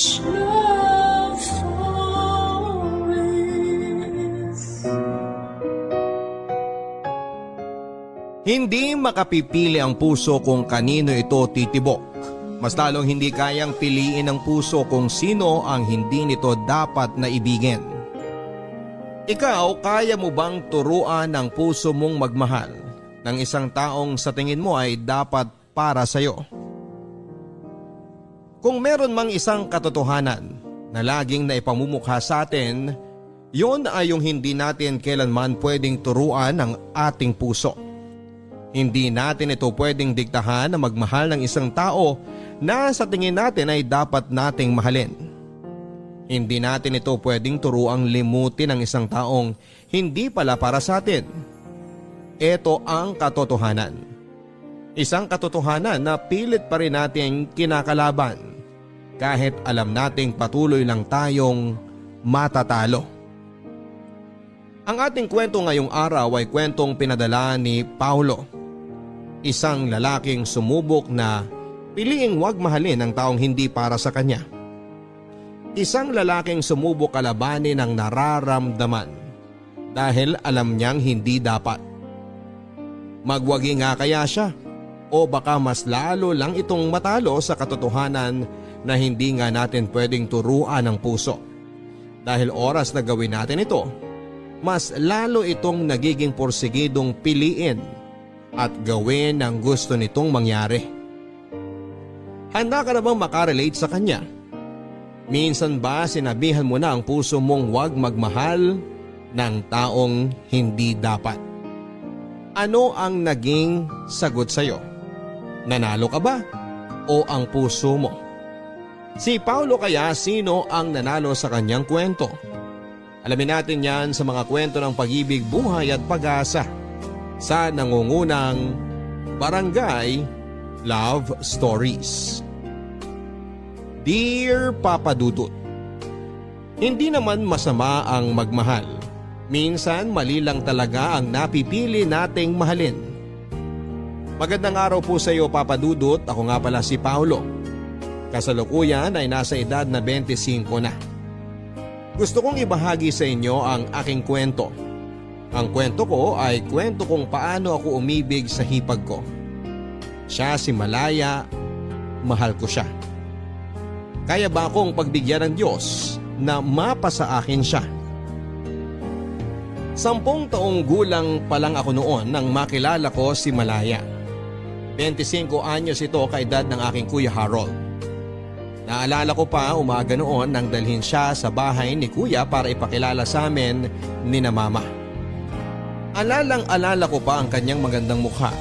love stories. Hindi makapipili ang puso kung kanino ito titibok. Mas lalong hindi kayang piliin ng puso kung sino ang hindi nito dapat na ibigin. Ikaw, kaya mo bang turuan ng puso mong magmahal ng isang taong sa tingin mo ay dapat para sa'yo? Kung meron mang isang katotohanan na laging naipamumukha sa atin, yon ay yung hindi natin kailanman pwedeng turuan ng ating puso. Hindi natin ito pwedeng diktahan na magmahal ng isang tao na sa tingin natin ay dapat nating mahalin. Hindi natin ito pwedeng turuang limutin ng isang taong hindi pala para sa atin. Ito ang katotohanan. Isang katotohanan na pilit pa rin nating kinakalaban kahit alam nating patuloy lang tayong matatalo. Ang ating kwento ngayong araw ay kwentong pinadala ni Paulo. Isang lalaking sumubok na piliing wag mahalin ang taong hindi para sa kanya. Isang lalaking sumubok kalabanin ang nararamdaman dahil alam niyang hindi dapat. Magwagi nga kaya siya o baka mas lalo lang itong matalo sa katotohanan na hindi nga natin pwedeng turuan ng puso. Dahil oras na gawin natin ito, mas lalo itong nagiging porsigidong piliin at gawin ang gusto nitong mangyari. Handa ka na bang makarelate sa kanya? Minsan ba sinabihan mo na ang puso mong huwag magmahal ng taong hindi dapat? Ano ang naging sagot sa'yo? Nanalo ka ba? O ang puso mo? Si Paulo kaya sino ang nanalo sa kanyang kwento? Alamin natin yan sa mga kwento ng pag-ibig, buhay at pag-asa sa nangungunang Barangay Love Stories. Dear Papa Dudut, hindi naman masama ang magmahal. Minsan mali lang talaga ang napipili nating mahalin. Magandang araw po sa iyo, Papa Dudut. Ako nga pala si Paulo. Kasalukuyan ay nasa edad na 25 na. Gusto kong ibahagi sa inyo ang aking kwento. Ang kwento ko ay kwento kung paano ako umibig sa hipag ko. Siya si Malaya, mahal ko siya. Kaya ba akong pagbigyan ng Diyos na mapa sa akin siya? 10 taong gulang pa lang ako noon nang makilala ko si Malaya. 25 anyos ito kaedad ng aking Kuya Harold. Naalala ko pa umaga noon nang dalhin siya sa bahay ni Kuya para ipakilala sa amin ni na Mama. Alalang-alala ko pa ang kanyang magandang mukha.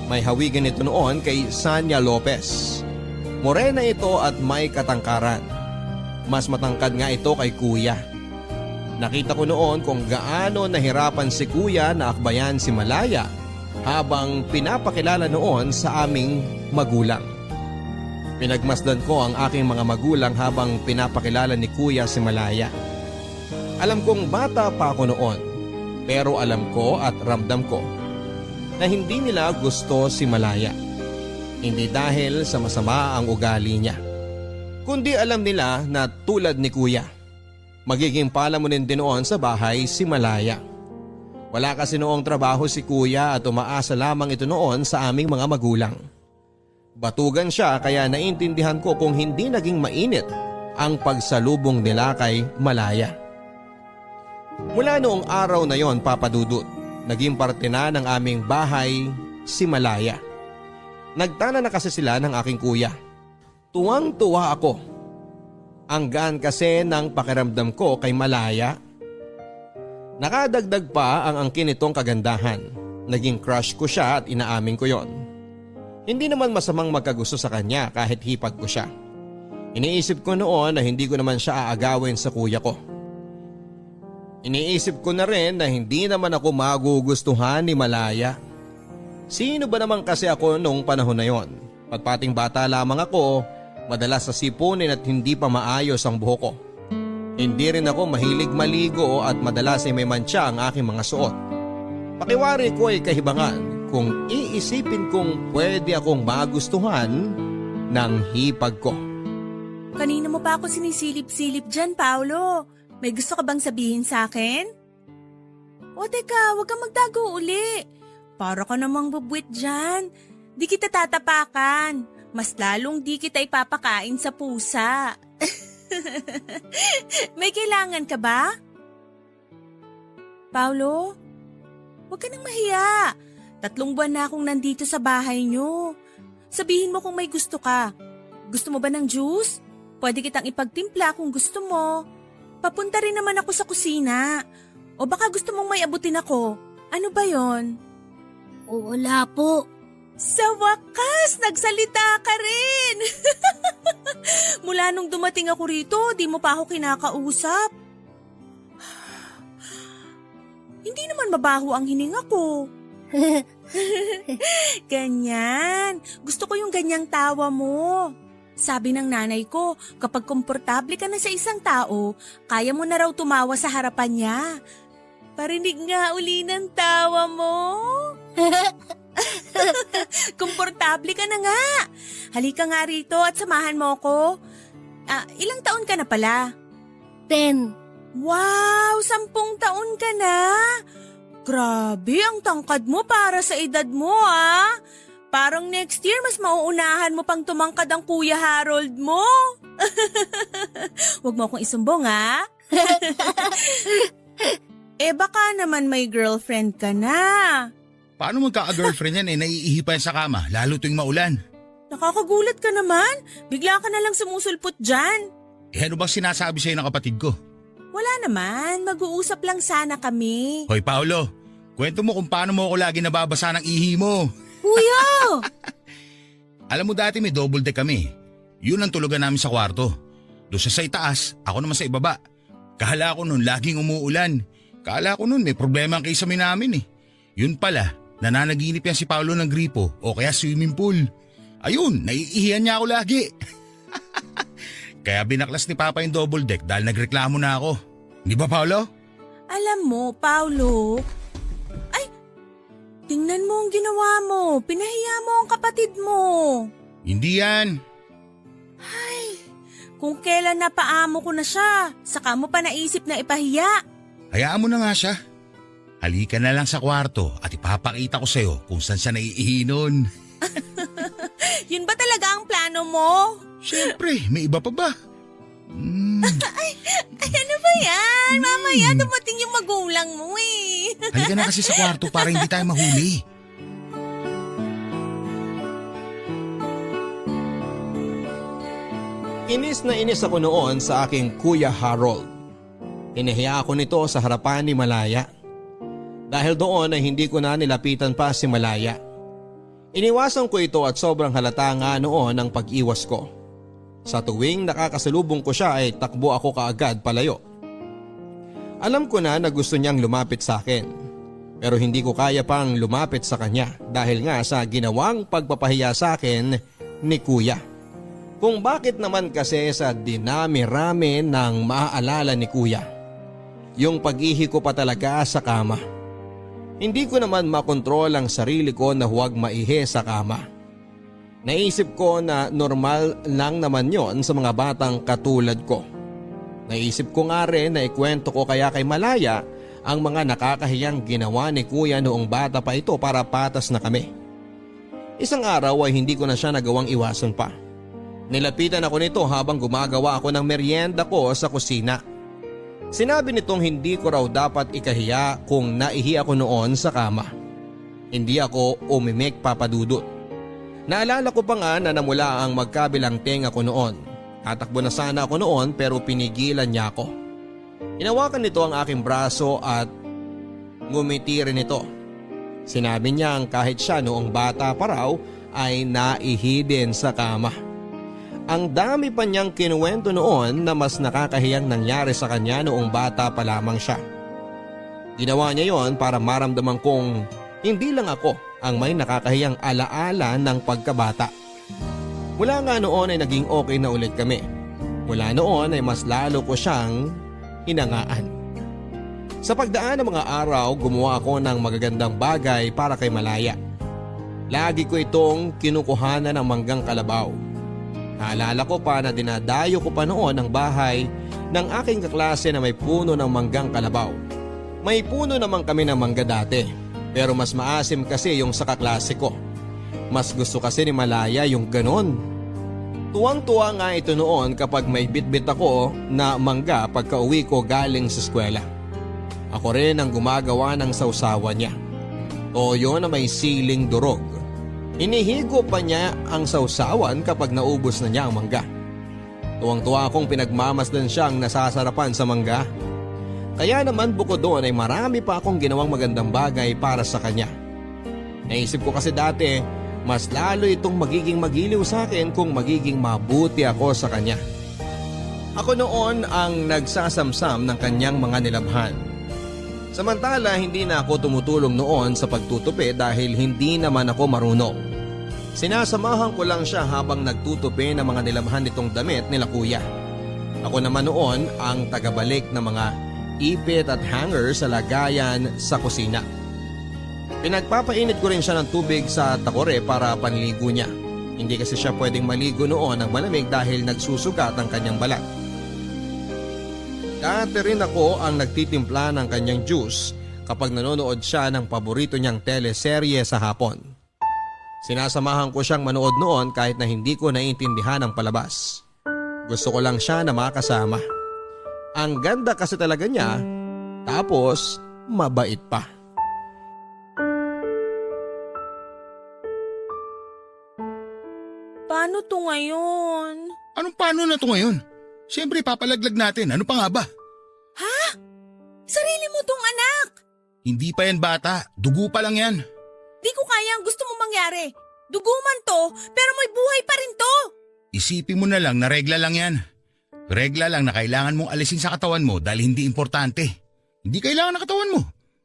May hawigan ito noon kay Sanya Lopez. Morena ito at may katangkaran. Mas matangkad nga ito kay Kuya. Nakita ko noon kung gaano nahirapan si Kuya na akbayan si Malaya habang pinapakilala noon sa aming magulang. Pinagmasdan ko ang aking mga magulang habang pinapakilala ni Kuya si Malaya. Alam kong bata pa ako noon. Pero alam ko at ramdam ko na hindi nila gusto si Malaya. Hindi dahil sa masama ang ugali niya, kundi alam nila na tulad ni Kuya, magiging palamunin din noon sa bahay si Malaya. Wala kasi noong trabaho si Kuya at umaasa lamang ito noon sa aming mga magulang. Batugan siya kaya naintindihan ko kung hindi naging mainit ang pagsalubong nila kay Malaya. Mula noong araw na yon, Papa Dudut, naging parte na ng aming bahay si Malaya. Nagtana na kasi sila ng aking Kuya. Tuwang-tuwa ako. Ang gaan kasi ng pakiramdam ko kay Malaya. Nakadagdag pa ang angkin nitong kagandahan. Naging crush ko siya at inaamin ko yon. Hindi naman masamang magkagusto sa kanya kahit hipag ko siya. Iniisip ko noon na hindi ko naman siya aagawin sa kuya ko. Iniisip ko na rin na hindi naman ako magugustuhan ni Malaya. Sino ba naman kasi ako nung panahon na yon? Patpating bata lamang ako, madalas sa sipunin at hindi pa maayos ang buhok ko. Hindi rin ako mahilig maligo at madalas ay may mantsa ang aking mga suot. Pakiwari ko ay kahibangan kung iisipin kong pwede akong magustuhan ng hipag ko. Kanina mo pa ako sinisilip-silip dyan, Paolo. May gusto ka bang sabihin sa akin? O teka, huwag kang magtago uli. Para ka namang bubwit dyan. Di kita tatapakan. Mas lalong di kita ipapakain sa pusa. May kailangan ka ba? Paolo, huwag ka nang mahiya. 3 buwan na akong nandito sa bahay niyo. Sabihin mo kung may gusto ka. Gusto mo ba ng juice? Pwede kitang ipagtimpla kung gusto mo. Papunta rin naman ako sa kusina. O baka gusto mong may abutin ako. Ano ba yon? Wala po. Sa wakas, nagsalita ka rin. Mula nung dumating ako rito, di mo pa ako kinakausap. Hindi naman mabaho ang hininga ko. Ganyan. Gusto ko yung ganyang tawa mo. Sabi ng nanay ko, kapag komportable ka na sa isang tao, kaya mo na raw tumawa sa harapan niya. Parinig nga uli ng tawa mo. Komportable ka na nga. Halika nga rito at samahan mo ko. Ilang taon ka na pala? 10. Wow, 10 taon ka na. Grabe, ang tangkad mo para sa edad mo Parang next year mas mauunahan mo pang tumangkad ang Kuya Harold mo. Huwag mo akong isumbong baka naman may girlfriend ka na. Paano magkaka-girlfriend yan naiihi pa yan sa kama, lalo tuwing maulan? Nakakagulat ka naman. Bigla ka na lang sumusulpot dyan. Ano ba sinasabi sa'yo ng kapatid ko? Wala naman, mag-uusap lang sana kami. Hoy Paolo, kwento mo kung paano mo ako lagi nababasa ng ihi mo. Kuya! Alam mo dati may double deck kami. Yun ang tulugan namin sa kwarto. Doon sa itaas, ako naman sa ibaba. Kahala ko nun laging umuulan. Kahala ko nun may problema ang kisame namin Yun pala, nananaginip yan si Paolo ng gripo o kaya swimming pool. Ayun, naiihiyan niya ako lagi. Kaya binaklas ni Papa yung double deck dahil nagreklamo na ako. Di ba Paolo? Alam mo, Paolo, tingnan mo ang ginawa mo. Pinahiya mo ang kapatid mo. Hindi yan. Kung kailan napaamo ko na siya, saka mo pa naisip na ipahiya. Hayaan mo na nga siya. Halika na lang sa kwarto at ipapakita ko sa'yo kung saan siya naiihi nun. Yun ba talaga ang plano mo? Siyempre, may iba pa ba? Ay, ano ba yan? Mamaya dumating yung magulang mo Halika na kasi sa kwarto para hindi tayo mahuli. Inis na inis ako noon sa aking Kuya Harold. Hinahiya ako nito sa harapan ni Malaya. Dahil doon ay hindi ko na nilapitan pa si Malaya. Iniwasan ko ito at sobrang halata nga noon ang pag-iwas ko. Sa tuwing nakakasalubong ko siya ay takbo ako kaagad palayo. Alam ko na gusto niyang lumapit sa akin. Pero hindi ko kaya pang lumapit sa kanya dahil nga sa ginawang pagpapahiya sa akin ni Kuya. Kung bakit naman kasi sa dinami-rami ng maaalala ni Kuya. Yung pag-ihi ko pa talaga sa kama. Hindi ko naman makontrol ang sarili ko na huwag maihi sa kama. Naisip ko na normal lang naman yon sa mga batang katulad ko. Naisip ko nga rin na ikwento ko kaya kay Malaya ang mga nakakahiyang ginawa ni Kuya noong bata pa ito para patas na kami. Isang araw ay hindi ko na siya nagawang iwasan pa. Nilapitan ako nito habang gumagawa ako ng merienda ko sa kusina. Sinabi nitong hindi ko raw dapat ikahiya kung naihi ako noon sa kama. Hindi ako umimik papadudot. Naalala ko pa nga na namula ang magkabilang tenga ko noon. Tatakbo na sana ako noon pero pinigilan niya ako. Inawakan nito ang aking braso at ngumiti rin ito. Sinabi niya ang kahit siya noong bata pa raw ay naihi din sa kama. Ang dami pa niyang kinuwento noon na mas nakakahiyang nangyari sa kanya noong bata pa lamang siya. Ginawa niya yon para maramdaman kong hindi lang ako ang may nakakahiyang alaala ng pagkabata. Mula nga noon ay naging okay na ulit kami. Mula noon ay mas lalo ko siyang hinangaan. Sa pagdaan ng mga araw, gumawa ako ng magagandang bagay para kay Malaya. Lagi ko itong kinukuhanan ng manggang kalabaw. Naalala ko pa na dinadayo ko pa noon ang bahay ng aking kaklase na may puno ng manggang kalabaw. May puno naman kami ng mangga dati, pero mas maasim kasi yung sa kaklase ko. Mas gusto kasi ni Malaya yung ganon. Tuwang-tuwa nga ito noon kapag may bitbit ako na mangga pagka uwi ko galing sa eskwela. Ako rin ang gumagawa ng sausawa niya. Toyo na may siling durog. Inihigo pa niya ang sausawan kapag naubos na niya ang mangga. Tuwang-tuwa akong pinagmamasdan siyang nasasarapan sa mangga. Kaya naman bukod doon ay marami pa akong ginawang magandang bagay para sa kanya. Naisip ko kasi dati, mas lalo itong magiging magiliw sa akin kung magiging mabuti ako sa kanya. Ako noon ang nagsasamsam ng kanyang mga nilabhan. Samantala hindi na ako tumutulong noon sa pagtutupi dahil hindi naman ako marunong. Sinasamahan ko lang siya habang nagtutupi ng mga nilabhan nitong damit nila kuya. Ako naman noon ang tagabalik ng mga ipit at hanger sa lagayan sa kusina. Pinagpapainit ko rin siya ng tubig sa takore para panligo niya. Hindi kasi siya pwedeng maligo noon ng malamig dahil nagsusugat ang kanyang balat. Dati rin ako ang nagtitimpla ng kanyang juice kapag nanonood siya ng paborito niyang teleserye sa hapon. Sinasamahan ko siyang manood noon kahit na hindi ko naiintindihan ang palabas. Gusto ko lang siya na makasama. Ang ganda kasi talaga niya, tapos mabait pa. Paano to ngayon? Anong paano na to ngayon? Siyempre papalaglag natin. Ano pa nga ba? Sarili mo tong anak! Hindi pa yan bata. Dugo pa lang yan. Di ko kaya ang gusto mo mangyari. Dugo man to, pero may buhay pa rin to. Isipin mo na lang na regla lang yan. Regla lang na kailangan mong alisin sa katawan mo dahil hindi importante. Hindi kailangan ng katawan mo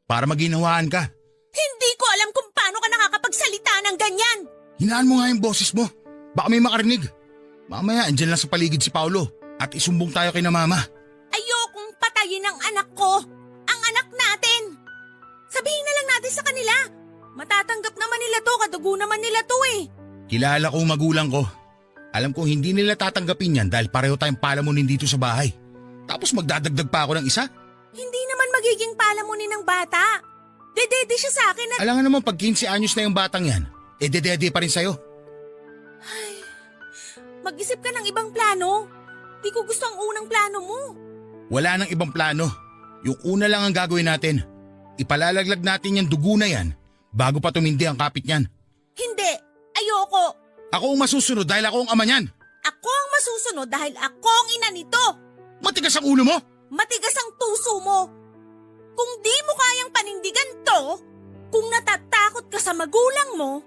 para maginawaan ka. Hindi ko alam kung paano ka nakakapagsalita ng ganyan. Hinaan mo nga yung boses mo. Baka may makarinig. Mamaya andyan lang sa paligid si Paulo at isumbong tayo kay na mama. Ayokong patayin ang anak ko. Ang anak natin. Sabihin na lang natin sa kanila. Matatanggap naman nila to, kadugo naman nila to eh. Kilala ko ang magulang ko. Alam kong hindi nila tatanggapin yan dahil pareho tayong palamunin dito sa bahay. Tapos magdadagdag pa ako ng isa? Hindi naman magiging palamunin ng bata. Dedede siya sa akin at… Alam nga naman pag 15 anyos na yung batang yan, dedede pa rin sa'yo. Mag-isip ka ng ibang plano. Di ko gusto ang unang plano mo. Wala nang ibang plano. Yung una lang ang gagawin natin. Ipalalaglag natin yung dugo na yan bago pa tumindi ang kapit niyan. Hindi. Ayoko. Ako ang masusunod dahil ako ang ama niyan. Ako ang masusunod dahil ako ang ina nito. Matigas ang ulo mo? Matigas ang tuso mo. Kung di mo kayang panindigan to, kung natatakot ka sa magulang mo,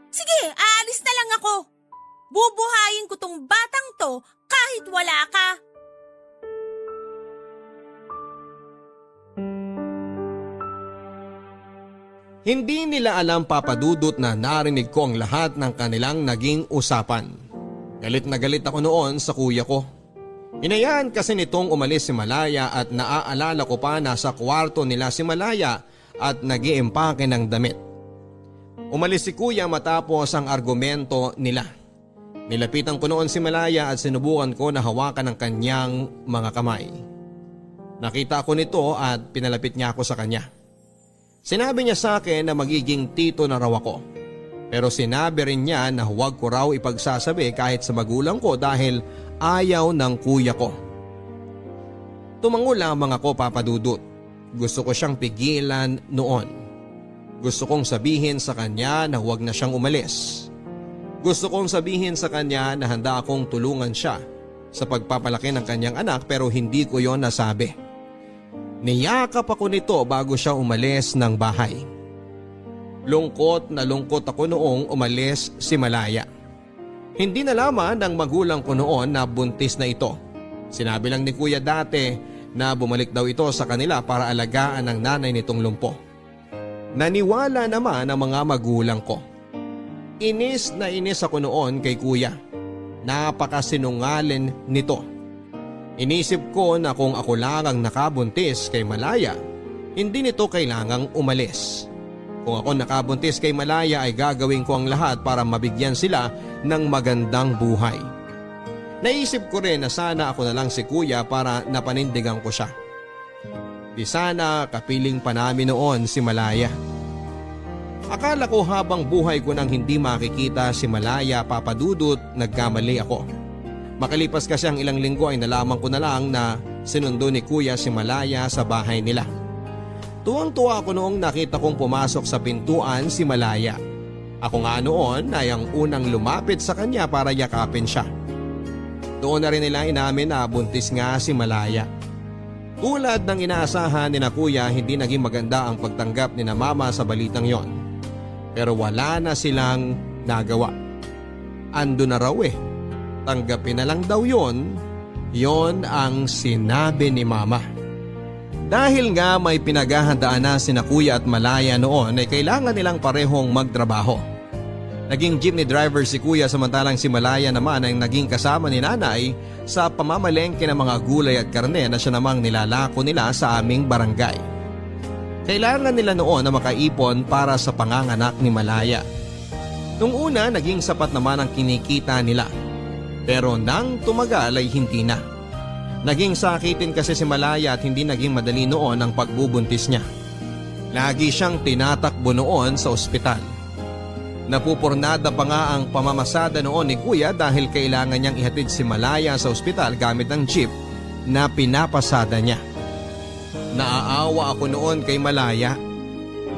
sige, aalis na lang ako. Bubuhayin ko tong batang to kahit wala ka. Hindi nila alam papadudot na narinig ko ang lahat ng kanilang naging usapan. Galit na galit ako noon sa kuya ko. Hinayaan kasi nitong umalis si Malaya at naaalala ko pa na sa kwarto nila si Malaya at nag-iimpake ng damit. Umalis si kuya matapos ang argumento nila. Nilapitan ko noon si Malaya at sinubukan ko na hawakan ang kanyang mga kamay. Nakita ko nito at pinalapit niya ako sa kanya. Sinabi niya sa akin na magiging tito na raw ako. Pero sinabi rin niya na huwag ko raw ipagsasabi kahit sa magulang ko dahil ayaw ng kuya ko. Tumango lamang ako papadudot. Gusto ko siyang pigilan noon. Gusto kong sabihin sa kanya na huwag na siyang umalis. Gusto kong sabihin sa kanya na handa akong tulungan siya sa pagpapalaki ng kanyang anak pero hindi ko yon nasabi. Niyakap ako nito bago siya umalis ng bahay. Lungkot na lungkot ako noong umalis si Malaya. Hindi nalaman ng magulang ko noon na buntis na ito. Sinabi lang ni kuya dati na bumalik daw ito sa kanila para alagaan ang nanay nitong lumpo. Naniwala naman ang mga magulang ko. Inis na inis ako noon kay kuya. Napakasinungaling nito. Inisip ko na kung ako lang ang nakabuntis kay Malaya, hindi nito kailangang umalis. Kung ako nakabuntis kay Malaya ay gagawin ko ang lahat para mabigyan sila ng magandang buhay. Naisip ko rin na sana ako na lang si kuya para napanindigan ko siya. Di sana kapiling pa namin noon si Malaya. Akala ko habang buhay ko nang hindi makikita si Malaya, Papa Dudut, nagkamali ako. Makalipas kasi ang ilang linggo ay nalaman ko na lang na sinundo ni kuya si Malaya sa bahay nila. Tuwang-tuwa ako noong nakita kong pumasok sa pintuan si Malaya. Ako nga noon ay ang unang lumapit sa kanya para yakapin siya. Doon na rin nila inamin na buntis nga si Malaya. Tulad ng inaasahan ni na kuya, hindi naging maganda ang pagtanggap ni na mama sa balitang yon. Pero wala na silang nagawa. Ando na raw eh. Tanggapin na lang daw yon. Yon ang sinabi ni mama. Dahil nga may pinaghahandaan na sina kuya at Malaya noon ay kailangan nilang parehong magtrabaho. Naging jeepney driver si kuya samantalang si Malaya naman ay naging kasama ni nanay sa pamamalengke ng mga gulay at karne na siya namang nilalako nila sa aming barangay. Kailangan nila noon na makaipon para sa panganganak ni Malaya. Nung una naging sapat naman ang kinikita nila. Pero nang tumagal ay hindi na. Naging sakitin kasi si Malaya at hindi naging madali noon ang pagbubuntis niya. Lagi siyang tinatakbo noon sa ospital. Napupurnada pa nga ang pamamasada noon ni kuya dahil kailangan niyang ihatid si Malaya sa ospital gamit ang jeep na pinapasada niya. Naaawa ako noon kay Malaya.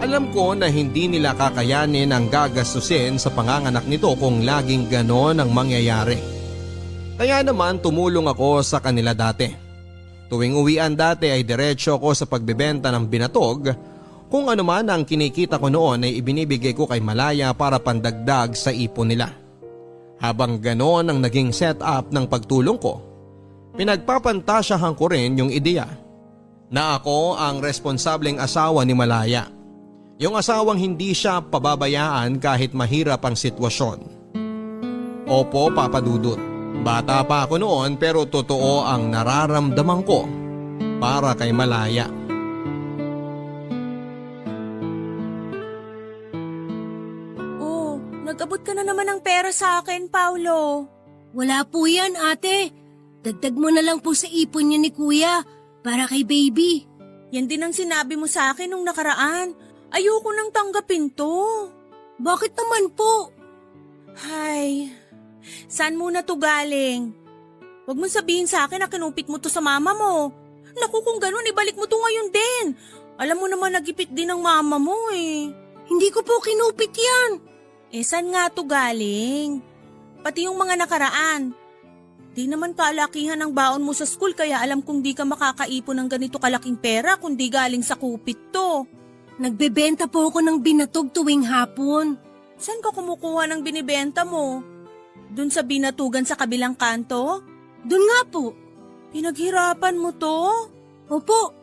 Alam ko na hindi nila kakayanin ang gagastusin sa panganganak nito kung laging ganon ang mangyayari. Kaya naman tumulong ako sa kanila dati. Tuwing uwian dati ay diretsyo ako sa pagbebenta ng binatog. Kung ano man ang kinikita ko noon ay ibinibigay ko kay Malaya para pandagdag sa ipon nila. Habang ganon ang naging setup ng pagtulong ko, pinagpapantasyahan ko rin yung ideya na ako ang responsableng asawa ni Malaya. Yung asawang hindi siya pababayaan kahit mahirap ang sitwasyon. Opo, Papa Dudut. Bata pa ako noon pero totoo ang nararamdaman ko para kay Malaya. Nag-abot ka na naman ng pera sa akin, Paulo. Wala po yan, ate. Dagdag mo na lang po sa ipon niya ni kuya para kay baby. Yan din ang sinabi mo sa akin nung nakaraan. Ayoko nang tanggapin to. Bakit naman po? Hay, saan muna to galing? Huwag mo sabihin sa akin na kinupit mo to sa mama mo. Naku, kung ganun, ibalik mo to ngayon din. Alam mo naman nagipit din ng mama mo eh. Hindi ko po kinupit yan. Saan nga to galing? Pati yung mga nakaraan. Di naman kaalakihan ang baon mo sa school kaya alam kong di ka makakaipon ng ganito kalaking pera kung di galing sa kupit to. Nagbebenta po ako ng binatog tuwing hapon. Saan ka kumukuha ng binibenta mo? Dun sa binatugan sa kabilang kanto? Doon nga po. Pinaghirapan mo to? Opo.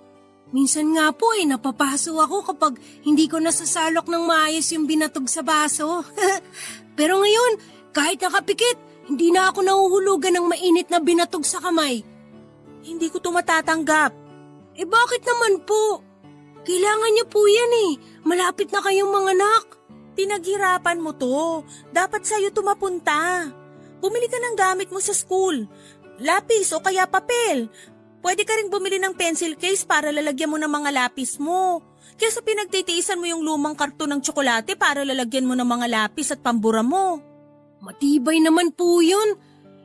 Minsan nga po napapaso ako kapag hindi ko nasasalok ng maayos yung binatog sa baso. Pero ngayon, kahit nakapikit, hindi na ako nahuhulugan ng mainit na binatog sa kamay. Hindi ko to matatanggap. Bakit naman po? Kailangan niyo po yan Malapit na kayong manganak. Pinaghirapan mo to. Dapat sa'yo to mapunta. Bumili ka ng gamit mo sa school. Lapis o kaya papel. Pwede ka rin bumili ng pencil case para lalagyan mo ng mga lapis mo. Kesa pinagtitiisan mo yung lumang karton ng tsokolate para lalagyan mo ng mga lapis at pambura mo. Matibay naman po yun.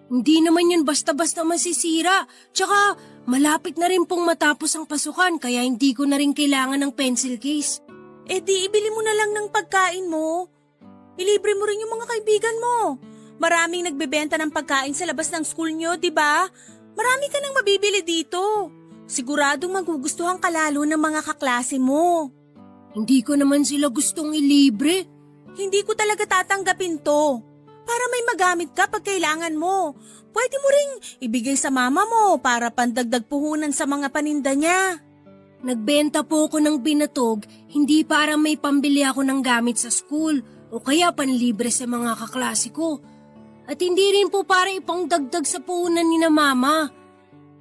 Hindi naman yun basta-basta masisira. Tsaka malapit na rin pong matapos ang pasukan kaya hindi ko na rin kailangan ng pencil case. Di ibili mo na lang ng pagkain mo. Ilibre mo rin yung mga kaibigan mo. Maraming nagbebenta ng pagkain sa labas ng school nyo, di ba? Marami ka nang mabibili dito. Siguradong magugustuhan ka lalo ng mga kaklase mo. Hindi ko naman sila gustong ilibre. Hindi ko talaga tatanggapin to. Para may magamit ka pag kailangan mo. Pwede mo ring ibigay sa mama mo para pandagdag puhunan sa mga paninda niya. Nagbenta po ako ng binatog, hindi para may pambili ako ng gamit sa school o kaya panlibre sa mga kaklase ko. At hindi rin po para ipangdagdag sa puhunan ni na mama.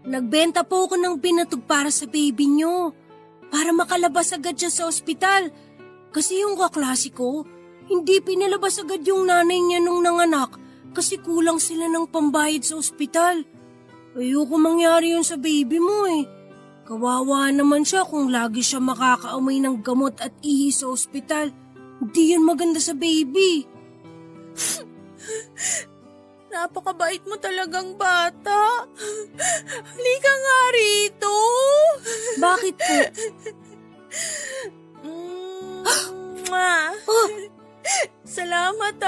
Nagbenta po ako ng binatog para sa baby nyo. Para makalabas agad siya sa ospital. Kasi yung kaklase ko, hindi pinalabas agad yung nanay niya nung nanganak kasi kulang sila ng pambayad sa ospital. Ayoko mangyari yun sa baby mo eh. Kawawa naman siya kung lagi siya makakaamoy ng gamot at ihi sa ospital. Hindi yun maganda sa baby. Napakabait mo talagang bata. Halika nga rito. Bakit po? Mwah. Salamat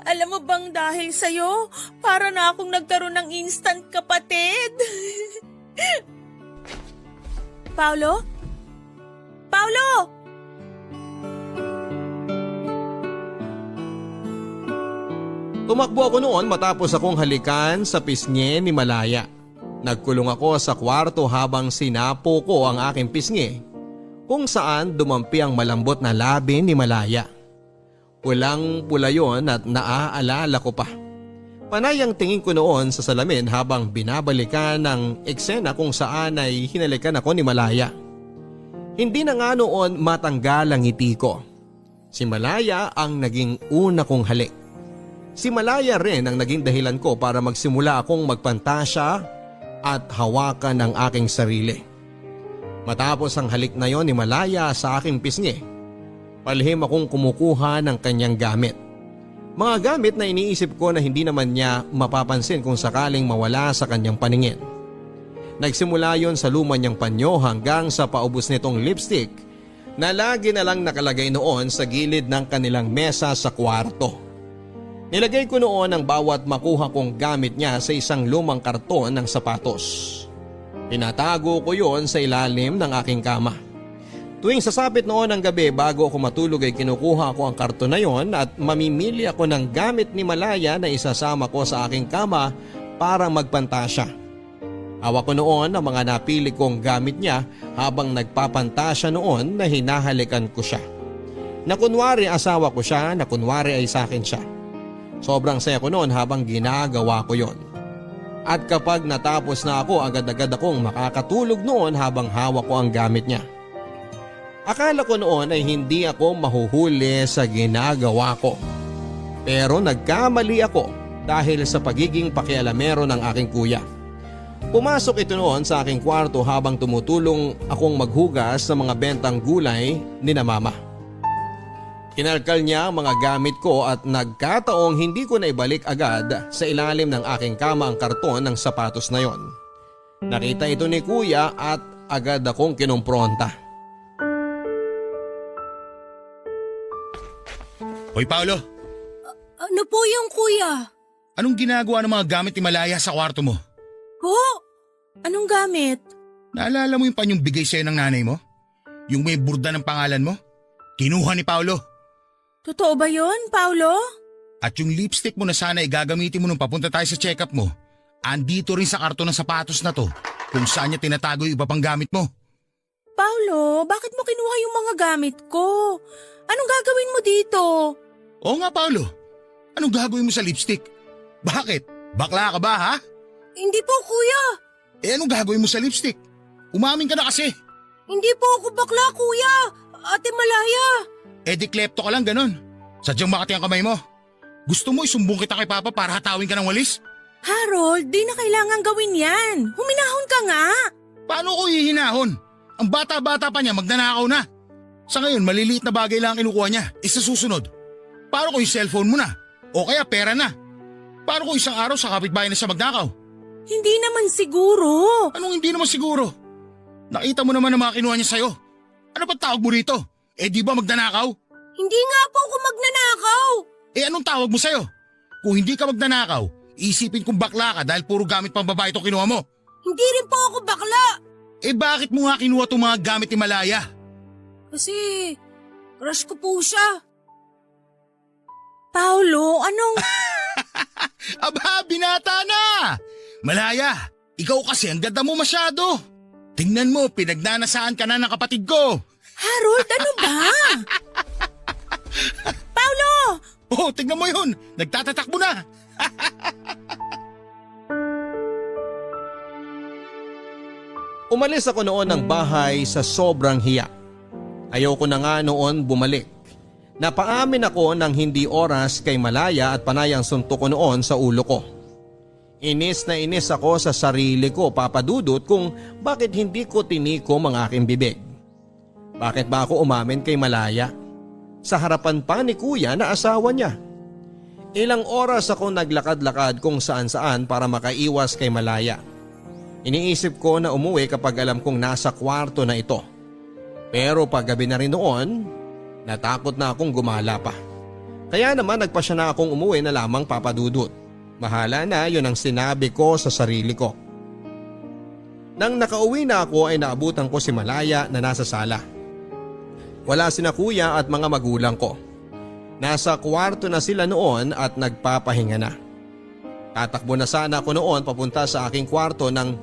Alam mo bang dahil sa'yo, para na akong nagkaroon ng instant kapatid. Paulo? Paulo! Tumakbo ako noon matapos akong halikan sa pisngi ni Malaya. Nagkulong ako sa kwarto habang sinapo ko ang aking pisngi, kung saan dumampi ang malambot na labi ni Malaya. Pulang-pula yon at naaalala ko pa. Panay ang tingin ko noon sa salamin habang binabalikan ang eksena kung saan ay hinalikan ako ni Malaya. Hindi na nga noon matanggal ang ngiti ko. Si Malaya ang naging una kong halik. Si Malaya rin ang naging dahilan ko para magsimula akong magpantasya at hawakan ang aking sarili. Matapos ang halik na yon ni Malaya sa aking pisngi, palihim akong kumukuha ng kanyang gamit. Mga gamit na iniisip ko na hindi naman niya mapapansin kung sakaling mawala sa kanyang paningin. Nagsimula yon sa luma niyang panyo hanggang sa paubos nitong lipstick na lagi na lang nakalagay noon sa gilid ng kanilang mesa sa kwarto. Nilagay ko noon ang bawat makuha kong gamit niya sa isang lumang karton ng sapatos. Tinatago ko yon sa ilalim ng aking kama. Tuwing sasapit noon ng gabi bago ako matulog ay kinukuha ko ang karton na yon at mamimili ako ng gamit ni Malaya na isasama ko sa aking kama para magpantasya. Hawak ko noon ang mga napili kong gamit niya habang nagpapantasya noon na hinahalikan ko siya. Na kunwari asawa ko siya, na kunwari ay sa akin siya. Sobrang saya ko noon habang ginagawa ko yon. At kapag natapos na ako, agad-agad akong makakatulog noon habang hawak ko ang gamit niya. Akala ko noon ay hindi ako mahuhuli sa ginagawa ko. Pero nagkamali ako dahil sa pagiging pakialamero ng aking kuya. Pumasok ito noon sa aking kwarto habang tumutulong akong maghugas sa mga bentang gulay ni na mama. Kinalkal niya ang mga gamit ko at nagkataong hindi ko na ibalik agad sa ilalim ng aking kama ang karton ng sapatos na yon. Nakita ito ni kuya at agad akong kinumpronta. Hoy Paolo, Ano po yung kuya? anong ginagawa ng mga gamit ni Malaya sa kwarto mo? Po? Anong gamit? Naalala mo yung panyong bigay sa'yo ng nanay mo? Yung may burda ng pangalan mo? Kinuha ni Paolo. Totoo ba yun, Paulo? At yung lipstick mo na sana igagamitin mo nung papunta tayo sa check-up mo, andito rin sa karton ng sapatos na to kung saan niya tinatago yung iba pang gamit mo. Paulo, bakit mo kinuha yung mga gamit ko? Anong gagawin mo dito? Oo nga Paolo, anong gagawin mo sa lipstick? Bakit? Bakla ka ba ha? Hindi po kuya. Anong gagawin mo sa lipstick? Umamin ka na kasi. Hindi po ako bakla kuya. Ate Malaya. Di klepto ka lang ganon. Sadyang makati ang kamay mo. Gusto mo isumbong kita kay Papa para hatawin ka ng walis? Harold, di na kailangan gawin yan. Huminahon ka nga. Paano ko hihinahon? Ang bata-bata pa niya magnanakaw na. Sa ngayon maliliit na bagay lang ang kinukuha niya. Isa susunod. Paano kung yung cellphone mo na? O kaya pera na? Paano kung isang araw sa kapitbahay na siya magnakaw? Hindi naman siguro. Anong hindi naman siguro? Nakita mo naman ang mga kinuha niya sa'yo. Ano pa tawag mo rito? Di ba magnanakaw? Hindi nga po ako magnanakaw. Anong tawag mo sa'yo? Kung hindi ka magnanakaw, isipin kong bakla ka dahil puro gamit pang babae itong kinuha mo. Hindi rin po ako bakla. Bakit mo nga kinuha itong mga gamit ni Malaya? Kasi crush ko po siya. Paulo, anong… Aba, binata na! Malaya, ikaw kasi ang ganda mo masyado. Tingnan mo, pinagnanasaan ka na ng kapatid ko. Harold, ano ba? Paulo! Oh, tingnan mo yun. Nagtatatakbo na. Umalis ako noon ng bahay sa sobrang hiya. Ayoko na nga noon bumalik. Napaamin ako ng hindi oras kay Malaya at panayang suntok ko noon sa ulo ko. Inis na inis ako sa sarili ko, Papa Dudut, kung bakit hindi ko tinikom ang aking bibig. Bakit ba ako umamin kay Malaya? Sa harapan pa ni Kuya na asawa niya. Ilang oras ako naglakad-lakad kung saan-saan para makaiwas kay Malaya. Iniisip ko na umuwi kapag alam kong nasa kwarto na ito. Pero paggabi na rin noon, natakot na akong gumala pa. Kaya naman nagpasya na akong umuwi na lamang, Papa Dudut. Bahala na, yun ang sinabi ko sa sarili ko. Nang nakauwi na ako ay naabutan ko si Malaya na nasa sala. Wala sina Kuya at mga magulang ko. Nasa kwarto na sila noon at nagpapahinga na. Tatakbo na sana ako noon papunta sa aking kwarto nang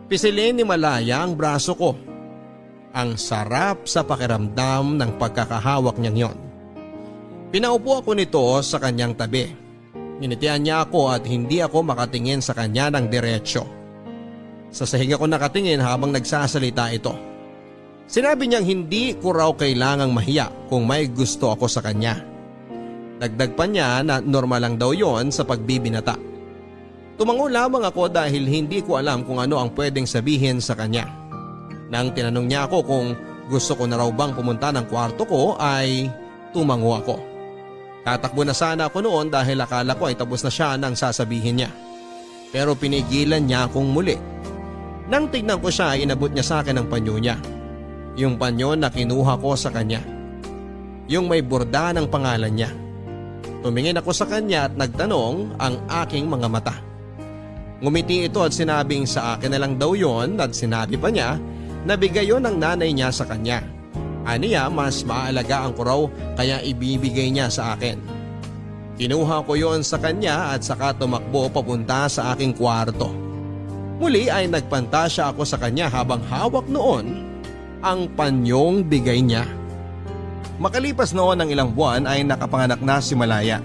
pisilin ni Malaya ang braso ko. Ang sarap sa pakiramdam ng pagkakahawak niyang yon. Pinaupo ako nito sa kanyang tabi. Ninitian niya ako at hindi ako makatingin sa kanya ng diretsyo. Sa sahig ako nakatingin habang nagsasalita ito. Sinabi niyang hindi ko raw kailangang mahiya kung may gusto ako sa kanya. Dagdag pa niya na normal lang daw yon sa pagbibinata. Tumango lamang ako dahil hindi ko alam kung ano ang pwedeng sabihin sa kanya. Nang tinanong niya ako kung gusto ko na raw bang pumunta ng kwarto ko ay tumango ako. Tatakbo na sana ako noon dahil akala ko ay tapos na siya nang sasabihin niya. Pero pinigilan niya akong muli. Nang tignan ko siya ay inabot niya sa akin ang panyo niya. Yung panyo na kinuha ko sa kanya. Yung may borda ng pangalan niya. Tumingin ako sa kanya at nagtanong ang aking mga mata. Ngumiti ito at sinabing sa akin na lang daw yon at sinabi pa niya na bigay yon ng nanay niya sa kanya. Aniya mas maaalagaan ko raw kaya ibibigay niya sa akin. Kinuha ko yon sa kanya at saka tumakbo papunta sa aking kwarto. Muli ay nagpantasya ako sa kanya habang hawak noon ang panyong bigay niya. Makalipas noon ng ilang buwan ay nakapanganak na si Malaya.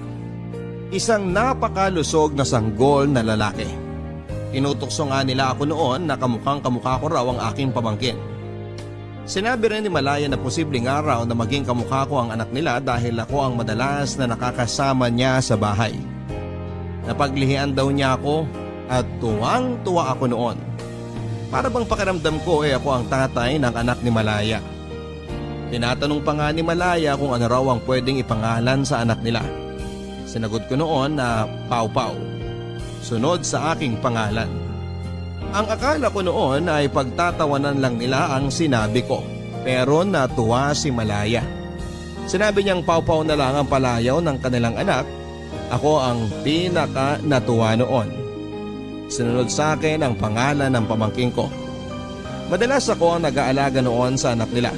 Isang napakalusog na sanggol na lalaki. Tinutokso nga nila ako noon na kamukhang kamukha ko raw ang aking pamangkin. Sinabi rin ni Malaya na posibleng araw na maging kamukha ko ang anak nila dahil ako ang madalas na nakakasama niya sa bahay. Napaglihian daw niya ako at tuwang-tuwa ako noon. Para bang pakiramdam ko ako ang tatay ng anak ni Malaya. Tinatanong pa nga ni Malaya kung ano raw ang pwedeng ipangalan sa anak nila. Sinagot ko noon na Pau Pau. Sunod sa aking pangalan. Ang akala ko noon ay pagtatawanan lang nila ang sinabi ko. Pero natuwa si Malaya. Sinabi niyang Pau Pau na lang ang palayaw ng kanilang anak. Ako ang pinaka natuwa noon. Sinunod sa akin ang pangalan ng pamangking ko. Madalas ako ang nag-aalaga noon sa anak nila.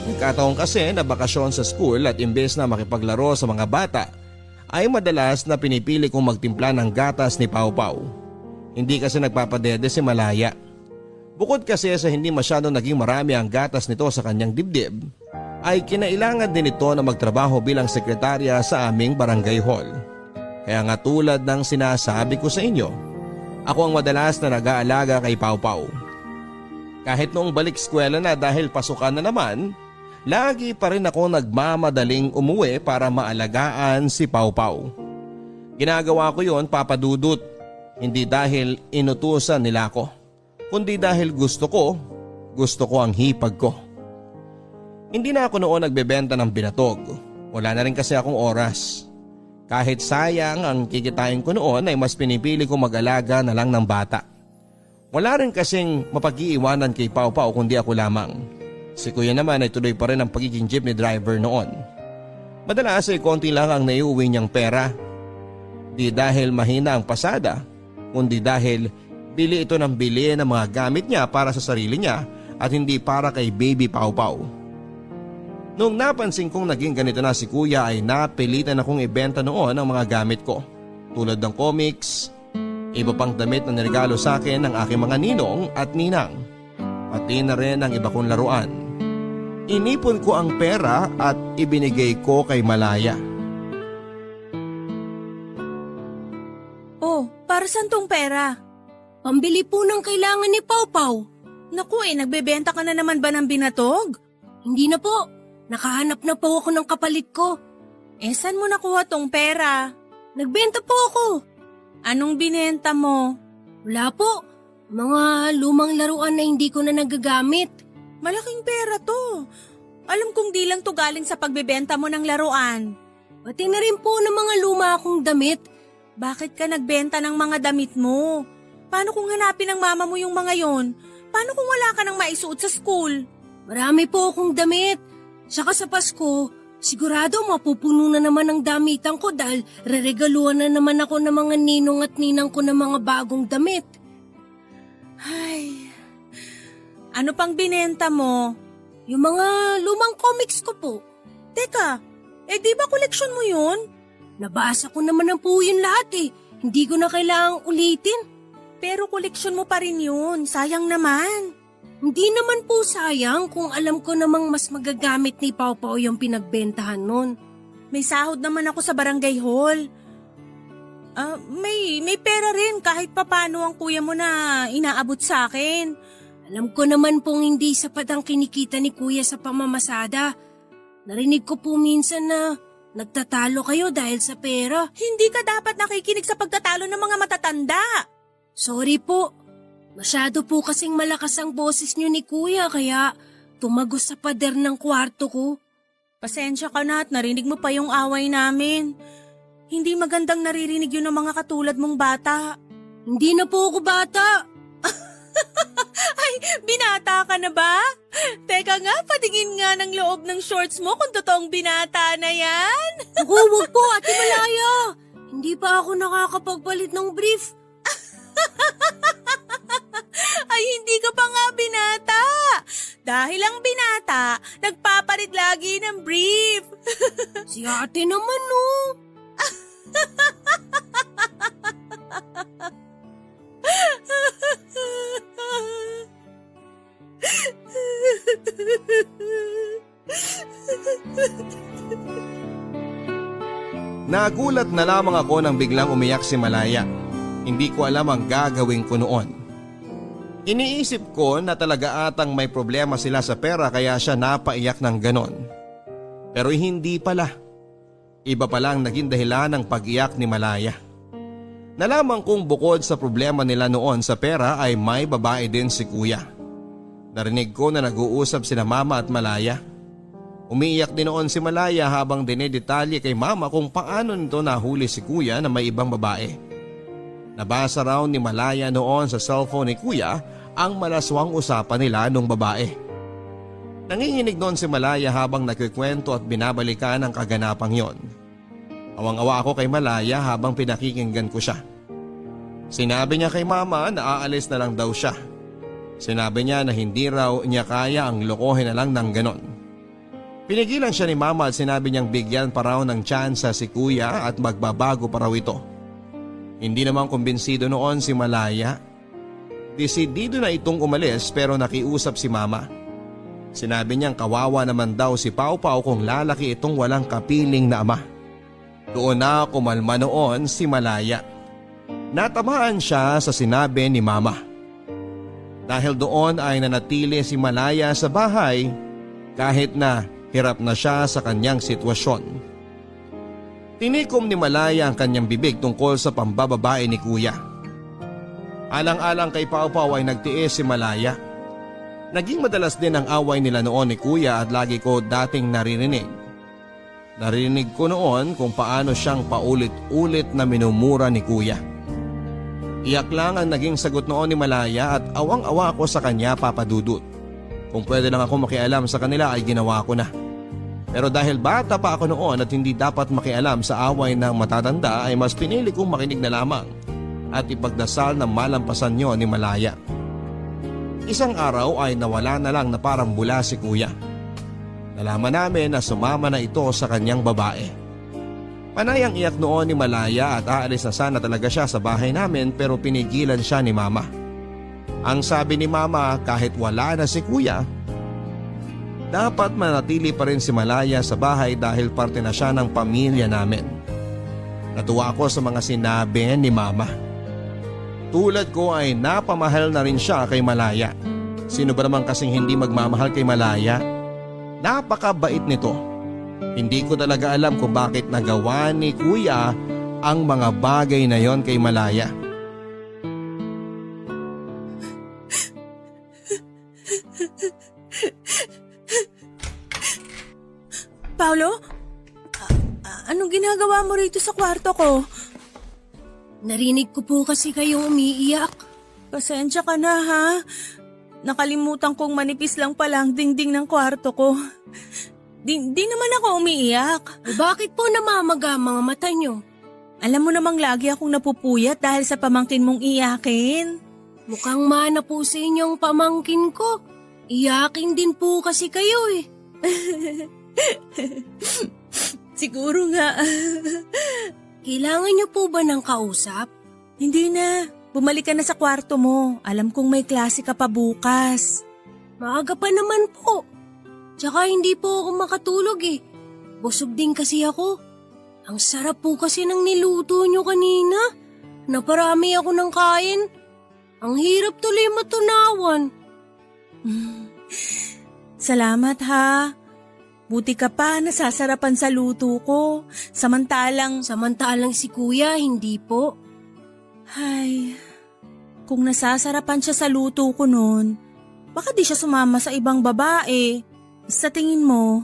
Nagkataon kasi na bakasyon sa school at imbes na makipaglaro sa mga bata, ay madalas na pinipili kong magtimpla ng gatas ni Pau Pau. Hindi kasi nagpapadede si Malaya. Bukod kasi sa hindi masyadong naging marami ang gatas nito sa kanyang dibdib, ay kinailangan din ito na magtrabaho bilang sekretarya sa aming barangay hall. Kaya nga tulad ng sinasabi ko sa inyo, ako ang madalas na nag-aalaga kay Pau Pau. Kahit noong balik eskwela na dahil pasukan na naman, lagi pa rin ako nagmamadaling umuwi para maalagaan si Pau Pau. Ginagawa ko yon, Papa Dudut, hindi dahil inutusan nila ako, kundi dahil gusto ko ang hipag ko. Hindi na ako noon nagbebenta ng binatog, wala na rin kasi akong oras. Kahit sayang ang kikitain ko noon ay mas pinipili ko mag-alaga na lang ng bata. Wala rin kasing mapag-iiwanan kay Pau Pau kundi ako lamang. Si Kuya naman ay tuloy pa rin ang pagiging jeepney driver noon. Madalas ay konti lang ang naiuwi niyang pera. Di dahil mahina ang pasada, kundi dahil bili ito ng bili ng mga gamit niya para sa sarili niya at hindi para kay baby Pau Pau. Noong napansin kong naging ganito na si Kuya ay napilitan akong ibenta noon ang mga gamit ko. Tulad ng comics, iba pang damit na niregalo sa akin ng aking mga ninong at ninang. Pati na rin ang iba kong laruan. Inipon ko ang pera at ibinigay ko kay Malaya. Oh, para saan tong pera? Pambili po ng kailangan ni Pau Pau. Naku nagbebenta ka na naman ba ng binatog? Hindi na po. Nakahanap na po ako ng kapalit ko. Saan mo nakuha tong pera? Nagbenta po ako. Anong binenta mo? Wala po. Mga lumang laruan na hindi ko na nagagamit. Malaking pera to. Alam kong di lang to galing sa pagbebenta mo ng laruan. Pati na rin po ng mga luma akong damit. Bakit ka nagbenta ng mga damit mo? Paano kung hanapin ng mama mo yung mga yon? Paano kung wala ka nang maisuot sa school? Marami po akong damit. Saka sa Pasko, sigurado mapupuno na naman ang damitan ko dahil reregaluhan na naman ako ng mga ninong at ninang ko ng mga bagong damit. Ay, ano pang binenta mo? Yung mga lumang comics ko po. Teka, di ba koleksyon mo yun? Nabasa ko naman ang po yun lahat eh. Hindi ko na kailangang ulitin. Pero koleksyon mo pa rin yun, sayang naman. Hindi naman po sayang kung alam ko namang mas magagamit ni Pau Pau yung pinagbentahan nun. May sahod naman ako sa barangay hall. May pera rin kahit papano ang kuya mo na inaabot sa akin. Alam ko naman pong hindi sapat ang kinikita ni kuya sa pamamasada. Narinig ko po minsan na nagtatalo kayo dahil sa pera. Hindi ka dapat nakikinig sa pagtatalo ng mga matatanda. Sorry po. Masyado po kasing malakas ang boses niyo ni kuya kaya tumagos sa pader ng kwarto ko. Pasensya ka na at narinig mo pa yung away namin. Hindi magandang naririnig yun ng mga katulad mong bata. Hindi na po ako bata. Ay, binata ka na ba? Teka nga, patingin nga ng loob ng shorts mo kung totoong binata na yan. Ako, wag po, Ate Malaya. Hindi pa ako nakakapagpalit ng brief. Ay, hindi ka pa nga binata. Dahil ang binata, nagpapalit lagi ng brief. Si ate naman, no. Nagulat na lamang ako nang biglang umiyak si Malaya. Hindi ko alam ang gagawin ko noon. Iniisip ko na talaga atang may problema sila sa pera kaya siya napaiyak ng ganon. Pero hindi pala. Iba palang naging dahilan ng pag-iyak ni Malaya. Nalaman kong bukod sa problema nila noon sa pera ay may babae din si kuya. Narinig ko na nag-uusap sina mama at Malaya. Umiiyak din noon si Malaya habang dinedetalye kay mama kung paano nito nahuli si kuya na may ibang babae. Nabasa raw ni Malaya noon sa cellphone ni kuya ang malaswang usapan nila nung babae. Nanginginig noon si Malaya habang nagkikwento at binabalikan ang kaganapang yon. Awang-awa ako kay Malaya habang pinakikinggan ko siya. Sinabi niya kay mama na aalis na lang daw siya. Sinabi niya na hindi raw niya kaya ang lokohin na lang ng ganon. Pinigilan siya ni mama at sinabi niyang bigyan pa raw ng tsansa si kuya at magbabago pa raw ito. Hindi naman kumbinsido noon si Malaya. Desidido na itong umalis pero nakiusap si mama. Sinabi niyang kawawa naman daw si Pau Pau kung lalaki itong walang kapiling na ama. Doon na kumalma noon si Malaya. Natamaan siya sa sinabi ni mama. Dahil doon ay nanatili si Malaya sa bahay kahit na hirap na siya sa kanyang sitwasyon. Tinikom ni Malaya ang kanyang bibig tungkol sa pambababae ni kuya. Alang-alang kay Pau Pau ay nagtiis si Malaya. Naging madalas din ang away nila noon ni kuya at lagi ko dating naririnig. Narinig ko noon kung paano siyang paulit-ulit na minumura ni kuya. Iyak lang ang naging sagot noon ni Malaya at awang-awa ako sa kanya, Papa Dudut. Kung pwede lang ako makialam sa kanila ay ginawa ko na. Pero dahil bata pa ako noon at hindi dapat makialam sa away ng matatanda ay mas pinili kong makinig na lamang at ipagdasal na malampasan niyo ni Malaya. Isang araw ay nawala na lang na parang bula si kuya. Nalaman namin na sumama na ito sa kanyang babae. Panayang iyak noon ni Malaya at aalis na sana talaga siya sa bahay namin pero pinigilan siya ni mama. Ang sabi ni mama kahit wala na si kuya, dapat manatili pa rin si Malaya sa bahay dahil parte na siya ng pamilya namin. Natuwa ako sa mga sinabi ni mama. Tulad ko ay napamahal na rin siya kay Malaya. Sino ba naman kasing hindi magmamahal kay Malaya? Napakabait nito. Hindi ko talaga alam kung bakit nagawa ni Kuya ang mga bagay na yon kay Malaya. Paolo? Anong ginagawa mo rito sa kwarto ko? Narinig ko po kasi kayong umiiyak. Pasensya ka na ha. Nakalimutan kong manipis lang pala ang dingding ng kwarto ko. Di naman ako umiiyak. Bakit po namamaga ang mga mata nyo? Alam mo namang lagi akong napupuyat dahil sa pamangkin mong iyakin. Mukhang mana po sa inyong pamangkin ko. Iyakin din po kasi kayo eh. Siguro nga. Kailangan nyo po ba ng kausap? Hindi na. Bumalik ka na sa kwarto mo. Alam kong may klase ka pa bukas. Maaga pa naman po. Tsaka hindi po ako makatulog eh. Busog din kasi ako. Ang sarap po kasi ng niluto nyo kanina. Naparami ako ng kain. Ang hirap tuloy matunawan. Salamat ha. Buti ka pa nasasarapan sa luto ko. Samantalang Si kuya, hindi po. Ay, kung nasasarapan siya sa luto ko noon, baka di siya sumama sa ibang babae. Sa tingin mo?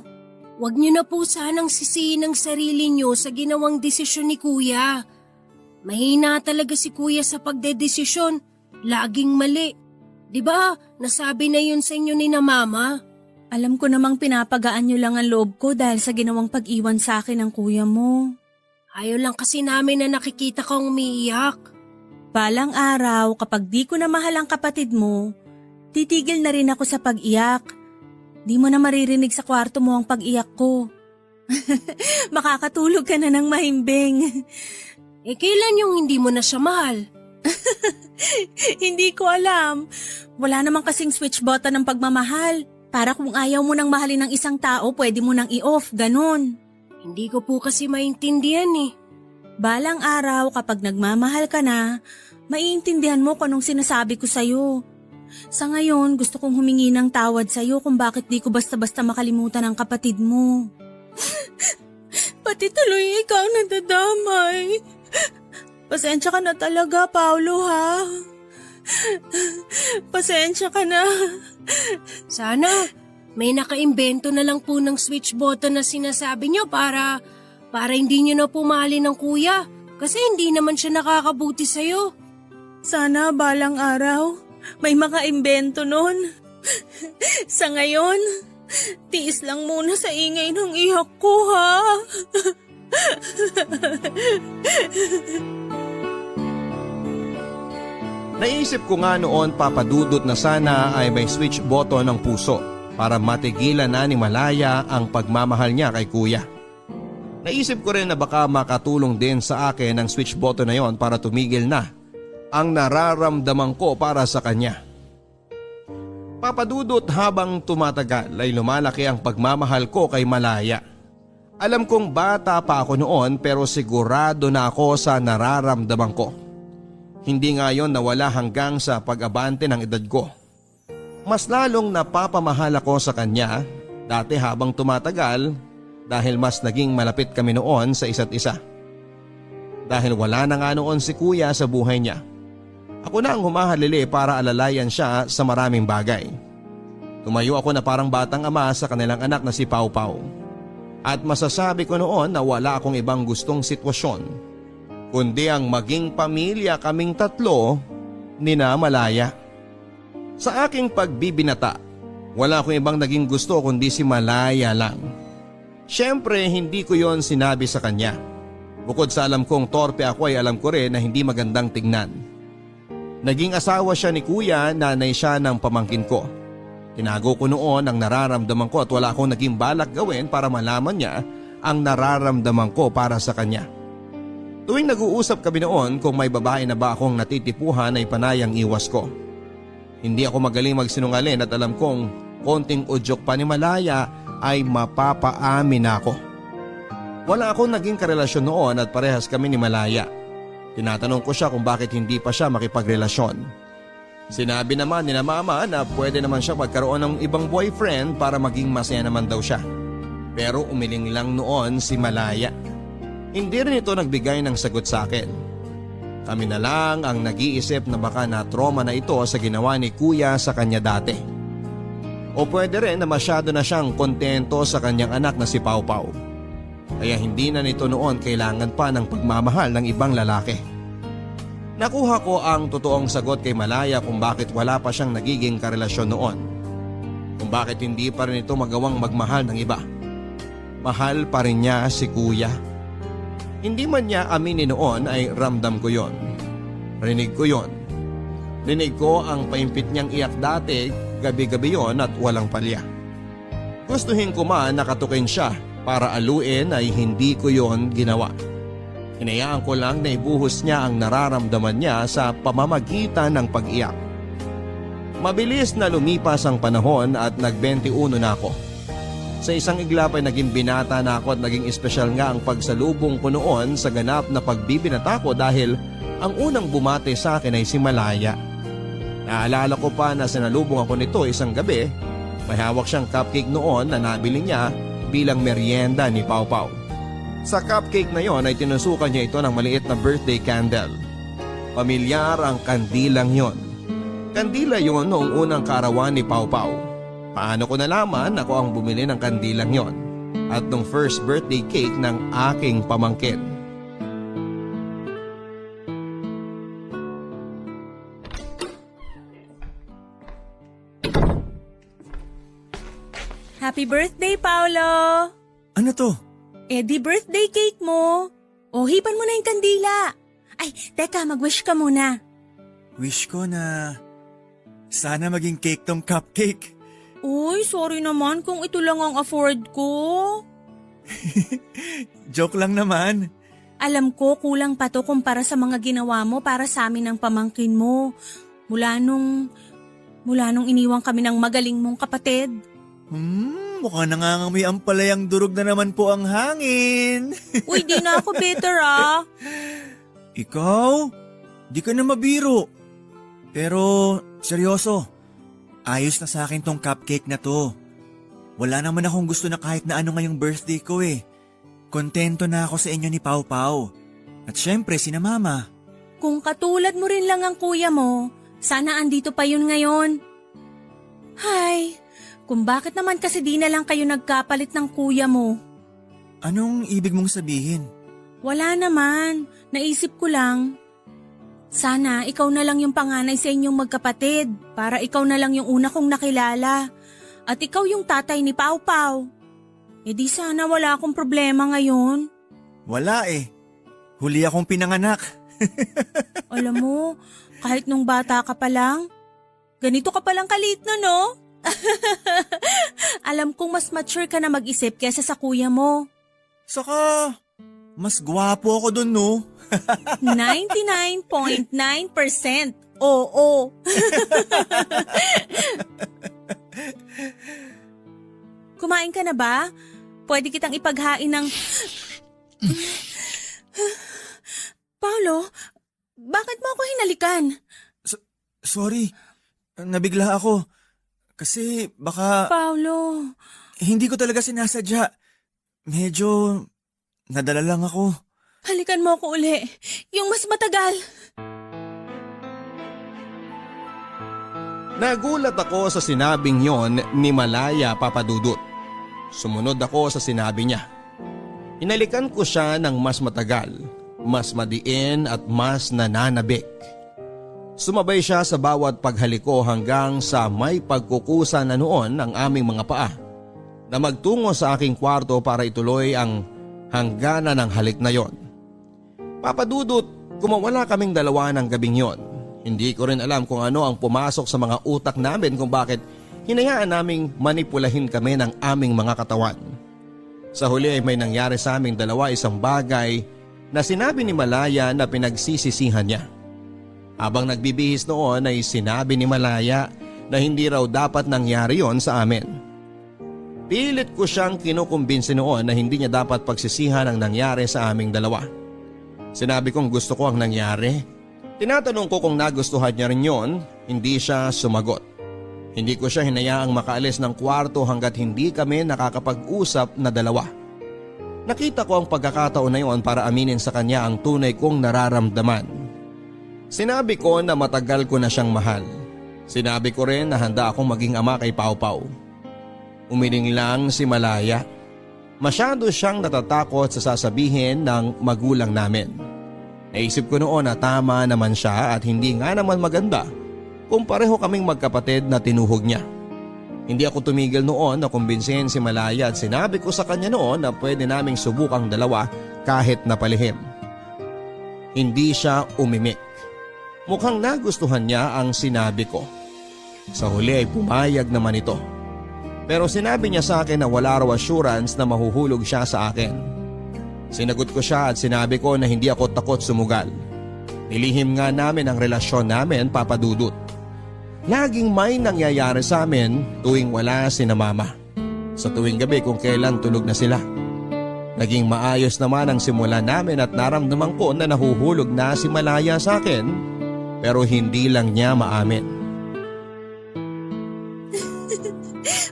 Huwag niyo na po sanang sisihin ang sarili niyo sa ginawang desisyon ni kuya. Mahina talaga si kuya sa pagdedesisyon. Laging mali. Diba, nasabi na yun sa inyo ni na mama? Alam ko namang pinapagaan niyo lang ang loob ko dahil sa ginawang pag-iwan sa akin ng kuya mo. Ayaw lang kasi namin na nakikita kang umiiyak. Balang araw, kapag di ko na mahal ang kapatid mo, titigil na rin ako sa pag-iyak. Di mo na maririnig sa kwarto mo ang pag-iyak ko. Makakatulog ka na ng mahimbing. Kailan yung hindi mo na siya mahal? Hindi ko alam. Wala namang kasing switch button ng pagmamahal. Para kung ayaw mo nang mahalin ng isang tao, pwede mo nang i-off, ganun. Hindi ko po kasi maintindihan eh. Balang araw, kapag nagmamahal ka na, maiintindihan mo kung anong sinasabi ko sa'yo. Sa ngayon, gusto kong humingi ng tawad sa'yo kung bakit di ko basta-basta makalimutan ang kapatid mo. Pati tuloy ikaw nadadamay. Pasensya ka na talaga, Paolo, ha? Pasensya ka na. Sana may nakaimbento na lang po ng switch button na sinasabi nyo para hindi nyo na pumahalin ng kuya. Kasi hindi naman siya nakakabuti sa'yo. Sana balang araw may makaimbento nun. Sa ngayon, tiis lang muna sa ingay ng iyak ko, ha? Naisip ko nga noon, papadudot na sana ay may switch button ng puso para matigilan na ni Malaya ang pagmamahal niya kay kuya. Naisip ko rin na baka makatulong din sa akin ang switch button na yon para tumigil na ang nararamdaman ko para sa kanya. Papadudot, habang tumatagal ay lumalaki ang pagmamahal ko kay Malaya. Alam kong bata pa ako noon pero sigurado na ako sa nararamdaman ko. Hindi nga yon nawala hanggang sa pag-abante ng edad ko. Mas lalong napapamahal ako sa kanya dati habang tumatagal dahil mas naging malapit kami noon sa isa't isa. Dahil wala na nga noon si kuya sa buhay niya. Ako na ang humahalili para alalayan siya sa maraming bagay. Tumayo ako na parang batang ama sa kanilang anak na si Pau Pau. At masasabi ko noon na wala akong ibang gustong sitwasyon kundi ang maging pamilya kaming tatlo ni na Malaya. Sa aking pagbibinata, wala akong ibang naging gusto kundi si Malaya lang. Siyempre, hindi ko yon sinabi sa kanya. Bukod sa alam kong torpe ako ay alam ko rin na hindi magandang tignan. Naging asawa siya ni kuya, nanay siya ng pamangkin ko. Tinago ko noon ang nararamdaman ko at wala akong naging balak gawin para malaman niya ang nararamdaman ko para sa kanya. Tuwing nag-uusap kami noon kung may babae na ba akong natitipuhan ay panayang iwas ko. Hindi ako magaling magsinungaling at alam kong konting udyok pa ni Malaya ay mapapaamin ako. Wala akong naging karelasyon noon at parehas kami ni Malaya. Tinatanong ko siya kung bakit hindi pa siya makipagrelasyon. Sinabi naman ni na mama na pwede naman siya magkaroon ng ibang boyfriend para maging masaya naman daw siya. Pero umiling lang noon si Malaya. Hindi rin ito nagbigay ng sagot sa akin. Kami na lang ang nag-iisip na baka na-trauma na ito sa ginawa ni kuya sa kanya dati. O pwede rin na masyado na siyang kontento sa kanyang anak na si Pau Pau. Kaya hindi na nito noon kailangan pa ng pagmamahal ng ibang lalaki. Nakuha ko ang totoong sagot kay Malaya kung bakit wala pa siyang nagiging karelasyon noon. Kung bakit hindi pa rin ito magawang magmahal ng iba. Mahal pa rin niya si kuya. Hindi man niya aminin noon ay ramdam ko yon. Rinig ko yon. Rinig ko ang paimpit niyang iyak dati, gabi-gabi yon at walang palya. Gustuhin ko man nakatukin siya para aluin ay hindi ko yon ginawa. Hinayaan ko lang na ibuhos niya ang nararamdaman niya sa pamamagitan ng pag-iyak. Mabilis na lumipas ang panahon at nag-21 na ako. Sa isang iglap ay naging binata na ako at naging espesyal nga ang pagsalubong ko noon sa ganap na pagbibinata ko dahil ang unang bumate sa akin ay si Malaya. Naalala ko pa na sinalubong ako nito isang gabi. May hawak siyang cupcake noon na nabili niya bilang merienda ni Pau Pau. Sa cupcake na yon ay tinusukan niya ito ng maliit na birthday candle. Pamilyar ang kandilang yon. Kandila yon noong unang kaarawan ni Pau Pau. Paano ko nalaman ako ang bumili ng kandilang yon at nung first birthday cake ng aking pamangkin. Happy birthday, Paolo! Ano to? Di birthday cake mo. O, hipan mo na yung kandila. Ay, teka, mag-wish ka muna. Wish ko na sana maging cake tong cupcake. Uy, sorry naman kung ito lang ang afford ko. Joke lang naman. Alam ko, kulang pa to kumpara sa mga ginawa mo para sa amin ng pamangkin mo. Mula nung iniwang kami ng magaling mong kapatid. Mukhang nangangamoy ang palayang durog na naman po ang hangin. Uy, di na ako bitter ah. Ikaw? Di ka na mabiro. Pero, seryoso. Ayos na sa akin tong cupcake na to. Wala naman akong gusto na kahit na ano ngayong birthday ko eh. Kontento na ako sa inyo ni Pau Pau. At syempre, sina mama. Kung katulad mo rin lang ang kuya mo, sana andito pa yun ngayon. Hay, kung bakit naman kasi di na lang kayo nagkapalit ng kuya mo? Anong ibig mong sabihin? Wala naman, naisip ko lang. Sana ikaw na lang yung panganay sa inyong magkapatid para ikaw na lang yung una kong nakilala. At ikaw yung tatay ni Pau Pau. Di sana wala akong problema ngayon. Wala eh. Huli akong pinanganak. Alam mo, kahit nung bata ka pa lang, ganito ka palang kalit na no? Alam kong mas mature ka na mag-isip kesa sa kuya mo. Saka, mas gwapo ako dun no? 99.9% oo. Kumain ka na ba? Pwede kitang ipaghain ng... Paolo, bakit mo ako hinalikan? Sorry, nabigla ako. Kasi baka Paolo, hindi ko talaga sinasadya. Medyo nadala lang ako. halikan mo ako uli. Yung mas matagal. Nagulat ako sa sinabing yon ni Malaya Papadudut. Sumunod ako sa sinabi niya. Hinalikan ko siya ng mas matagal, mas madiin at mas nananabik. Sumabay siya sa bawat paghaliko hanggang sa may pagkukusa na noon ng aming mga paa na magtungo sa aking kwarto para ituloy ang hangganan ng halik na yon. Papadudut, kumawala kaming dalawa ng gabing yon. Hindi ko rin alam kung ano ang pumasok sa mga utak namin kung bakit hinayaan naming manipulahin kami ng aming mga katawan. Sa huli ay may nangyari sa aming dalawa isang bagay na sinabi ni Malaya na pinagsisisihan niya. Habang nagbibihis noon ay sinabi ni Malaya na hindi raw dapat nangyari yon sa amin. Pilit ko siyang kinukumbinsi noon na hindi niya dapat pagsisihan ang nangyari sa aming dalawa. Sinabi kong gusto ko ang nangyari. Tinatanong ko kung nagustuhan niya rin yon Hindi siya sumagot. Hindi ko siya hinayaang makaalis ng kwarto hanggat hindi kami nakakapag-usap na dalawa. Nakita ko ang pagkakataon na yon para aminin sa kanya ang tunay kong nararamdaman. Sinabi ko na matagal ko na siyang mahal. Sinabi ko rin na handa akong maging ama kay Pau Pau. Umiling lang si Malaya. Masyado siyang natatakot sa sasabihin ng magulang namin. Naisip ko noon na tama naman siya at hindi nga naman maganda kung pareho kaming magkapatid na tinuhog niya. Hindi ako tumigil noon na kumbinsihin si Malaya at sinabi ko sa kanya noon na pwede naming subukang dalawa kahit napalihim. Hindi siya umimik. Mukhang nagustuhan niya ang sinabi ko. Sa huli ay pumayag naman ito. Pero sinabi niya sa akin na wala raw assurance na mahuhulog siya sa akin. Sinagot ko siya at sinabi ko na hindi ako takot sumugal. Nilihim nga namin ang relasyon namin, Papa Dudut. Laging may nangyayari sa amin tuwing wala si na Mama. Sa tuwing gabi kung kailan tulog na sila. Naging maayos naman ang simula namin at naramdaman ko na nahuhulog na si Malaya sa akin. Pero hindi lang niya maamin.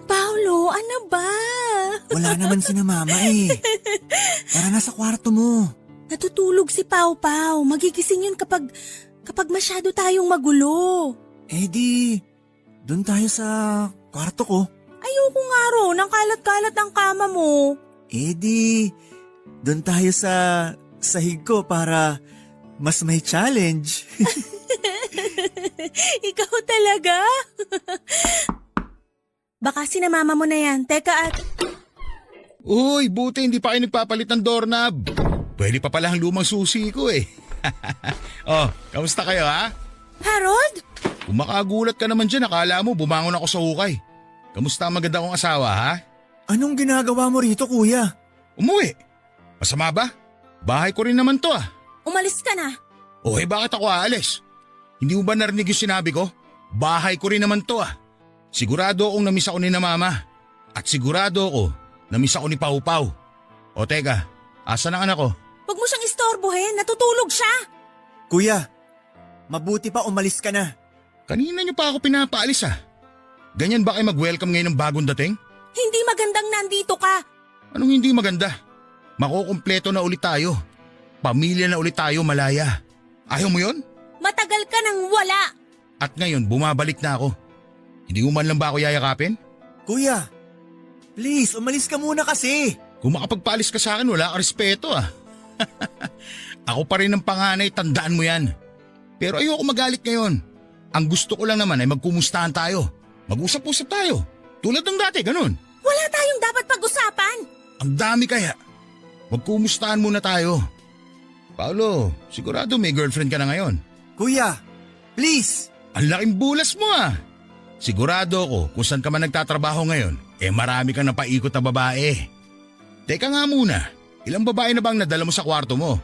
Paolo, ano ba? Wala naman si na Mama eh. Tara na sa kwarto mo. Natutulog si Pau Pau. Magigising yun kapag masyado tayong magulo. Eh di, dun tayo sa kwarto ko. Ayoko nga ron, ang kalat-kalat ang kama mo. Eh di, dun tayo sa sahig ko para mas may challenge. Ikaw talaga? Baka sinamama mo na yan. Teka at... Uy, buti hindi pa kayo nagpapalit ng doorknob. Pwede pa pala ang lumang susi ko eh. Oh, kamusta kayo ha? Harold? Kung makagulat ka naman dyan, akala mo bumangon ako sa hukay. Kamusta ang maganda kong asawa ha? Anong ginagawa mo rito, kuya? Umuwi. Masama ba? Bahay ko rin naman to ah. Umalis ka na. O bakit ako aalis? Hindi mo ba narinig yung sinabi ko? Bahay ko rin naman to ah. Sigurado akong namiss ako ni na Mama. At sigurado ako namiss ako ni Pau Pau. O teka, asan ang anak ko? Huwag mo siyang istorbohin. Natutulog siya. Kuya, mabuti pa umalis ka na. Kanina niyo pa ako pinapaalis ah. Ganyan ba kayo mag-welcome ngayon ng bagong dating? Hindi magandang nandito ka. Anong hindi maganda? Makukumpleto na ulit tayo. Pamilya na ulit tayo, Malaya. Ayaw mo yon? Matagal ka nang wala. At ngayon, bumabalik na ako. Hindi mo man lang ba ako yayakapin? Kuya, please, umalis ka muna kasi. Kung makapagpaalis ka sa akin, wala ka respeto ah. Ako pa rin ang panganay, tandaan mo yan. Pero ayoko magalit ngayon. Ang gusto ko lang naman ay magkumustahan tayo. Mag-usap-usap tayo. Tulad ng dati, ganun. Wala tayong dapat pag-usapan. Ang dami kaya. Magkumustahan muna tayo. Paolo, sigurado may girlfriend ka na ngayon. Kuya, please. Ang laking bulas mo ah. Sigurado ako kung saan ka man nagtatrabaho ngayon, marami kang napaikot na babae. Teka nga muna, ilang babae na bang nadala mo sa kwarto mo?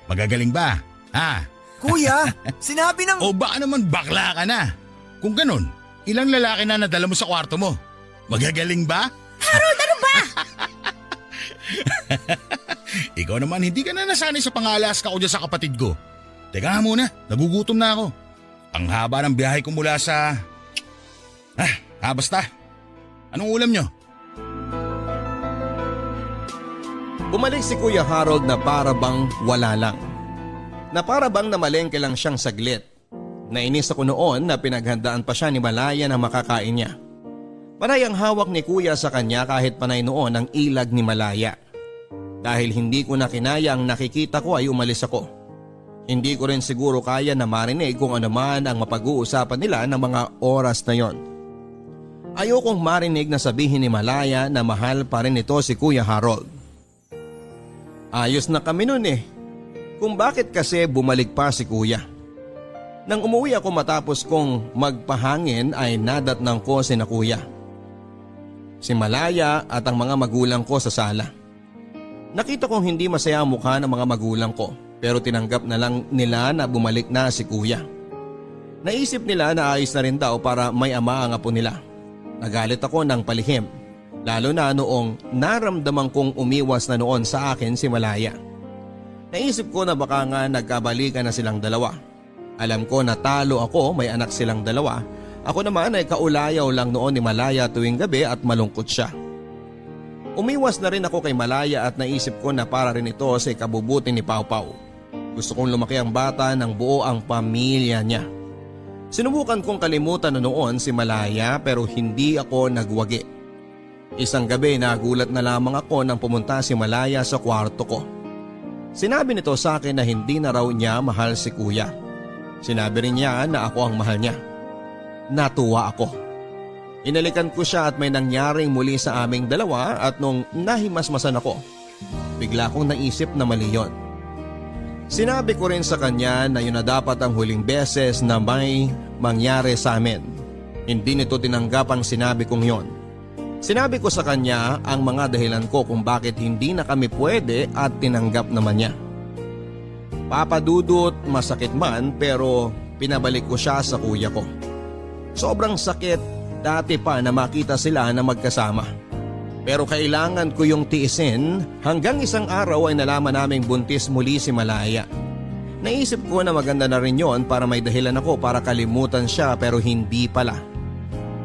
Magagaling ba? Ha? Kuya, sinabi ng... O baka naman bakla ka na? Kung ganun, ilang lalaki na nadala mo sa kwarto mo? Magagaling ba? Harold, ano ba? Ikaw naman, hindi ka na nasanay sa pangalaska ko dyan sa kapatid ko. Teka nga muna, nagugutom na ako. Ang haba ng biyahe ko mula sa... basta. Anong ulam nyo? Bumalik si Kuya Harold na para bang wala lang. Na para bang namalengke lang siyang saglit. Nainis ako noon na pinaghandaan pa siya ni Malaya na makakain niya. Panay ang hawak ni Kuya sa kanya kahit panay noon ang ilag ni Malaya. Dahil hindi ko na kinaya ang nakikita ko ay umalis ako. Hindi ko rin siguro kaya na marinig kung ano man ang mapag-uusapan nila ng mga oras na yon. Ayokong marinig na sabihin ni Malaya na mahal pa rin ito si Kuya Harold. Ayos na kami nun eh. Kung bakit kasi bumalik pa si Kuya. Nang umuwi ako matapos kong magpahangin ay nadatnang ko si na Kuya. Si Malaya at ang mga magulang ko sa sala. Nakita kong hindi masaya ang mukha ng mga magulang ko pero tinanggap na lang nila na bumalik na si Kuya. Naisip nila na ayos na rin daw para may ama ang apo nila. Nagalit ako ng palihim, lalo na noong naramdaman kong umiwas na noon sa akin si Malaya. Naisip ko na baka nga nagkabalikan na silang dalawa. Alam ko na talo ako, may anak silang dalawa. Ako naman ay kaulayaw lang noon ni Malaya tuwing gabi at malungkot siya. Umiwas na rin ako kay Malaya at naisip ko na para rin ito sa ikabubuti ni Pau Pau. Gusto kong lumaki ang bata ng buo ang pamilya niya. Sinubukan kong kalimutan na noon si Malaya pero hindi ako nagwagi. Isang gabi nagulat na lamang ako nang pumunta si Malaya sa kwarto ko. Sinabi nito sa akin na hindi na raw niya mahal si kuya. Sinabi rin niya na ako ang mahal niya. Natuwa ako. Inalikan ko siya at may nangyaring muli sa aming dalawa at nung nahimasmasan ako, bigla kong naisip na mali yon. Sinabi ko rin sa kanya na yun na dapat ang huling beses na may mangyari sa amin. Hindi nito tinanggap ang sinabi kong yon. Sinabi ko sa kanya ang mga dahilan ko kung bakit hindi na kami pwede at tinanggap naman niya. Papadudot, masakit man pero pinabalik ko siya sa kuya ko. Sobrang sakit dati pa na makita sila na magkasama. Pero kailangan ko yung tiisin hanggang isang araw ay nalaman naming buntis muli si Malaya. Naisip ko na maganda na rin yon para may dahilan ako para kalimutan siya pero hindi pala.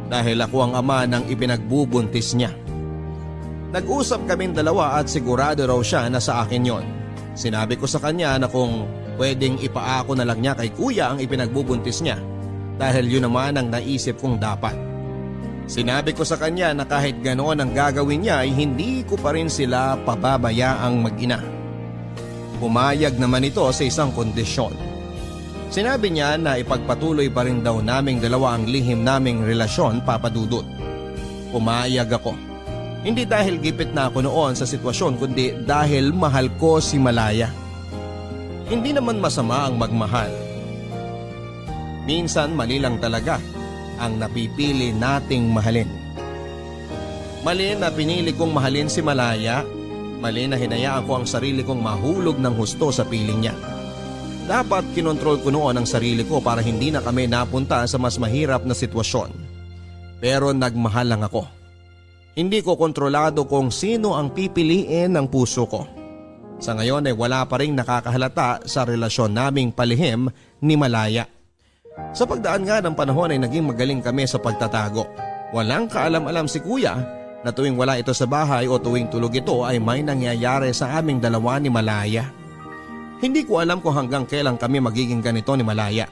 Dahil ako ang ama ng ipinagbubuntis niya. Nag-usap kaming dalawa at sigurado raw siya na sa akin yon. Sinabi ko sa kanya na kung pwedeng ipaako na lang niya kay kuya ang ipinagbubuntis niya dahil yun naman ang naisip kong dapat. Sinabi ko sa kanya na kahit ganoon ang gagawin niya ay hindi ko pa rin sila pababayaang mag-ina. Pumayag naman ito sa isang kondisyon. Sinabi niya na ipagpatuloy pa rin daw naming dalawa ang lihim naming relasyon, Papa Dudut. Pumayag ako. Hindi dahil gipit na ako noon sa sitwasyon kundi dahil mahal ko si Malaya. Hindi naman masama ang magmahal. Minsan mali lang talaga ang napipili nating mahalin. Mali na pinili kong mahalin si Malaya, mali na hinayaan ko ang sarili kong mahulog ng husto sa piling niya. Dapat kinontrol ko noon ang sarili ko para hindi na kami napunta sa mas mahirap na sitwasyon. Pero nagmahal lang ako. Hindi ko kontrolado kung sino ang pipiliin ng puso ko. Sa ngayon ay wala pa ring nakakahalata sa relasyon naming palihim ni Malaya. Sa pagdaan nga ng panahon ay naging magaling kami sa pagtatago. Walang kaalam-alam si kuya na tuwing wala ito sa bahay o tuwing tulog ito ay may nangyayari sa aming dalawa ni Malaya. Hindi ko alam kung hanggang kailan kami magiging ganito ni Malaya.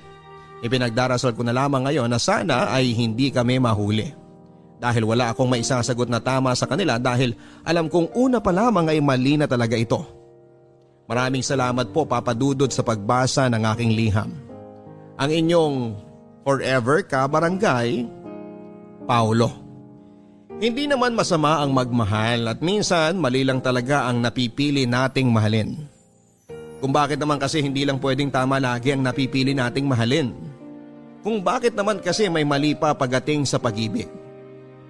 Ipinagdarasal ko na lamang ngayon na sana ay hindi kami mahuli. Dahil wala akong maisasagot na tama sa kanila dahil alam kong una pa lamang ay mali na talaga ito. Maraming salamat po Papa Dudut sa pagbasa ng aking liham. Ang inyong forever ka-barangay, Paulo. Hindi naman masama ang magmahal at minsan mali lang talaga ang napipili nating mahalin. Kung bakit naman kasi hindi lang pwedeng tama lagi ang napipili nating mahalin. Kung bakit naman kasi may mali pa pagdating sa pag-ibig.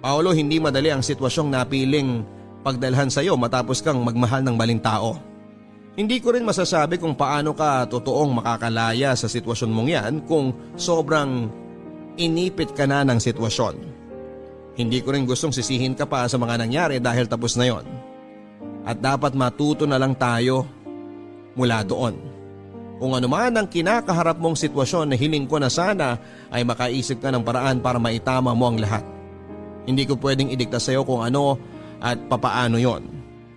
Paulo, hindi madali ang sitwasyong napiling pagdalhan sa iyo matapos kang magmahal ng maling tao. Hindi ko rin masasabi kung paano ka totoong makakalaya sa sitwasyon mong yan kung sobrang inipit ka na ng sitwasyon. Hindi ko rin gustong sisihin ka pa sa mga nangyari dahil tapos na yon. At dapat matuto na lang tayo mula doon. Kung ano man ang kinakaharap mong sitwasyon na hiling ko na sana ay makaisip ka ng paraan para maitama mo ang lahat. Hindi ko pwedeng idikta sa iyo kung ano at papaano yon.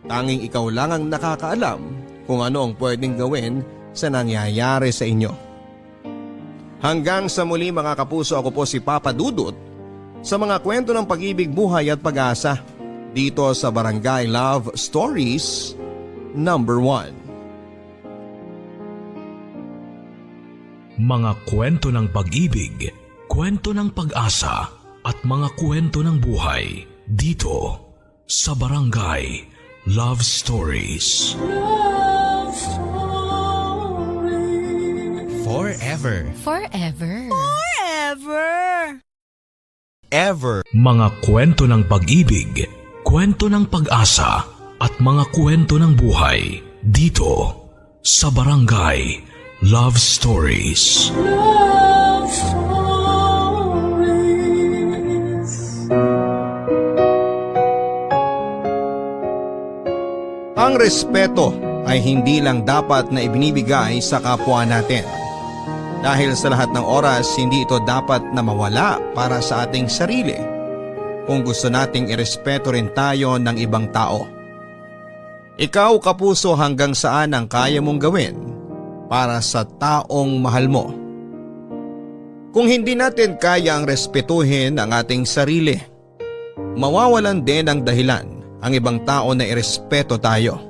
Tanging ikaw lang ang nakakaalam kung ano ang pwedeng gawin sa nangyayari sa inyo. Hanggang sa muli mga kapuso, ako po si Papa Dudut sa mga kwento ng pag-ibig, buhay at pag-asa dito sa Barangay Love Stories number 1. Mga kwento ng pag-ibig, kwento ng pag-asa at mga kwento ng buhay dito sa Barangay Love Stories. Love Stories. Forever. Forever. Forever! Ever. Mga kwento ng pag-ibig, kwento ng pag-asa at mga kwento ng buhay dito sa Barangay Love Stories. Love Stories. Ang respeto ay hindi lang dapat na ibinibigay sa kapwa natin. Dahil sa lahat ng oras, hindi ito dapat na mawala para sa ating sarili kung gusto nating irespeto rin tayo ng ibang tao. Ikaw, kapuso, hanggang saan ang kaya mong gawin para sa taong mahal mo? Kung hindi natin kaya ang respetuhin ang ating sarili, mawawalan din ang dahilan ang ibang tao na irespeto tayo.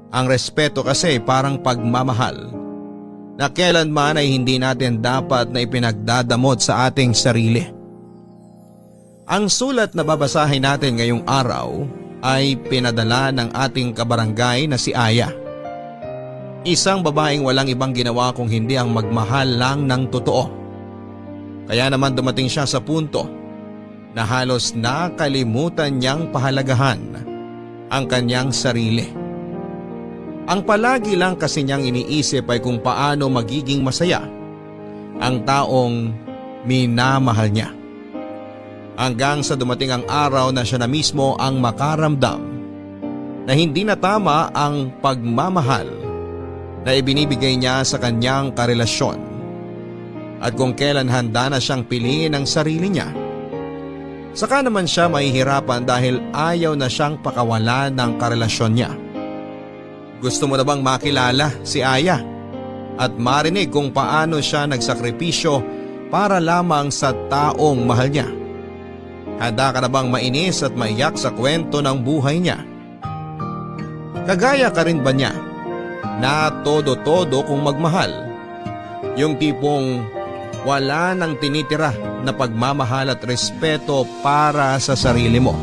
Ang respeto kasi parang pagmamahal na kailanman ay hindi natin dapat na ipinagdadamot sa ating sarili. Ang sulat na babasahin natin ngayong araw ay pinadala ng ating kabarangay na si Aya. Isang babaeng walang ibang ginawa kung hindi ang magmahal lang ng totoo. Kaya naman dumating siya sa punto na halos nakalimutan niyang pahalagahan ang kanyang sarili. Ang palagi lang kasi niyang iniisip ay kung paano magiging masaya ang taong minamahal niya. Hanggang sa dumating ang araw na siya na mismo ang makaramdam na hindi na tama ang pagmamahal na ibinibigay niya sa kanyang karelasyon. At kung kailan handa na siyang piliin ang sarili niya, saka naman siya mahihirapan dahil ayaw na siyang pakawalan ng karelasyon niya. Gusto mo na bang makilala si Aya at marinig kung paano siya nagsakripisyo para lamang sa taong mahal niya? Handa ka na bang mainis at maiyak sa kwento ng buhay niya? Kagaya ka rin ba niya na todo-todo kung magmahal? Yung tipong wala nang tinitira na pagmamahal at respeto para sa sarili mo?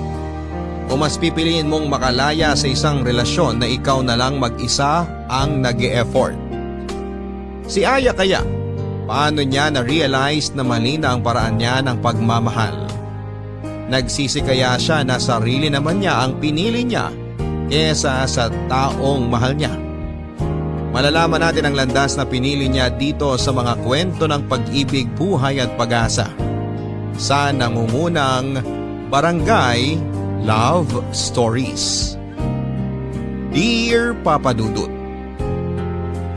O mas pipiliin mong makalaya sa isang relasyon na ikaw na lang mag-isa ang nag-e-effort? Si Aya kaya, paano niya na-realize na mali na ang paraan niya ng pagmamahal? Nagsisi kaya siya na sarili naman niya ang pinili niya kesa sa taong mahal niya? Malalaman natin ang landas na pinili niya dito sa mga kwento ng pag-ibig, buhay at pag-asa sa nangungunang Barangay Love Stories. Dear Papa Dudut,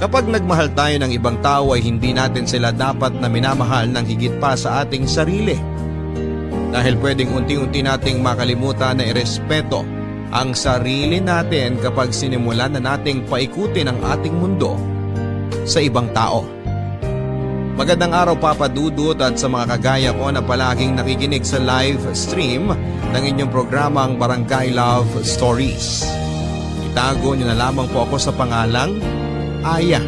kapag nagmahal tayo ng ibang tao ay hindi natin sila dapat na minamahal ng higit pa sa ating sarili. Dahil pwedeng unti-unti nating makalimutan na irespeto ang sarili natin kapag sinimulan na nating paikutin ang ating mundo sa ibang tao. Magandang araw Papa Dudut at sa mga kagaya ko na palaging nakikinig sa live stream ng inyong programang Barangay Love Stories. Itago niyo na lamang po ako sa pangalang Aya.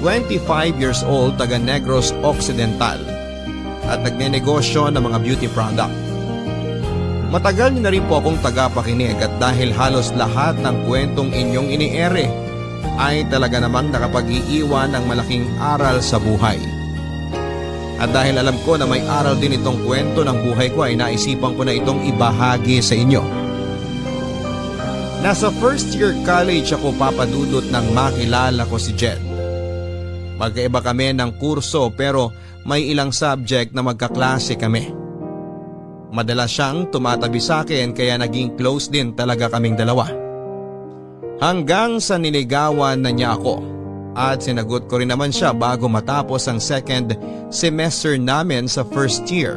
25 years old, taga Negros Occidental at nagnenegosyo ng mga beauty product. Matagal niyo na rin po akong tagapakinig at dahil halos lahat ng kwentong inyong iniere ay talaga namang nakapag-iiwan ng malaking aral sa buhay. At dahil alam ko na may aral din itong kwento ng buhay ko ay naisipan ko na itong ibahagi sa inyo. Nasa first year college ako Papa Dudut nang makilala ko si Jed. Magkaiba kami ng kurso pero may ilang subject na magkaklase kami. Madalas siyang tumatabi sa akin kaya naging close din talaga kaming dalawa. Hanggang sa niligawan na niya ako at sinagot ko rin naman siya bago matapos ang second semester namin sa first year.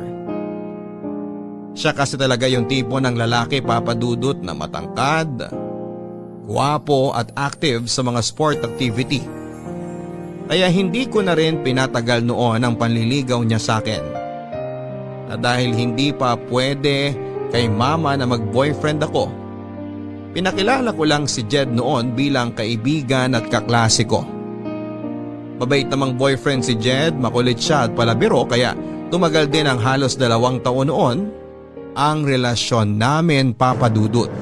Siya kasi talaga yung tipo ng lalaki Papa Dudut na matangkad, gwapo at active sa mga sport activity. Kaya hindi ko na rin pinatagal noon ang panliligaw niya sa akin. Na dahil hindi pa pwede kay mama na mag-boyfriend ako, pinakilala ko lang si Jed noon bilang kaibigan at kaklase ko. Mabait namang boyfriend si Jed, makulit siya at palabiro kaya tumagal din ang halos 2 taon noon ang relasyon namin Papa Dudut.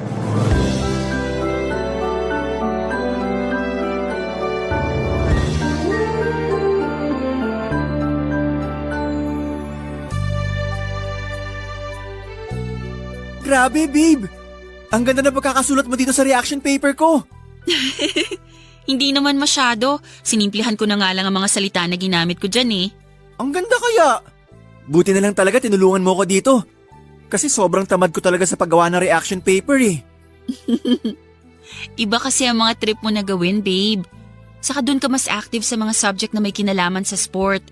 Grabe, babe! Ang ganda na pagkakasulat mo dito sa reaction paper ko. Hindi naman masyado. Sinimplihan ko na nga lang ang mga salita na ginamit ko dyan eh. Ang ganda kaya! Buti na lang talaga tinulungan mo ko dito. Kasi sobrang tamad ko talaga sa paggawa ng reaction paper eh. Iba kasi ang mga trip mo na gawin, babe. Saka doon ka mas active sa mga subject na may kinalaman sa sport.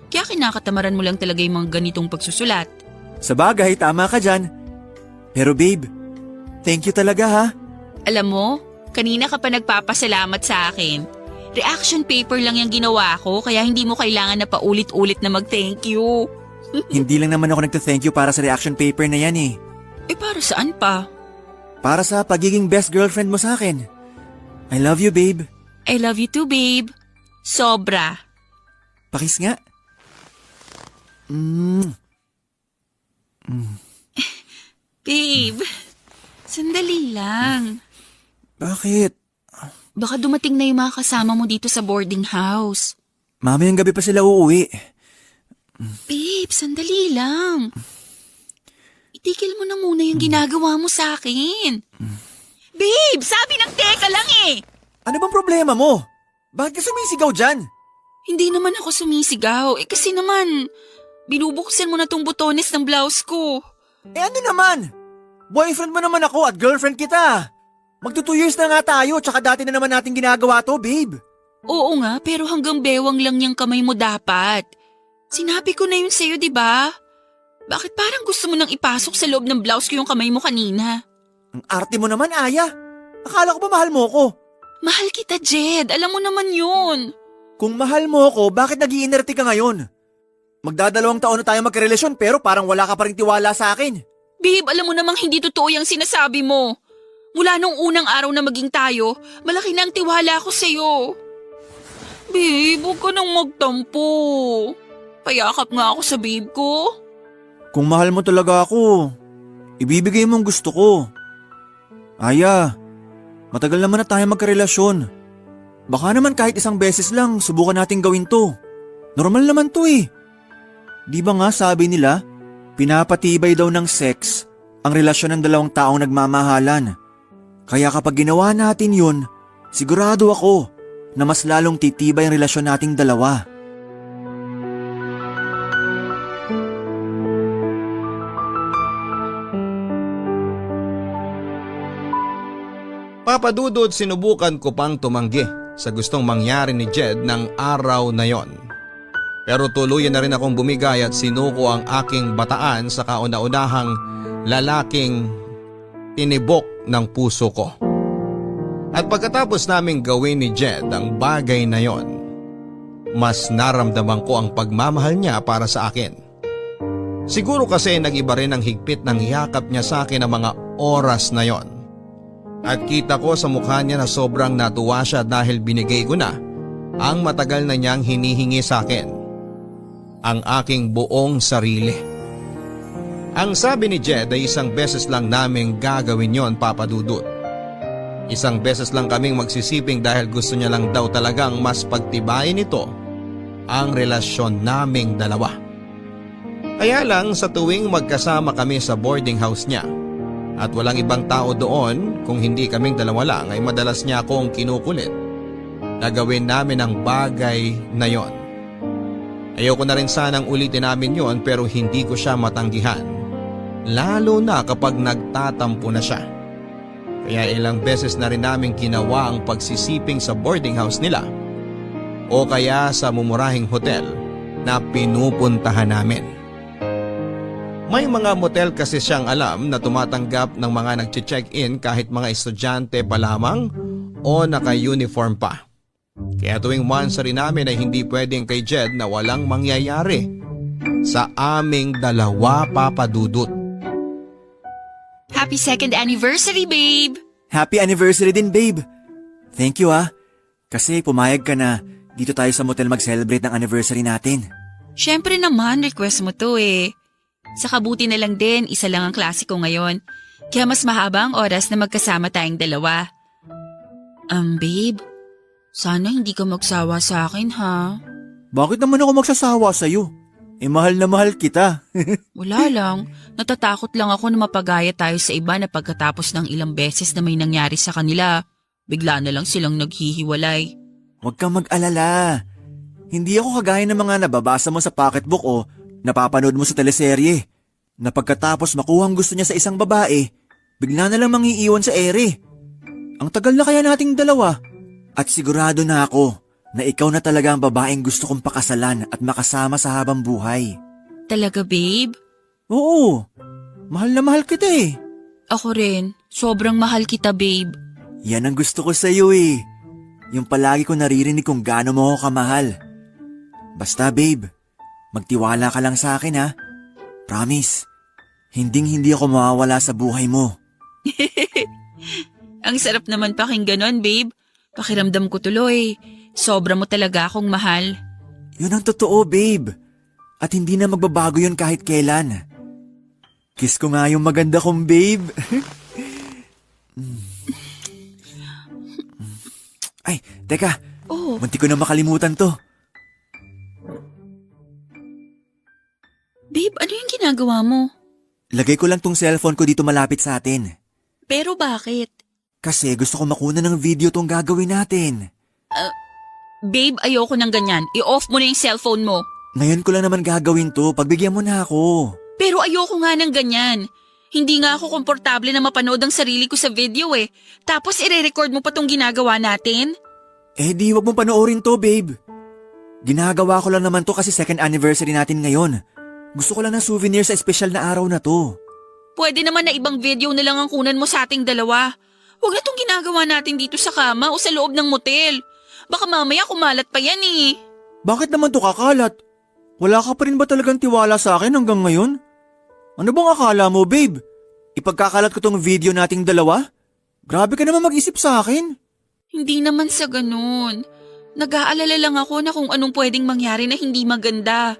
Kaya kinakatamaran mo lang talaga yung mga ganitong pagsusulat. Sa bagay, tama ka dyan. Pero babe, thank you talaga ha. Alam mo, kanina ka pa nagpapasalamat sa akin. Reaction paper lang yung ginawa ko kaya hindi mo kailangan na paulit-ulit na mag-thank you. Hindi lang naman ako nagta-thank you para sa reaction paper na yan eh. Eh para saan pa? Para sa pagiging best girlfriend mo sa akin. I love you, babe. I love you too, babe. Sobra. Pakis nga. Babe, sandali lang. Bakit? Baka dumating na yung mga kasama mo dito sa boarding house. Mamayang gabi pa sila uuwi. Babe, sandali lang. Itigil mo na muna yung ginagawa mo sa akin. Babe, sabi ng teka lang eh. Ano bang problema mo? Bakit ka sumisigaw dyan? Hindi naman ako sumisigaw. Kasi naman, binubuksan mo na tong butones ng blouse ko. Eh ano naman? Boyfriend mo naman ako at girlfriend kita. Magto 2 years na nga tayo tsaka dati na naman natin ginagawa to, babe. Oo nga, pero hanggang bewang lang yung kamay mo dapat. Sinabi ko na yun sa'yo, di ba? Bakit parang gusto mo nang ipasok sa loob ng blouse ko yung kamay mo kanina? Ang arte mo naman, Aya. Akala ko ba mahal mo ko? Mahal kita, Jed. Alam mo naman yun. Kung mahal mo ko, bakit nag-iinerte ka ngayon? Magdadalawang taon na tayo magkarelasyon pero parang wala ka pa rin tiwala sa akin. Babe, alam mo namang hindi totoo yung sinasabi mo. Mula nung unang araw na maging tayo, malaki na ang tiwala ko sa'yo. Babe, huwag ka nang magtampo. Payakap nga ako sa babe ko. Kung mahal mo talaga ako, ibibigay mo ang gusto ko. Aya, matagal naman na tayo magkarelasyon. Baka naman kahit isang beses lang subukan nating gawin to. Normal naman to eh. Di ba nga sabi nila, pinapatibay daw ng sex ang relasyon ng dalawang taong nagmamahalan. Kaya kapag ginawa natin yun, sigurado ako na mas lalong titibay ang relasyon nating dalawa. Papadudod sinubukan ko pang tumanggi sa gustong mangyari ni Jed ng araw na yon. Pero tuluyan na rin akong bumigay at sinuko ang aking bataan sa kauna-unahang lalaking tinibok ng puso ko. At pagkatapos naming gawin ni Jed ang bagay na yon, mas naramdaman ko ang pagmamahal niya para sa akin. Siguro kasi nag-iba rin ang higpit ng yakap niya sa akin ng mga oras na yon. At kita ko sa mukha niya na sobrang natuwa siya dahil binigay ko na ang matagal na niyang hinihingi sa akin. Ang aking buong sarili. Ang sabi ni Jed ay isang beses lang naming gagawin yon, Papa Dudut. Isang beses lang kaming magsisiping dahil gusto niya lang daw talagang mas pagtibayin nito ang relasyon naming dalawa. Kaya lang sa tuwing magkasama kami sa boarding house niya at walang ibang tao doon, kung hindi kaming dalawa lang, ay madalas niya akong kinukulit na gawin namin ang bagay na yon. Ayoko na rin sanang ulitin namin yon pero hindi ko siya matanggihan. Lalo na kapag nagtatampo na siya. Kaya ilang beses na rin namin ginawa ang pagsisiping sa boarding house nila o kaya sa mumurahing hotel na pinupuntahan namin. May mga motel kasi siyang alam na tumatanggap ng mga nag-check-in kahit mga estudyante pa lamang o naka-uniform pa. Kaya tuwing monthsary namin ay hindi pwedeng kay Jed na walang mangyayari sa aming dalawa, Papa Dudut. Happy 2nd anniversary, babe! Happy anniversary din, babe. Thank you kasi pumayag ka na dito tayo sa motel mag-celebrate ng anniversary natin. Syempre naman, request mo to eh. Sa kabuti na lang din, isa lang ang klase ko ngayon. Kaya mas mahaba ang oras na magkasama tayong dalawa. Babe, sana hindi ka magsawa sa akin ha. Bakit naman ako magsasawa sa'yo? Mahal na mahal kita. Wala lang, natatakot lang ako na mapagaya tayo sa iba na pagkatapos ng ilang beses na may nangyari sa kanila, bigla na lang silang naghihiwalay. Huwag kang mag-alala. Hindi ako kagaya ng mga nababasa mo sa pocketbook o napapanood mo sa teleserye na pagkatapos makuhang gusto niya sa isang babae, bigla na lang mangiiwan sa ere. Ang tagal na kaya nating dalawa, At sigurado na ako na ikaw na talaga ang babaeng gusto kong pakasalan at makasama sa habang buhay. Talaga, babe? Oo, mahal na mahal kita eh. Ako rin. Sobrang mahal kita, babe. Yan ang gusto ko sa'yo eh. Yung palagi ko naririnig kung gaano mo ako kamahal. Basta babe, magtiwala ka lang sa akin ha. Promise, hindi ako mawawala sa buhay mo. Ang sarap naman pakinggan nun, babe. Pakiramdam ko tuloy. Sobra mo talaga akong mahal. Yun ang totoo babe. At hindi na magbabago yun kahit kailan. Kiss ko nga yung maganda kong babe. Ay, teka. Oh, Munti ko na makalimutan to. babe, ano yung ginagawa mo? Lagay ko lang tong cellphone ko dito malapit sa atin. Pero bakit? Kasi gusto ko makuna ng video tong gagawin natin. Babe, ayoko ng ganyan. I-off mo na yung cellphone mo. Ngayon ko lang naman gagawin to. Pagbigyan mo na ako. Pero ayoko nga ng ganyan. Hindi nga ako komportable na mapanood ang sarili ko sa video eh. Tapos ire-record mo pa tong ginagawa natin? Eh di wag mong panoorin to, babe. Ginagawa ko lang naman to kasi second anniversary natin ngayon. Gusto ko lang ng souvenir sa espesyal na araw na to. Pwede naman na ibang video na lang ang kunan mo sa ating dalawa. Huwag na tong ginagawa natin dito sa kama o sa loob ng motel. Baka mamaya kumalat pa yan eh. Bakit naman to kakalat? Wala ka pa rin ba talagang tiwala sa akin hanggang ngayon? Ano bang akala mo, babe? Ipagkakalat ko tong video nating dalawa? Grabe ka naman mag-isip sa akin. Hindi naman sa ganun. Nag-aalala lang ako na kung anong pwedeng mangyari na hindi maganda.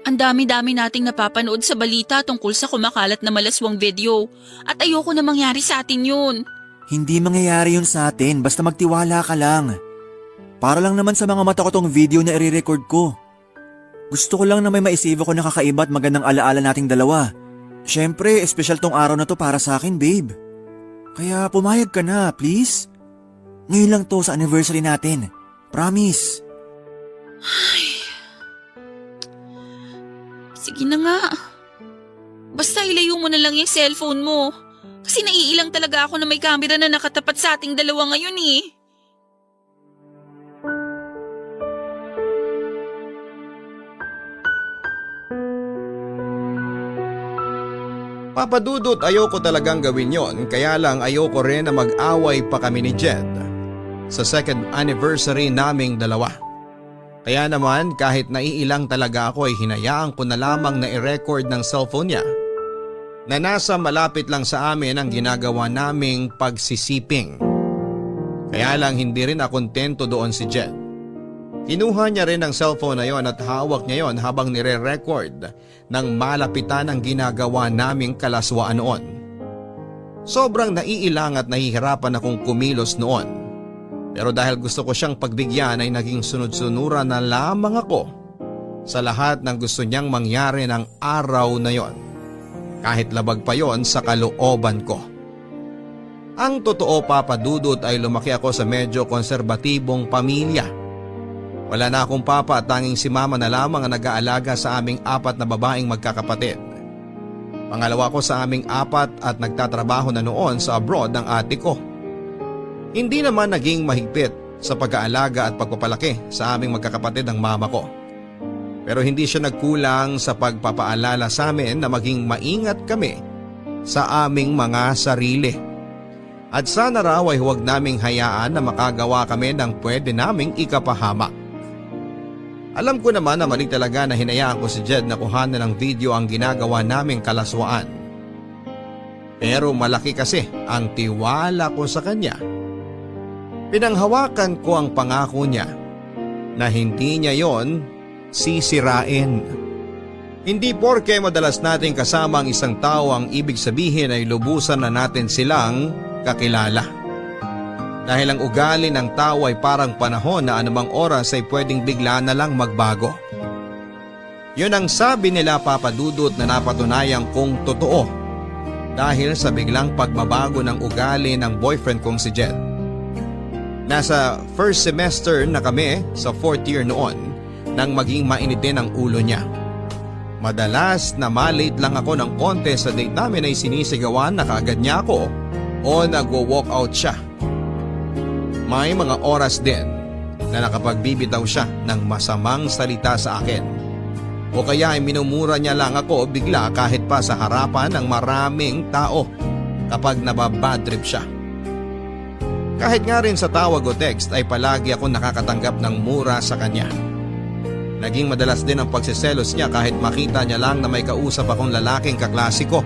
Ang dami-dami nating napapanood sa balita tungkol sa kumakalat na malaswang video at ayoko na mangyari sa atin yun. Hindi mangyayari yun sa atin, basta magtiwala ka lang. Para lang naman sa mga mata ko tong video na i-record ko. Gusto ko lang na may maisave ako na kakaiba at magandang alaala nating dalawa. Siyempre, espesyal tong araw na to para sa akin, babe. Kaya pumayag ka na, please. Ngayon lang to sa anniversary natin. Promise. Sige na nga. Basta ilayo mo na lang yung cellphone mo. Kasi naiilang talaga ako na may camera na nakatapat sa ating dalawa ngayon eh. Papadudot, ayoko talagang gawin yon, kaya lang ayoko rin na mag-away pa kami ni Jed sa second anniversary naming dalawa. Kaya naman kahit naiilang talaga ako ay hinayaan ko na lamang na i-record ng cellphone niya na nasa malapit lang sa amin ang ginagawa naming pagsisiping. Kaya lang hindi rin ako kontento doon si Jed. Kinuha niya rin ang cellphone na yon at hawak niya yon habang nire-record ng malapitan ang ginagawa naming kalaswaan noon. Sobrang naiilang at nahihirapan akong kumilos noon. Pero dahil gusto ko siyang pagbigyan ay naging sunod-sunuran na lamang ako sa lahat ng gusto niyang mangyari ng araw na yon. Kahit labag pa yon sa kalooban ko. Ang totoo, Papa Dudut, ay lumaki ako sa medyo konserbatibong pamilya. Wala na akong papa at tanging si mama na lamang ang nag-aalaga sa aming 4 na babaeng magkakapatid. Pangalawa ko sa aming 4 at nagtatrabaho na noon sa abroad ng ate ko. Hindi naman naging mahigpit sa pag-aalaga at pagpapalaki sa aming magkakapatid ang mama ko. Pero hindi siya nagkulang sa pagpapaalala sa amin na maging maingat kami sa aming mga sarili. At sana raw ay huwag naming hayaan na makagawa kami ng pwede naming ikapahamak. Alam ko naman na mali talaga na hinayaan ko si Jed na kuhanan ng video ang ginagawa naming kalaswaan. Pero malaki kasi ang tiwala ko sa kanya. Pinanghawakan ko ang pangako niya na hindi niya yon sisirain. Hindi porke madalas nating kasama ang isang tao ang ibig sabihin ay lubusan na natin silang kakilala. Dahil ang ugali ng tao ay parang panahon na anumang oras ay pwedeng bigla na lang magbago. Yun ang sabi nila, Papa Dudut, na napatunayan kong totoo dahil sa biglang pagbabago ng ugali ng boyfriend kong si Jed. Nasa first semester na kami sa 4th year noon nang maging mainitin ang ulo niya. Madalas na malate lang ako ng konti sa date namin ay sinisigawan na kaagad niya ako o nagwo-walk out siya. May mga oras din na nakapagbibitaw siya ng masamang salita sa akin. O kaya ay minumura niya lang ako bigla kahit pa sa harapan ng maraming tao kapag nababadtrip siya. Kahit nga rin sa tawag o text ay palagi ako nakakatanggap ng mura sa kanya. Naging madalas din ang pagsiselos niya kahit makita niya lang na may kausap akong lalaking kaklase ko.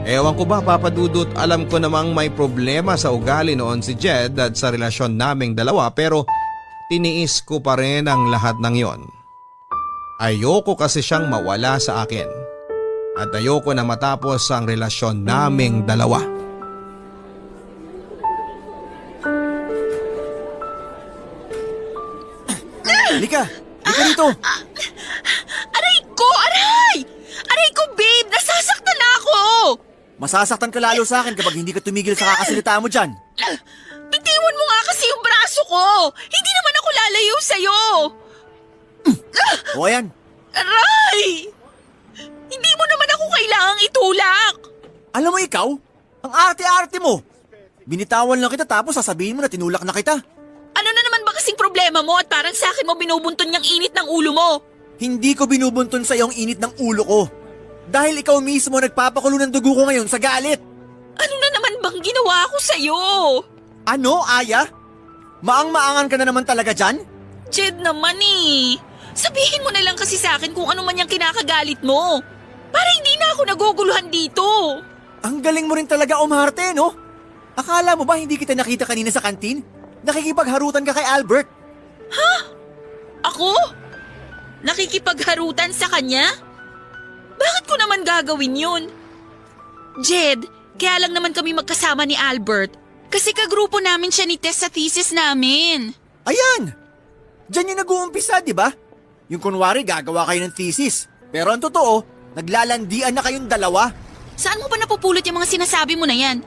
Ewan ko ba, Papa Dudut, alam ko namang may problema sa ugali noon si Jed at sa relasyon naming dalawa pero tiniis ko pa rin ang lahat ng yon. Ayoko kasi siyang mawala sa akin at ayoko na matapos ang relasyon naming dalawa. Lika dito. Aray ko! Aray! Aray ko, babe! Nasasaktan na ako! Masasaktan ka lalo sa akin kapag hindi ka tumigil sa kakasalita mo dyan. Bitiwan mo nga kasi yung braso ko! Hindi naman ako lalayo sa'yo! O ayan, Aray! Hindi mo naman ako kailangang itulak! alam mo ikaw, ang arte-arte mo. Binitawan lang kita tapos sasabihin mo na tinulak na kita. Ano na naman ba kasing problema mo at parang sa akin mo binubunton yung init ng ulo mo? Hindi ko binubunton sa iyong init ng ulo ko. Dahil ikaw mismo nagpapakulo ng dugo ko ngayon sa galit. Ano na naman bang ginawa ko sa'yo? Ano, Aya? Maang-maangan ka na naman talaga dyan? Jed naman eh. Sabihin mo na lang kasi sa akin kung ano man yung kinakagalit mo. Para hindi na ako naguguluhan dito. Ang galing mo rin talaga umarte, no? Akala mo ba hindi kita nakita kanina sa kantin? Nakikipagharutan ka kay Albert. Ako? Nakikipagharutan sa kanya? Bakit ko naman gagawin yun? Jed, kaya lang naman kami magkasama ni Albert. Kasi kagrupo namin siya ni Tess sa thesis namin. Ayan! Diyan yung nag-uumpisa, di ba? Yung kunwari gagawa kayo ng thesis. Pero ang totoo, naglalandian na kayong dalawa. Saan mo ba napupulot yung mga sinasabi mo na yan?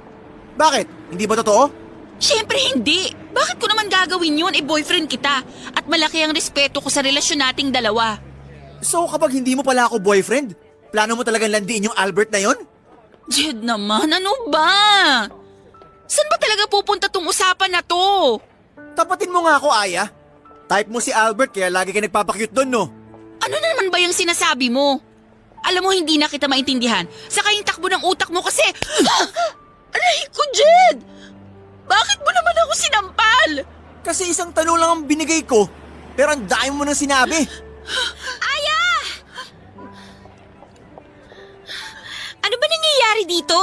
Bakit? Hindi ba totoo? Siyempre hindi. Bakit ko naman gagawin yun? Boyfriend kita. At malaki ang respeto ko sa relasyon nating dalawa. So kapag hindi mo pala ako boyfriend, plano mo talagang landiin yung Albert na yon? Jed naman, ano ba? Saan ba talaga pupunta tong usapan na to? Tapatin mo nga ako, Aya. Type mo si Albert kaya lagi ka nagpapakyut doon, no? Ano na naman ba yung sinasabi mo? Alam mo, hindi na kita maintindihan. Saka yung takbo ng utak mo kasi... Aray ko, Jed! Bakit mo naman ako sinampal? Kasi isang tanong lang ang binigay ko, pero ang dami mo nang sinabi. Aya! Ano ba nangyayari dito?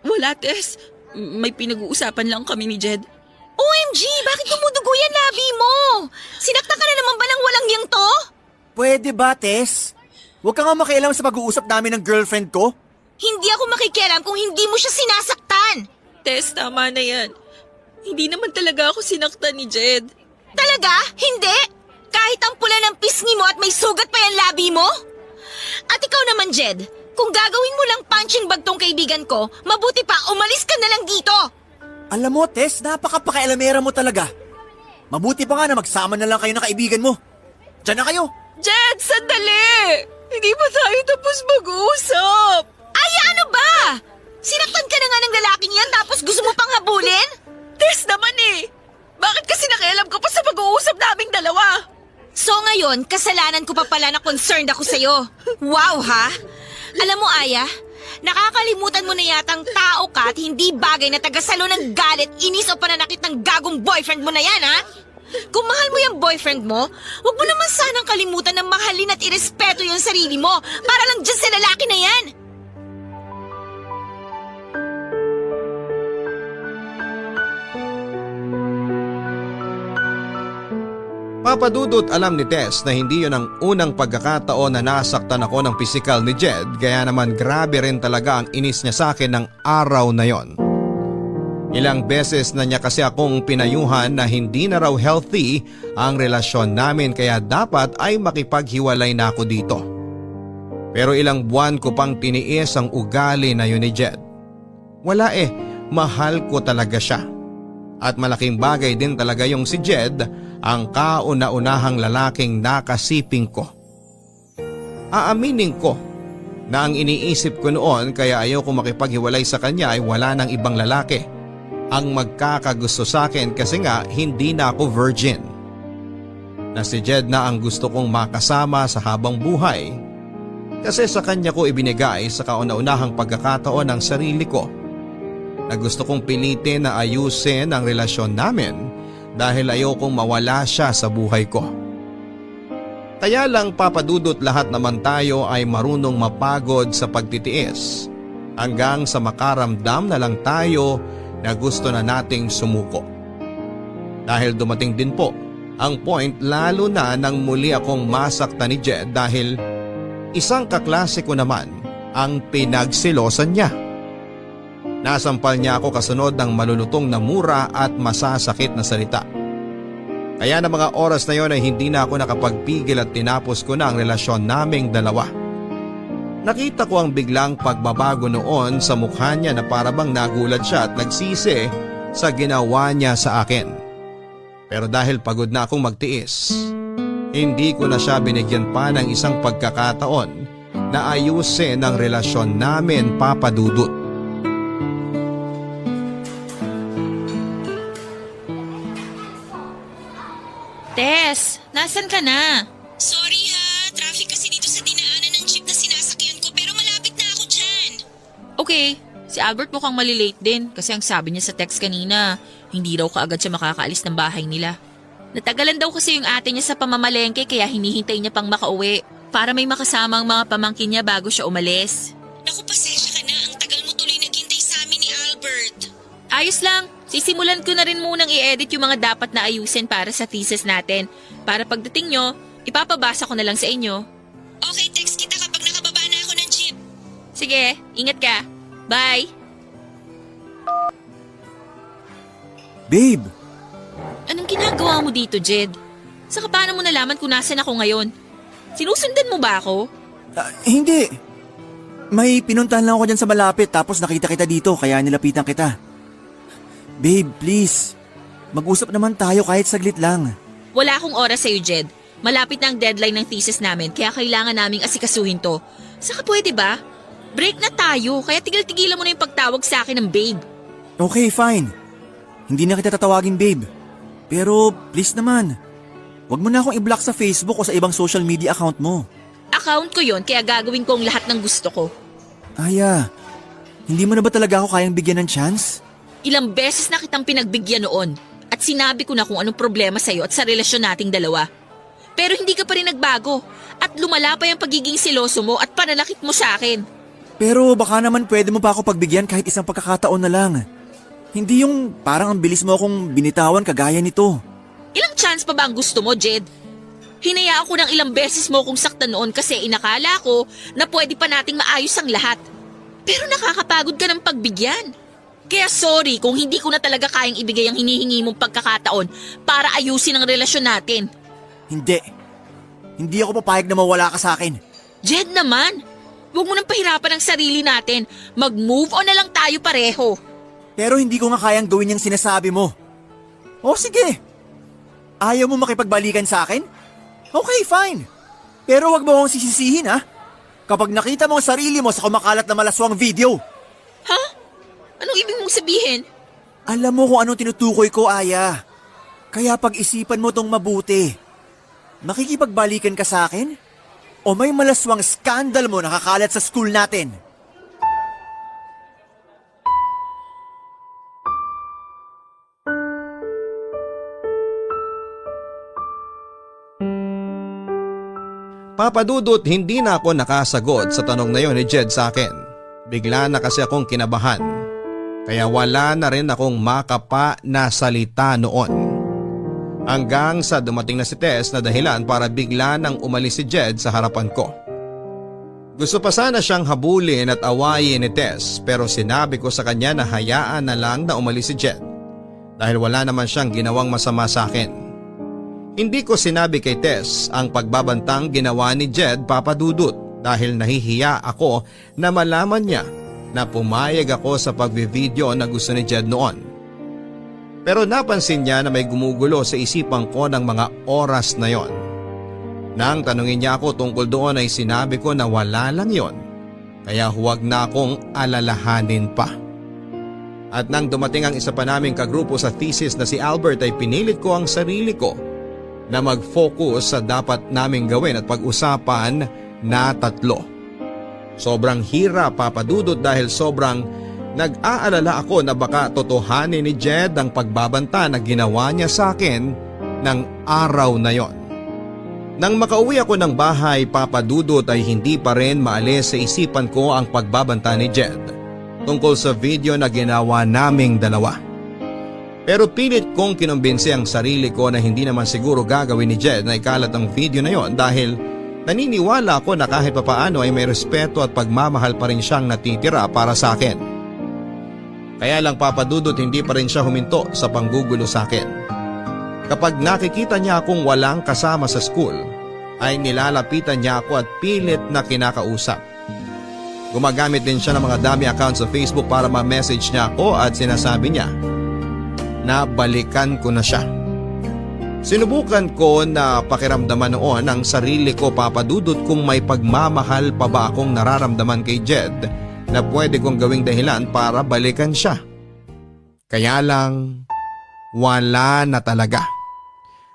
Wala, Tess. May pinag-uusapan lang kami ni Jed. OMG! Bakit dumudugo yan labi mo? Sinakta ka na naman ba ng walang yang to? Pwede ba, Tess? Huwag ka nga makialam sa pag-uusap namin ng girlfriend ko. Hindi ako makikialam kung hindi mo siya sinasaktan. Tess, tama na yan. Hindi naman talaga ako sinaktan ni Jed. Talaga? Hindi? Kahit ang pula ng pisngi mo at may sugat pa yan labi mo? At ikaw naman, Jed, kung gagawin mo lang punching bag tong kaibigan ko, mabuti pa umalis ka na lang dito. Alam mo, Tess, napaka-pakialamera mo talaga. Mabuti pa nga na magsama na lang kayo ng kaibigan mo. Diyan na kayo. Jed, sandali! Hindi pa tayo tapos mag-uusap. Ay, ano ba? Sinaktan ka na nga ng lalaking yan tapos gusto mo pang habulin? Tess naman eh! Bakit kasi nakialam ka pa sa pag-uusap naming dalawa? So ngayon, kasalanan ko pa pala na concerned ako sa'yo. Wow ha? Alam mo, Aya, nakakalimutan mo na yatang tao ka at hindi bagay na tagasalo ng galit, inis o pananakit ng gagong boyfriend mo na yan, ha? Kung mahal mo yung boyfriend mo, huwag mo naman sanang kalimutan na mahalin at irespeto yung sarili mo para lang dyan sa lalaki na yan. Papadudot alam ni Tess na hindi yun ang unang pagkakataon na nasaktan ako ng pisikal ni Jed kaya naman grabe rin talaga ang inis niya sa akin ng araw na yon. Ilang beses na niya kasi akong pinayuhan na hindi na raw healthy ang relasyon namin kaya dapat ay makipaghiwalay na ako dito. Pero ilang buwan ko pang tiniis ang ugali na yun ni Jed. Wala mahal ko talaga siya. At malaking bagay din talaga yung si Jed, ang kauna-unahang lalaking nakasiping ko. Aaminin ko na ang iniisip ko noon kaya ayaw ko makipaghiwalay sa kanya ay wala ng ibang lalaki. ang magkakagusto sa akin kasi nga hindi na ako virgin. Na si Jed na ang gusto kong makasama sa habang buhay kasi sa kanya ko ibinigay sa kauna-unahang pagkakataon ng sarili ko na gusto kong pilitin na ayusin ang relasyon namin dahil ayokong mawala siya sa buhay ko. Kaya lang papadudot lahat naman tayo ay marunong mapagod sa pagtitiis hanggang sa makaramdam na lang tayo na gusto na nating sumuko. Dahil dumating din po ang point lalo na nang muli akong masaktan ni Jed dahil isang kaklase ko naman ang pinagsilosan niya. Nasampal niya ako kasunod ng malulutong na mura at masasakit na salita. Kaya na mga oras na yon ay hindi na ako nakapagpigil at tinapos ko na ang relasyon naming dalawa. Nakita ko ang biglang pagbabago noon sa mukha niya na parabang nagulat siya at nagsisi sa ginawa niya sa akin. Pero dahil pagod na akong magtiis, hindi ko na siya binigyan pa ng isang pagkakataon na ayusin ang relasyon namin, Papa Dudut. Tess, nasan ka na? Sorry ha, traffic kasi dito sa dinaanan ng jeep na sinasakyan ko pero malapit na ako dyan. Okay, si Albert mukhang malilate din kasi ang sabi niya sa text kanina, hindi raw kaagad siya makakaalis ng bahay nila. Natagalan daw kasi yung ate niya sa pamamalengke kaya hinihintay niya pang makauwi para may makasama ang mga pamangkin niya bago siya umalis. Naku, pasensya ka na, ang tagal mo tuloy naghintay sa amin ni Albert. Ayos lang, sisimulan ko na rin munang i-edit yung mga dapat na ayusin para sa thesis natin. Para pagdating nyo, ipapabasa ko na lang sa inyo. Okay, text kita kapag nakababa na ako ng jeep. Sige, ingat ka. Bye! Babe, Anong ginagawa mo dito, Jed? Saka paano mo nalaman kung nasan ako ngayon? Sinusundan mo ba ako? hindi. May pinuntahan lang ako dyan sa malapit tapos nakita kita dito kaya nilapitan kita. Babe, please. Mag-usap naman tayo kahit saglit lang. Wala akong oras sa'yo, Jed. Malapit na ang deadline ng thesis namin kaya kailangan naming asikasuhin to. Saka pwede ba? Break na tayo kaya tigil-tigilan mo na yung pagtawag sa akin ng babe. Okay, fine. Hindi na kita tatawagin, babe. Pero please naman, wag mo na akong i-block sa Facebook o sa ibang social media account mo. Account ko yon kaya gagawin ko ang lahat ng gusto ko. Aya, hindi mo na ba talaga ako kayang bigyan ng chance? Ilang beses na kitang pinagbigyan noon at sinabi ko na kung anong problema sa'yo at sa relasyon nating dalawa. Pero hindi ka pa rin nagbago at lumala pa yung pagiging seloso mo at pananakit mo sa akin. Pero baka naman pwede mo pa ako pagbigyan kahit isang pagkakataon na lang. Hindi yung parang ang bilis mo akong binitawan kagaya nito. Ilang chance pa ba ang gusto mo, Jed? Hinayaan ko ng ilang beses mo kung saktan noon kasi inakala ko na pwede pa nating maayos ang lahat. Pero nakakapagod ka ng pagbigyan. Kaya sorry kung hindi ko na talaga kayang ibigay ang hinihingi mong pagkakataon para ayusin ang relasyon natin. Hindi. Hindi ako papayag na mawala ka sa akin. Jed naman, huwag mo nang pahirapan ang sarili natin. Mag-move on na lang tayo pareho. Pero hindi ko nga kayang gawin yung sinasabi mo. O sige. Ayaw mo makipagbalikan sa akin? Okay, fine. Pero wag mo akong sisisihin ha. Kapag nakita mo ang sarili mo sa kumakalat na malaswang video. Ha? Anong ibig mong sabihin? Alam mo kung anong tinutukoy ko, Aya. Kaya pag-isipan mo tong mabuti. Makikipagbalikan ka sa akin? O may malaswang skandal mo nakakalat sa school natin? Papadudot, hindi na ako nakasagot sa tanong na yon ni Jed sa akin. Bigla na kasi akong kinabahan. Kaya wala na rin akong makapa na salita noon. Hanggang sa dumating na si Tess na dahilan para bigla nang umalis si Jed sa harapan ko. Gusto pa sana siyang habulin at awayin ni Tess pero sinabi ko sa kanya na hayaan na lang na umalis si Jed. Dahil wala naman siyang ginawang masama sa akin. Hindi ko sinabi kay Tess ang pagbabantang ginawa ni Jed, Papadudut, dahil nahihiya ako na malaman niya na pumayag ako sa pagbivideo na gusto ni Jed noon. Pero napansin niya na may gumugulo sa isipan ko ng mga oras na yon. Nang tanungin niya ako tungkol doon ay sinabi ko na wala lang yon, kaya huwag na akong alalahanin pa. At nang dumating ang isa pa naming kagrupo sa thesis na si Albert ay pinilit ko ang sarili ko na mag-focus sa dapat naming gawin at pag-usapan na tatlo. Sobrang hirap, Papa Dudut, dahil sobrang nag-aalala ako na baka totohanin ni Jed ang pagbabanta na ginawa niya sa akin ng araw na yon. Nang makauwi ako ng bahay, Papa Dudut, ay hindi pa rin maalis sa isipan ko ang pagbabanta ni Jed tungkol sa video na ginawa naming dalawa. Pero pilit kong kinumbinsi ang sarili ko na hindi naman siguro gagawin ni Jed na ikalat ang video na yon dahil naniniwala ako na kahit papaano ay may respeto at pagmamahal pa rin siyang natitira para sa akin. Kaya lang, Papa Dudut, hindi pa rin siya huminto sa panggugulo sa akin. Kapag nakikita niya akong walang kasama sa school, ay nilalapitan niya ako at pilit na kinakausap. Gumagamit din siya ng mga dami accounts sa Facebook para ma-message niya ako at sinasabi niya na balikan ko na siya. Sinubukan ko na pakiramdaman noon ang sarili ko, Papa Dudut, kung may pagmamahal pa ba akong nararamdaman kay Jed na pwede kong gawing dahilan para balikan siya. Kaya lang, wala na talaga.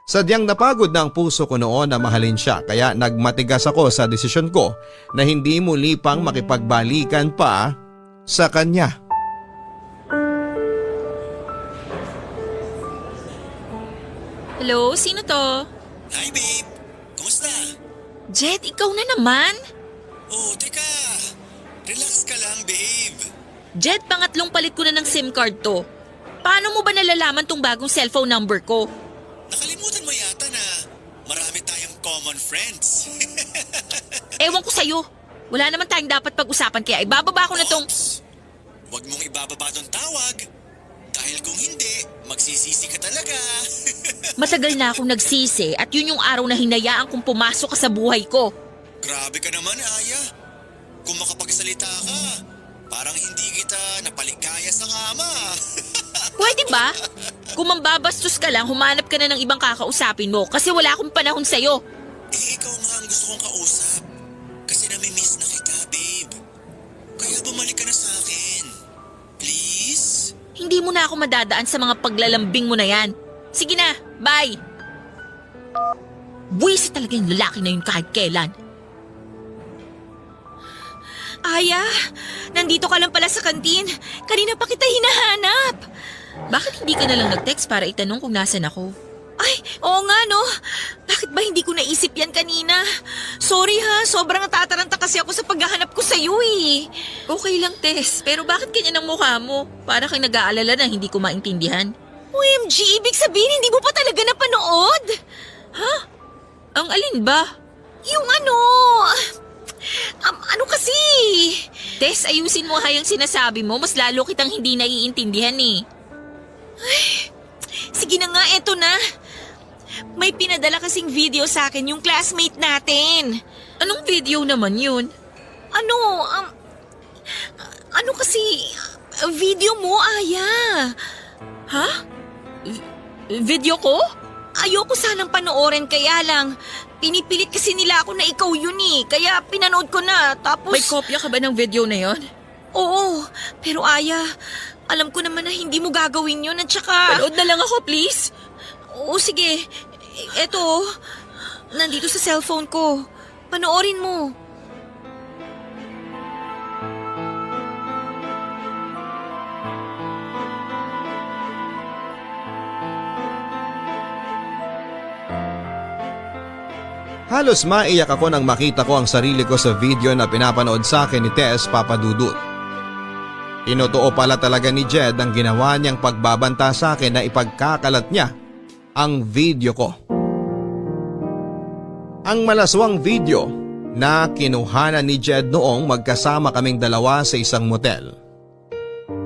Sadyang napagod na ang puso ko noon na mahalin siya kaya nagmatigas ako sa desisyon ko na hindi muli pang makipagbalikan pa sa kanya. Hello, sino to? Hi babe, kumusta? Jed, ikaw na naman? Oh, teka, relax ka lang babe. Jed, pangatlong palit ko na ng SIM card to. Paano mo ba nalalaman tong bagong cellphone number ko? Nakalimutan mo yata na marami tayong common friends. Ewan ko sa'yo. Wala naman tayong dapat pag-usapan kaya ibababa ko na tong… Oops! Huwag mong ibababa tong tawag. Dahil kung hindi, magsisisi ka talaga. Matagal na akong nagsisi at yun yung araw na hinayaan kong pumasok ka sa buhay ko. Grabe ka naman, Aya. Kung makapagsalita ka, parang hindi kita napaligaya sa kama. Pwede ba? Kung mambabastos ka lang, humanap ka na ng ibang kakausapin mo kasi wala akong panahon sa'yo. Ikaw nga ang gusto kong kausap. Kasi nami-miss na kita, babe. Kaya bumalik ka na sa akin. Please? Hindi mo na ako madadaan sa mga paglalambing mo na yan. Sige na, bye! Buwisit talaga yung lalaki na yun kahit kailan. Aya, nandito ka lang pala sa kantin. Kanina pa kita hinahanap. Bakit hindi ka na lang nag-text para itanong kung nasan ako? Ay, oo nga no. Bakit ba hindi ko naisip yan kanina? Sorry ha, sobrang natataranta kasi ako sa paghahanap ko sa'yo eh. Okay lang, Tess. Pero bakit ganyan ang mukha mo? Para kang nag-aalala na hindi ko maintindihan. OMG, ibig sabihin hindi mo pa talaga napanood? Ha? Ang alin ba? Yung ano… ano kasi? Tess, ayusin mo hayang sinasabi mo. Mas lalo kitang hindi naiintindihan eh. Ay, sige na nga, eto na. May pinadala kasing video sa akin yung classmate natin. Anong video naman yun? Ano kasi, video mo, Aya. Ha? Video ko? Ayoko sanang panoorin kaya lang. Pinipilit kasi nila ako na ikaw yun eh. Kaya pinanood ko na, tapos… May kopya ka ba ng video na yon? Oo, pero Aya, alam ko naman na hindi mo gagawin yun at saka… Panood na lang ako, please. Oo, sige. Eto, nandito sa cellphone ko. Panoorin mo. Halos maiyak ako nang makita ko ang sarili ko sa video na pinapanood sa akin ni Tess, Papa Dudut. Tinotoo pala talaga ni Jed ang ginawa niyang pagbabanta sa akin na ipagkakalat niya ang video ko. Ang malaswang video na kinuhanan ni Jed noong magkasama kaming dalawa sa isang motel.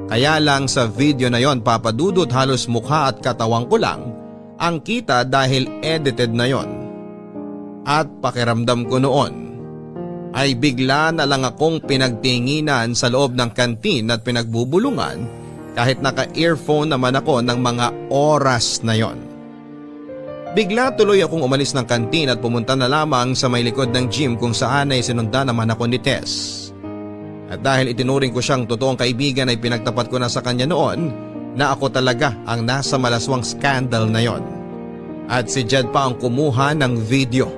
Kaya lang sa video na yon, Papa Dudut, halos mukha at katawang ko lang ang kita dahil edited na yon. At pakiramdam ko noon ay bigla na lang akong pinagtinginan sa loob ng kantin at pinagbubulungan kahit naka-earphone naman ako ng mga oras na yon. Bigla tuloy akong umalis ng kantin at pumunta na lamang sa may likod ng gym kung saan ay sinundan naman ako ni Tess. At dahil itinuring ko siyang totoong kaibigan ay pinagtapat ko na sa kanya noon na ako talaga ang nasa malaswang skandal na yon. At si Jed pa ang kumuha ng video.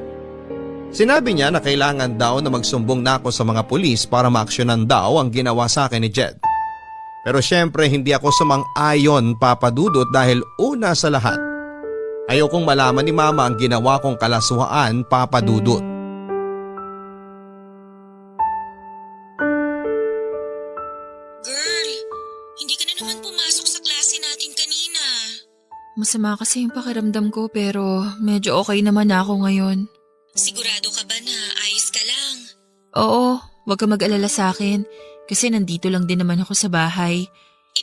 Sinabi niya na kailangan daw na magsumbong na ako sa mga pulis para maaksyonan daw ang ginawa sa akin ni Jed. Pero syempre hindi ako sumang-ayon, Papa Dudut, dahil una sa lahat, ayokong malaman ni Mama ang ginawa kong kalaswaan, Papa Dudut. Girl, hindi ka na naman pumasok sa klase natin kanina. Masama kasi yung pakiramdam ko pero medyo okay naman ako ngayon. Sigurado ka ba na ayos ka lang? Oo, wag ka mag-alala sa akin kasi nandito lang din naman ako sa bahay.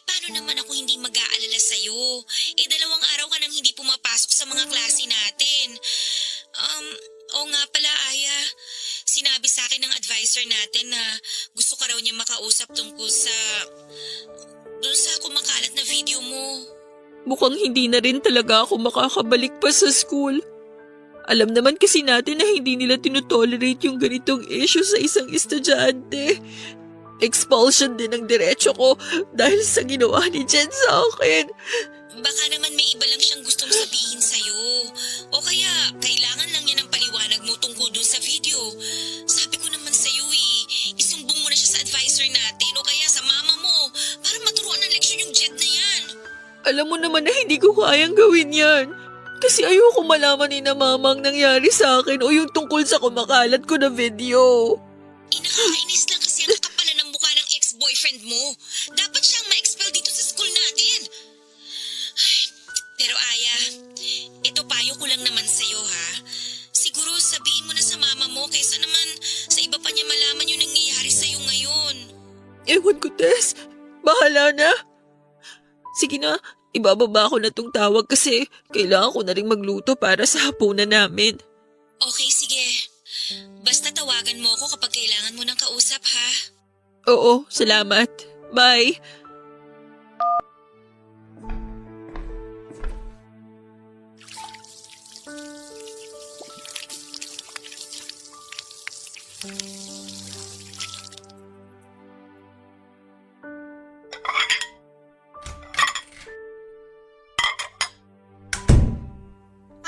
Paano naman ako hindi mag-aalala sa'yo? 2 araw ka nang hindi pumapasok sa mga klase natin. Oo nga pala, Aya. Sinabi sa akin ng advisor natin na gusto ka raw niya makausap tungkol doon sa kumakalat na video mo. Mukhang hindi na rin talaga ako makakabalik pa sa school. Alam naman kasi natin na hindi nila tinotolerate yung ganitong issue sa isang estudyante. Expulsion din ang diretso ko dahil sa ginawa ni Jen sa akin. Baka naman may iba lang siyang gustong sabihin sa'yo. O kaya kailangan lang niya ng paliwanag mo tungkol dun sa video. Sabi ko naman sa'yo isumbong mo na siya sa advisor natin o kaya sa mama mo para maturuan ng leksyon yung Jet na yan. Alam mo naman na hindi ko kayang gawin yan. Kasi ayoko malaman ni na mama ang nangyari sa akin o yung tungkol sa kumakalat ko na video. Nakakainis lang kasi ang kakapalan ng mukha ng ex-boyfriend mo. Dapat siyang ma-expel dito sa school natin. Pero Aya, ito payo ko lang naman sa'yo ha. Siguro sabihin mo na sa mama mo kaysa naman sa iba pa niya malaman yung nangyayari sa'yo ngayon. Ewan ko, Tess. Bahala na. Sige na, ibababa ko na tong tawag kasi kailangan ko na rin magluto para sa hapunan namin. Okay, sige. Basta tawagan mo ako kapag kailangan mo ng kausap, ha? Oo, salamat. Bye.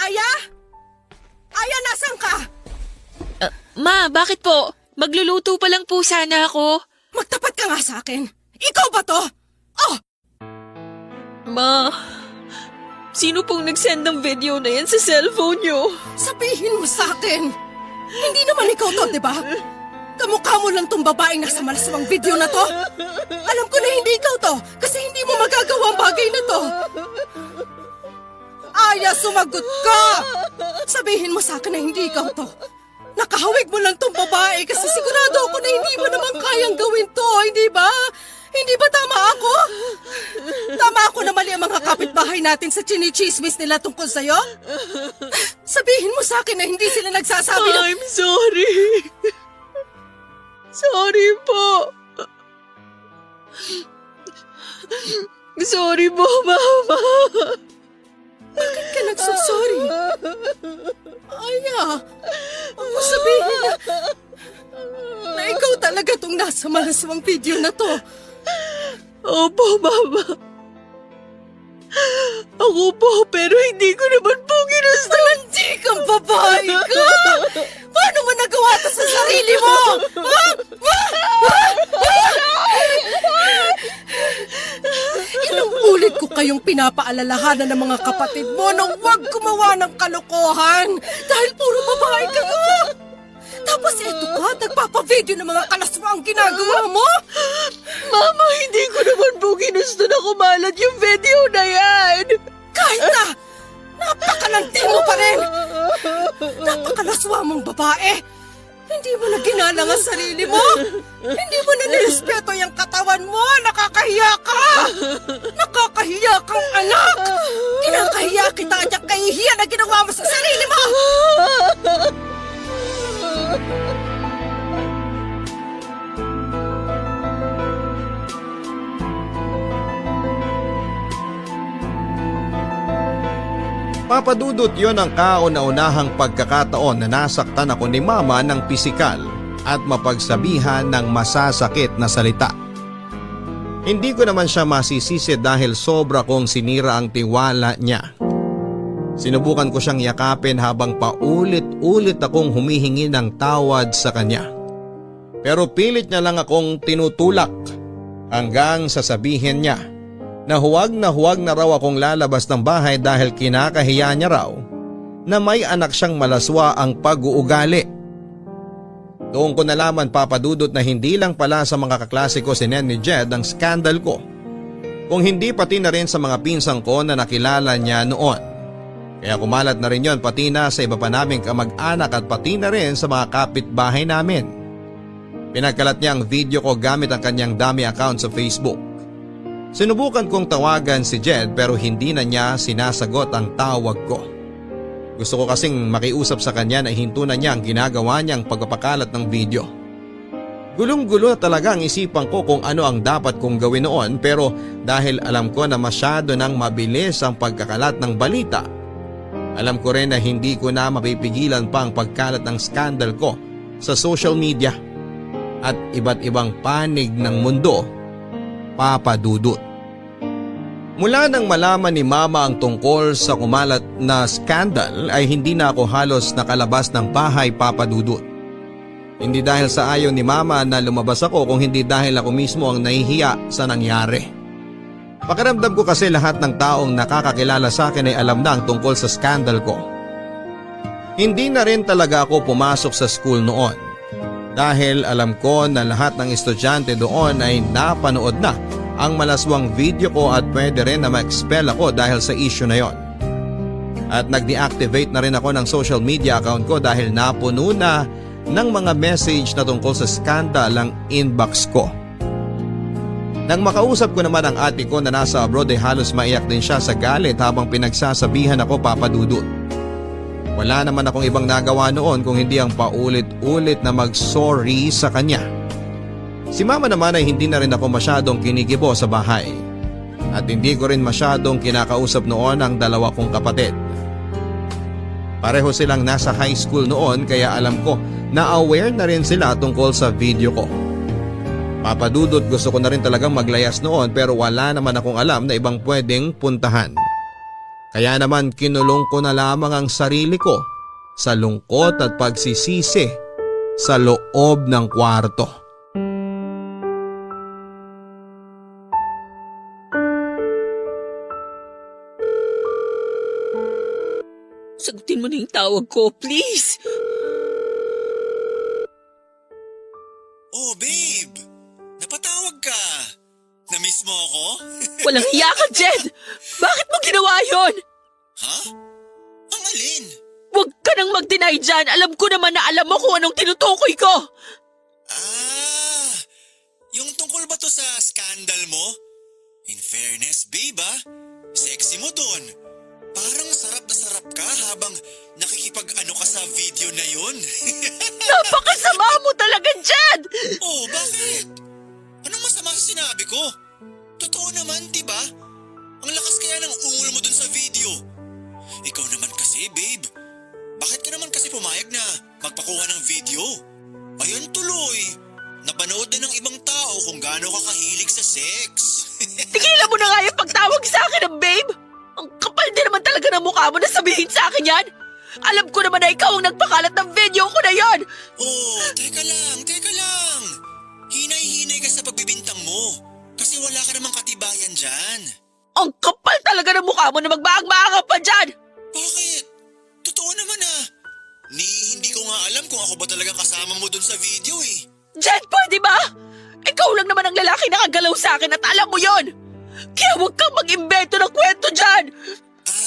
Aya? Aya, nasan ka? Ma, bakit po? Magluluto pa lang po sana ako. Magtapat ka nga sa akin. Ikaw ba to? Oh! Ma, sino pong nag-send ng video na yan sa cellphone niyo? Sabihin mo sa akin. Hindi naman ikaw to, di ba? Kamukha mo lang tong babaeng nasa malaswang video na to. Alam ko na hindi ikaw to kasi hindi mo magagawa ang bagay na to. Aya, sumagot ka! Sabihin mo sa akin na hindi ikaw to. Nakahawig mo lang tong babae kasi sigurado ako na hindi mo naman kayang gawin to, hindi ba? Hindi ba tama ako? Tama ako na mali ang mga kapitbahay natin sa chinichismis nila tungkol sa'yo? Sabihin mo sa akin na hindi sila nagsasabi ng... I'm sorry. Sorry po. Sorry po, Mama. Bakit ka nagsasorry? Aya, ako sabihin na ikaw talaga tong nasa malaswang video na to. Opo, Mama. Ako po, pero hindi ko naman po ginusto. Hindi kang babae ka! Paano mo nagawa to sa sarili mo? Ilang ulit ko kayong pinapaalalahanan ng mga kapatid mo na huwag gumawa ng kalokohan dahil puro babae kayo. Tapos eto ka, nagpapavideo ng mga kalaswang ginagawa mo? Mama, hindi ko naman po ginusto na kumalat yung video na yan. Kahit na, napakalanting mo pa rin. Napakalaswa mong babae. Hindi mo na ginalang ang sarili mo. Hindi mo na nirespeto yung katawan mo. Nakakahiya ka. Nakakahiya kang anak. Kinakahiya kita at yung kahihiyan na ginawa mo sa sarili mo. Papadudot yon ang kauna-unahang pagkakataon na nasaktan ako ni Mama ng pisikal at mapagsabihan ng masasakit na salita. Hindi ko naman siya masisisi dahil sobra kong sinira ang tiwala niya. Sinubukan ko siyang yakapin habang paulit-ulit akong humihingi ng tawad sa kanya. Pero pilit niya lang akong tinutulak hanggang sasabihin niya na huwag na raw akong lalabas ng bahay dahil kinakahiya niya raw na may anak siyang malaswa ang pag-uugali. Doon ko nalaman, Papa Dudut, na hindi lang pala sa mga kaklase ko si Nen ni Jed ang skandal ko, kung hindi pati na rin sa mga pinsang ko na nakilala niya noon. Kaya kumalat na rin yon pati na sa iba pa naming kamag-anak at pati na rin sa mga kapitbahay namin. Pinagkalat niya ang video ko gamit ang kanyang dummy account sa Facebook. Sinubukan kong tawagan si Jed pero hindi na niya sinasagot ang tawag ko. Gusto ko kasing makiusap sa kanya na hinto na niya ang ginagawa niyang pagpapakalat ng video. Gulong-gulo na talaga ang isipan ko kung ano ang dapat kong gawin noon, pero dahil alam ko na masyado nang mabilis ang pagkakalat ng balita, alam ko rin na hindi ko na mapipigilan pa ang pagkalat ng skandal ko sa social media at iba't ibang panig ng mundo, Papa Dudut. Mula nang malaman ni Mama ang tungkol sa kumalat na skandal ay hindi na ako halos nakalabas ng bahay, Papa Dudut. Hindi dahil sa ayaw ni Mama na lumabas ako, kung hindi dahil ako mismo ang nahihiya sa nangyari. Pakiramdam ko kasi lahat ng taong nakakakilala sa akin ay alam na ang tungkol sa skandal ko. Hindi na rin talaga ako pumasok sa school noon dahil alam ko na lahat ng estudyante doon ay napanood na ang malaswang video ko at pwede rin na ma-expel ako dahil sa issue na yon. At nag-deactivate na rin ako ng social media account ko dahil napuno na ng mga message na tungkol sa skandal ang inbox ko. Nang makausap ko naman ang ate ko na nasa abroad ay halos maiyak din siya sa galit habang pinagsasabihan ako, Papa Dudut. Wala naman akong ibang nagawa noon kung hindi ang paulit-ulit na mag-sorry sa kanya. Si Mama naman ay hindi na rin ako masyadong kinikibo sa bahay. At hindi ko rin masyadong kinakausap noon ang dalawa kong kapatid. Pareho silang nasa high school noon kaya alam ko na aware na rin sila tungkol sa video ko. Papa Dudut, gusto ko na rin talagang maglayas noon pero wala naman akong alam na ibang pwedeng puntahan. Kaya naman kinulong ko na lamang ang sarili ko sa lungkot at pagsisisi sa loob ng kwarto. Sagutin mo na yung tawag ko, please. Oh, babe! Napatawag ka! Na-miss mo ako? Walang hiya ka, Jed! Bakit mo ginawa yon? Ha? Ang alin? Huwag ka nang mag-deny dyan. Alam ko naman na alam mo kung anong tinutukoy ko. Ah! Yung tungkol ba to sa scandal mo? In fairness, babe sexy mo dun. Parang sarap na sarap ka habang nakikipag-ano ka sa video na yun. Napakasama mo talaga, Jed! Oh, bakit? Anong masama sa sinabi ko? Totoo naman, diba? Ang lakas kaya ng ungol mo dun sa video. Ikaw naman kasi, babe. Bakit ka naman kasi pumayag na magpakuha ng video? Ayun tuloy. Napanood na ng ibang tao kung gaano ka kahilig sa sex. Tigilan mo na nga yung pagtawag sa akin ng babe! Ang kapal din naman talaga ng mukha mo na sabihin sa akin yan! Alam ko naman na ikaw ang nagpakalat ng video ko na yon! Oh, teka lang. Hinay-hinay ka sa pagbibintang mo. Kasi wala ka namang katibayan dyan. Ang kapal talaga ng mukha mo na magbaang-baang pa dyan! Bakit? Totoo naman Hindi ko nga alam kung ako ba talagang kasama mo dun sa video eh. Jed, pwede ba? Ikaw lang naman ang lalaki nakagalaw sa akin at alam mo yon! Kaya huwag kang mag-imbento ng kwento dyan!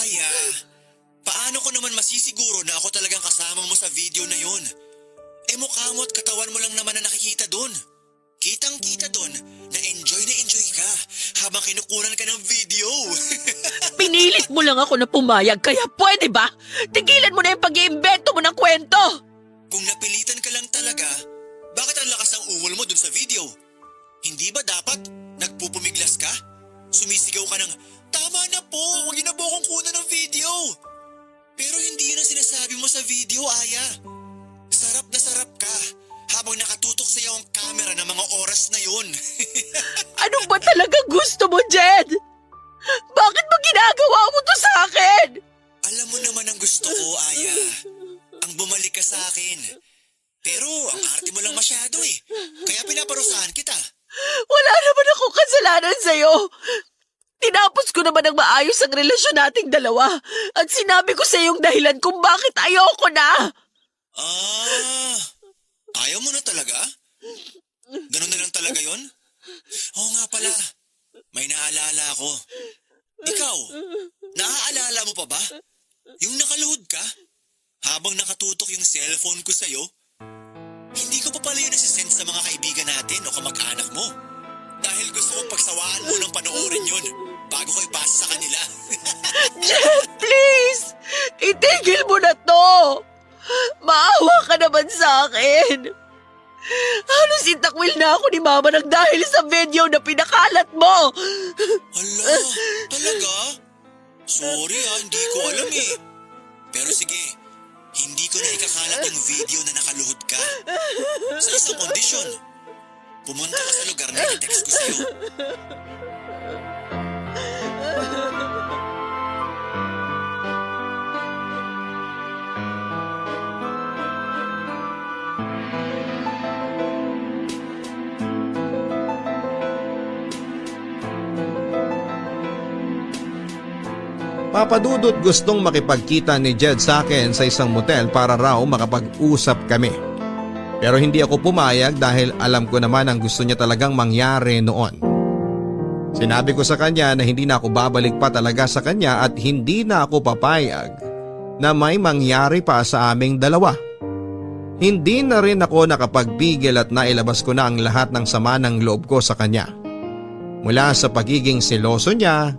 Aya, paano ko naman masisiguro na ako talagang kasama mo sa video na yun? Mukha mo at katawan mo lang naman na nakikita dun. Kitang-kita dun na enjoy ka habang kinukunan ka ng video. Pinilit mo lang ako na pumayag, kaya pwede ba? Tigilan mo na yung pag-iimbento mo ng kwento! Kung napilitan ka lang talaga, bakit ang lakas ng ungol mo dun sa video? Hindi ba dapat nagpupumiglas ka? Sumisigaw ka ng, tama na po, huwag niyo na po akong kunan ng video. Pero hindi yun ang sinasabi mo sa video, Aya. Sarap na sarap ka habang nakatutok sa iyo ang camera ng mga oras na yun. Ano ba talaga gusto mo, Jed? Bakit mo ginagawa mo to sa akin? Alam mo naman ang gusto ko, Aya. Ang bumalik ka sa akin. Pero ang arte mo lang masyado eh. Kaya pinaparusahan kita. Wala naman akong kasalanan sa'yo. Tinapos ko naman ang maayos ang relasyon nating dalawa at sinabi ko sa iyong dahilan kung bakit ayoko na. Ah, ayaw mo na talaga? Ganun na lang talaga yon? Oo nga pala, may naalala ako. Ikaw, naaalala mo pa ba? Yung nakaluhod ka? Habang nakatutok yung cellphone ko sa'yo? Hindi ko pa pala yun nasisend sa mga kaibigan natin o kamag-anak mo. Dahil gusto kong pagsawaan mo ng panoorin yun bago ko ipasa sa kanila. Jed, please! Itigil mo na to! Maawa ka naman sa akin. Halos itakwil na ako ni Mama nang dahil sa video na pinakalat mo. Hala, talaga? Sorry hindi ko alam eh. Pero sige, hindi ko na ikakalat yung video na nakaluhod ka. Sa isang kondisyon, pumunta ka sa lugar na i-text ko sa'yo. Papadudot gustong makipagkita ni Jed sa akin sa isang motel para raw makapag-usap kami. Pero hindi ako pumayag dahil alam ko naman ang gusto niya talagang mangyari noon. Sinabi ko sa kanya na hindi na ako babalik pa talaga sa kanya at hindi na ako papayag na may mangyari pa sa aming dalawa. Hindi na rin ako nakapagpigil at nailabas ko na ang lahat ng sama ng loob ko sa kanya. Mula sa pagiging seloso niya,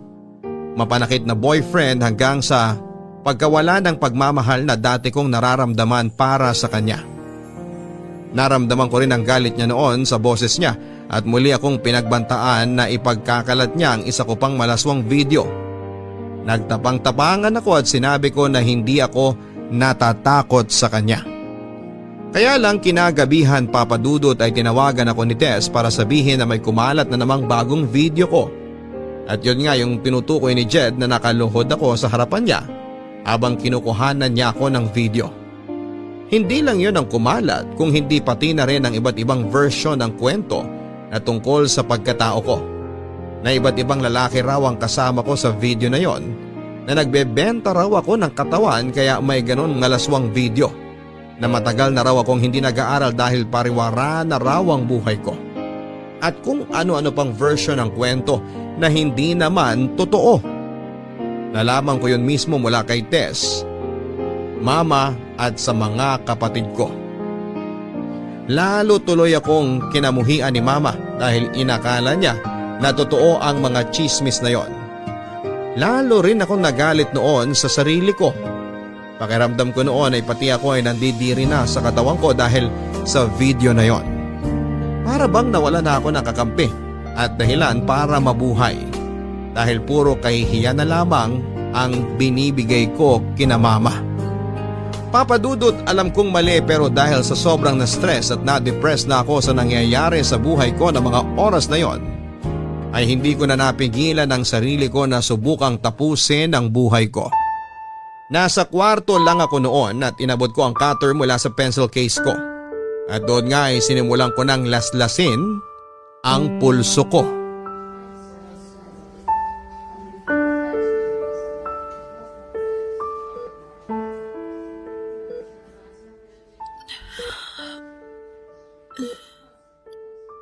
mapanakit na boyfriend hanggang sa pagkawala ng pagmamahal na dati kong nararamdaman para sa kanya. Naramdaman ko rin ang galit niya noon sa boses niya at muli akong pinagbantaan na ipagkakalat niya ang isa ko pang malaswang video. Nagtapang-tapangan ako at sinabi ko na hindi ako natatakot sa kanya. Kaya lang kinagabihan Papadudot ay tinawagan ako ni Tess para sabihin na may kumalat na namang bagong video ko. At yun nga yung tinutukoy ni Jed na nakaluhod ako sa harapan niya habang kinukuhanan niya ako ng video. Hindi lang yun ang kumalat kung hindi pati na rin ang iba't ibang version ng kwento na tungkol sa pagkatao ko. Na iba't ibang lalaki raw ang kasama ko sa video na yon na nagbebenta raw ako ng katawan kaya may ganon ngalaswang video. Na matagal na raw akong hindi nag-aaral dahil pariwara na raw ang buhay ko. At kung ano-ano pang version ng kwento na hindi naman totoo. Nalaman ko yun mismo mula kay Tess, Mama at sa mga kapatid ko. Lalo tuloy akong kinamuhian ni Mama dahil inakala niya na totoo ang mga chismis na yon. Lalo rin akong nagalit noon sa sarili ko. Pakiramdam ko noon ay pati ako ay nandidiri na sa katawan ko dahil sa video na yon. Para bang nawala na ako ng kakampi at dahilan para mabuhay dahil puro kahihiyan na lamang ang binibigay ko kina Mama. Papadudot, alam kong mali pero dahil sa sobrang na-stress at na-depress na ako sa nangyayari sa buhay ko ng mga oras na yon, ay hindi ko na napigilan ang sarili ko na subukang tapusin ang buhay ko. Nasa kwarto lang ako noon at inabot ko ang cutter mula sa pencil case ko. At doon nga ay sinimulan ko ng laslasin ang pulso ko.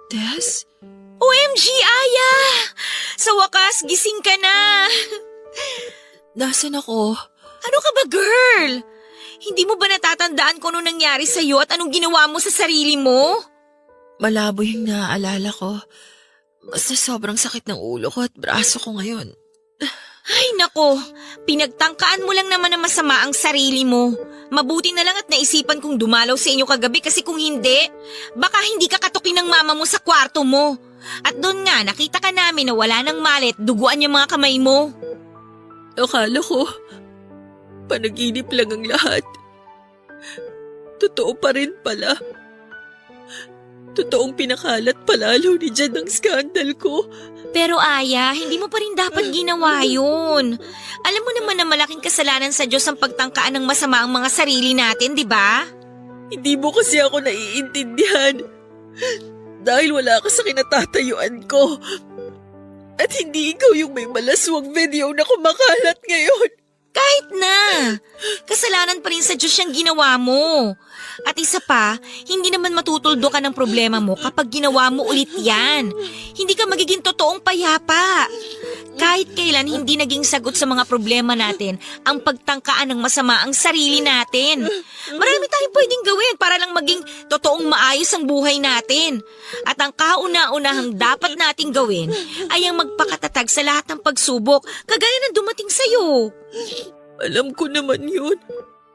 Tess? OMG, Aya! Sa wakas, gising ka na! Nasaan ako? Ano ka ba, girl? Hindi mo ba natatandaan kung anong nangyari sa'yo at anong ginawa mo sa sarili mo? Malabo yung naaalala ko. Basta sobrang sakit ng ulo ko at braso ko ngayon. Ay nako, pinagtangkaan mo lang naman na masama ang sarili mo. Mabuti na lang at naisipan kong dumalaw sa inyo kagabi kasi kung hindi, baka hindi ka katukin ng mama mo sa kwarto mo. At doon nga, nakita ka namin na wala ng malit, duguan yung mga kamay mo. Akala ko, panaginip lang ang lahat. Totoo pa rin pala. totoong pinakalat palalo ni Jed ang skandal ko. Pero Aya, hindi mo pa rin dapat ginawa yun. Alam mo naman na malaking kasalanan sa Diyos ang pagtangkaan ng masama ang mga sarili natin, di ba? Hindi mo kasi ako naiintindihan. Dahil wala ka sa kinatatayuan ko. At hindi ikaw yung may malaswang video na kumakalat ngayon. Kahit na. Kasalanan pa rin sa Diyos yung ginawa mo. At isa pa, hindi naman matutuldo ka ng problema mo kapag ginawa mo ulit yan. Hindi ka magiging totoong payapa. Kahit kailan hindi naging sagot sa mga problema natin ang pagtangkaan ng masama ang sarili natin. Marami tayong pwedeng gawin para lang maging totoong maayos ang buhay natin. At ang kauna-unahang dapat nating gawin ay ang magpakatatag sa lahat ng pagsubok kagaya ng dumating sa'yo. Alam ko naman yun.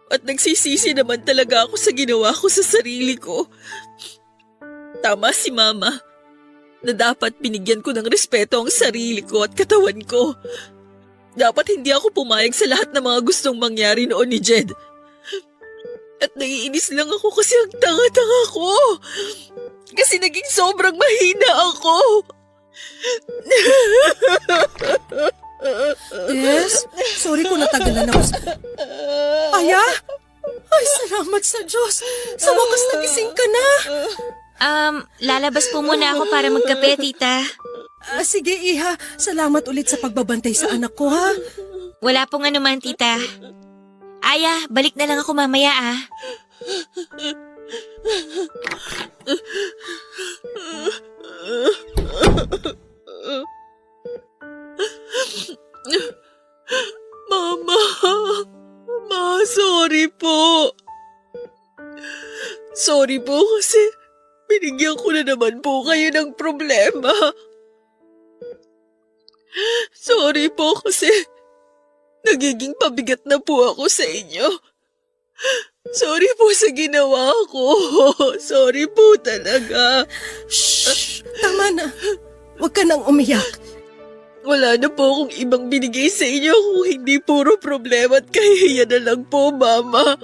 At nagsisisi naman talaga ako sa ginawa ko sa sarili ko. Tama si Mama na dapat binigyan ko ng respeto ang sarili ko at katawan ko. Dapat hindi ako pumayag sa lahat ng mga gustong mangyari noon ni Jed. At naiinis lang ako kasi ang tanga-tanga ko. Kasi naging sobrang mahina ako. Yes, sorry kung natagalan ako sa... Aya? Ay, salamat sa Diyos. Sa wakas nagising ka na. Lalabas po muna ako para magkape, tita. Sige, Iha. Salamat ulit sa pagbabantay sa anak ko, ha? Wala pong anuman, tita. Aya, balik na lang ako mamaya, ah. Mama, sorry po. Sorry po kasi binigyan ko na naman po kayo ng problema. Sorry po kasi nagiging pabigat na po ako sa inyo. Sorry po sa ginawa ko. Sorry po talaga. Shh! Tama na. Huwag ka nang umiyak. Wala na po akong ibang binigay sa inyo kung hindi puro problema at kahihiyan na lang po, Mama.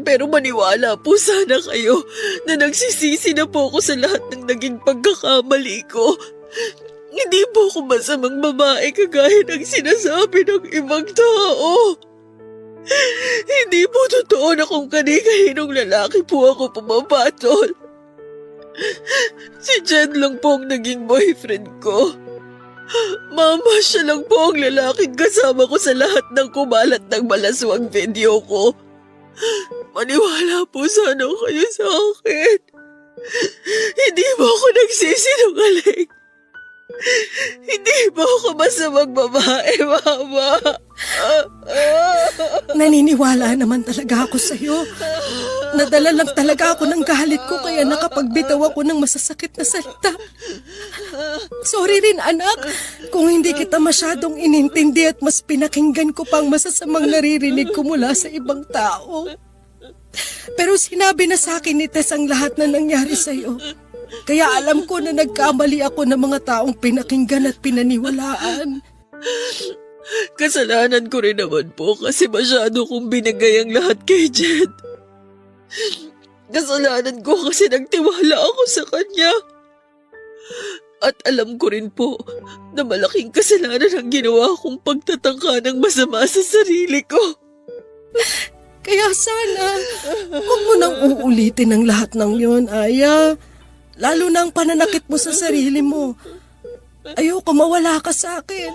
Pero maniwala po sana kayo na nagsisisi na po ako sa lahat ng naging pagkakamali ko. Hindi po ako masamang babae kagaya ng sinasabi ng ibang tao. Hindi po totoo na kung kani-kaninong lalaki po ako pumapatol. Si Jed lang po ang naging boyfriend ko. Mama, siya lang po ang lalaking kasama ko sa lahat ng kumalat ng malaswang video ko. Maniwala po sana kayo sa akin. Hindi mo ako nagsisinungaling. Hindi ba ako masamang babae, Mama? Naniniwala naman talaga ako sa'yo. Nadala lang talaga ako ng galit ko kaya nakapagbitaw ako ng masasakit na salita. Sorry rin, anak, kung hindi kita masyadong inintindi at mas pinakinggan ko pang masasamang naririnig ko mula sa ibang tao. Pero sinabi na sa akin ni Tess ang lahat na nangyari sa'yo. Kaya alam ko na nagkamali ako ng mga taong pinakinggan at pinaniwalaan. Kasalanan ko rin naman po kasi masyado kong binigay ang lahat kay Jed. Kasalanan ko kasi nagtiwala ako sa kanya. At alam ko rin po na malaking kasalanan ang ginawa kong pagtatangka ng masama sa sarili ko. Kaya sana, huwag mo nang uulitin ang lahat ng yon, Aya. Lalo na ang pananakit mo sa sarili mo. Ayoko mawala ka sa akin.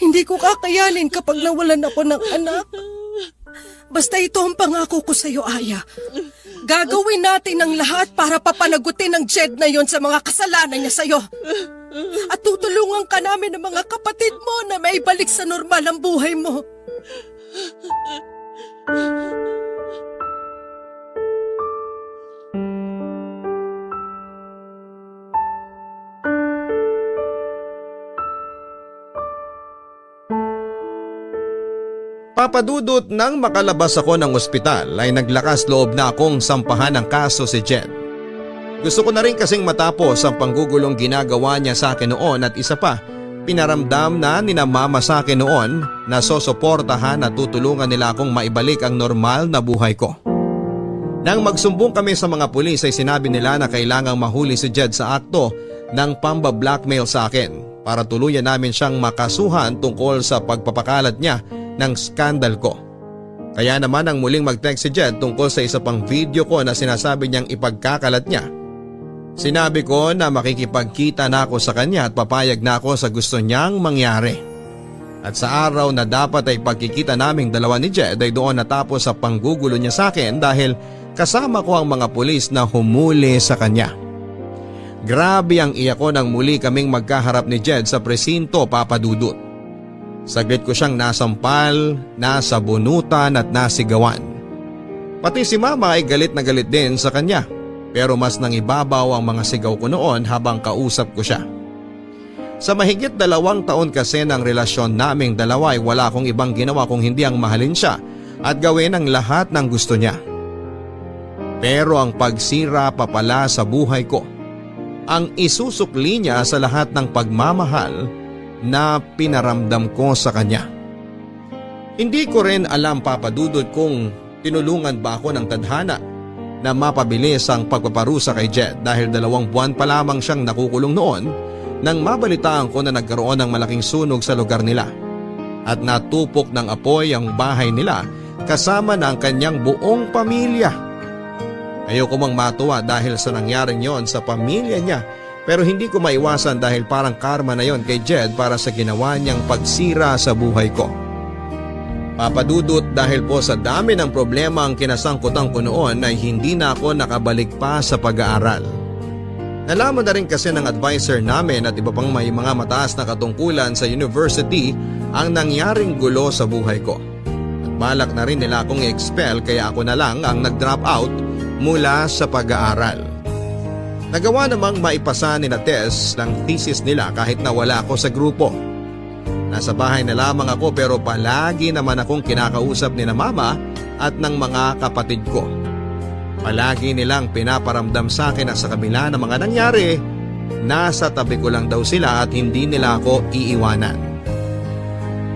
Hindi ko kakayanin kapag nawalan ako ng anak. Basta ito ang pangako ko sa iyo, Aya. Gagawin natin ang lahat para papanagutin ng Jed na yon sa mga kasalanan niya sa iyo. At tutulungan ka namin ng mga kapatid mo na maibalik sa normal ang buhay mo. Papadudot nang makalabas ako ng ospital ay naglakas loob na akong sampahan ng kaso si Jed. Gusto ko na rin kasing matapos ang panggugulong ginagawa niya sa akin noon at isa pa, pinaramdam na nina mama sa akin noon na sosuportahan at tutulungan nila akong maibalik ang normal na buhay ko. Nang magsumbong kami sa mga pulis ay sinabi nila na kailangang mahuli si Jed sa akto ng pamba-blackmail sa akin para tuluyan namin siyang makasuhan tungkol sa pagpapakalat niya ng skandal ko. Kaya naman ang muling mag-text si Jed tungkol sa isa pang video ko na sinasabi niyang ipagkakalat niya. Sinabi ko na makikipagkita na ako sa kanya at papayag na ako sa gusto niyang mangyari. At sa araw na dapat ay pagkikita naming dalawa ni Jed ay doon natapos sa panggugulo niya sa akin dahil kasama ko ang mga pulis na humuli sa kanya. Grabe ang iyak ko nang muli kaming magkaharap ni Jed sa presinto, Papa Dudut. Saglit ko siyang nasampal, nasabunutan at nasigawan. Pati si Mama ay galit na galit din sa kanya, pero mas nangibabaw ang mga sigaw ko noon habang kausap ko siya. Sa mahigit 2 taon kasi ng relasyon naming dalawa ay wala akong ibang ginawa kung hindi ang mahalin siya at gawin ang lahat ng gusto niya. Pero ang pagsira pa pala sa buhay ko, ang isusukli niya sa lahat ng pagmamahal na pinaramdam ko sa kanya. Hindi ko rin alam, Papa Dudut, kung tinulungan ba ako ng tadhana na mapabilis ang pagpaparusa kay Jed dahil 2 buwan pa lamang siyang nakukulong noon nang mabalitaan ko na nagkaroon ng malaking sunog sa lugar nila at natupok ng apoy ang bahay nila kasama ng kanyang buong pamilya. Ayoko mang matuwa dahil sa nangyaring yon sa pamilya niya, pero hindi ko maiwasan dahil parang karma na yon kay Jed para sa ginawa niyang pagsira sa buhay ko. Papa Dudut, dahil po sa dami ng problema ang kinasangkutan ko noon ay hindi na ako nakabalik pa sa pag-aaral. Nalaman na rin kasi ng advisor namin at iba pang may mga mataas na katungkulan sa university ang nangyaring gulo sa buhay ko. At balak na rin nila akong i-expel kaya ako na lang ang nag-drop out mula sa pag-aaral. Nagawa namang maipasa ni na Tess ng thesis nila kahit na wala ako sa grupo. Nasa bahay na lamang ako pero palagi naman akong kinakausap ni na Mama at ng mga kapatid ko. Palagi nilang pinaparamdam sa akin na sa kabila ng mga nangyari, nasa tabi ko lang daw sila at hindi nila ako iiwanan.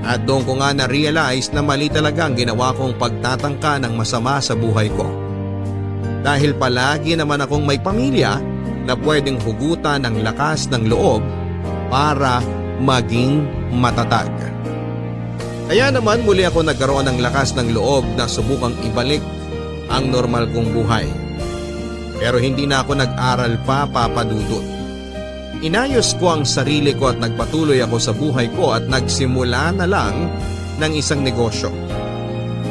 At doon ko nga na-realize na mali talaga ang ginawa kong pagtatangka ng masama sa buhay ko. Dahil palagi naman akong may pamilya na pwedeng hugutan ng lakas ng loob para maging matatag. Kaya naman muli ako nagkaroon ng lakas ng loob na subukang ibalik ang normal kong buhay. Pero hindi na ako nag-aral pa, Papa Dudut. Inayos ko ang sarili ko at nagpatuloy ako sa buhay ko at nagsimula na lang ng isang negosyo.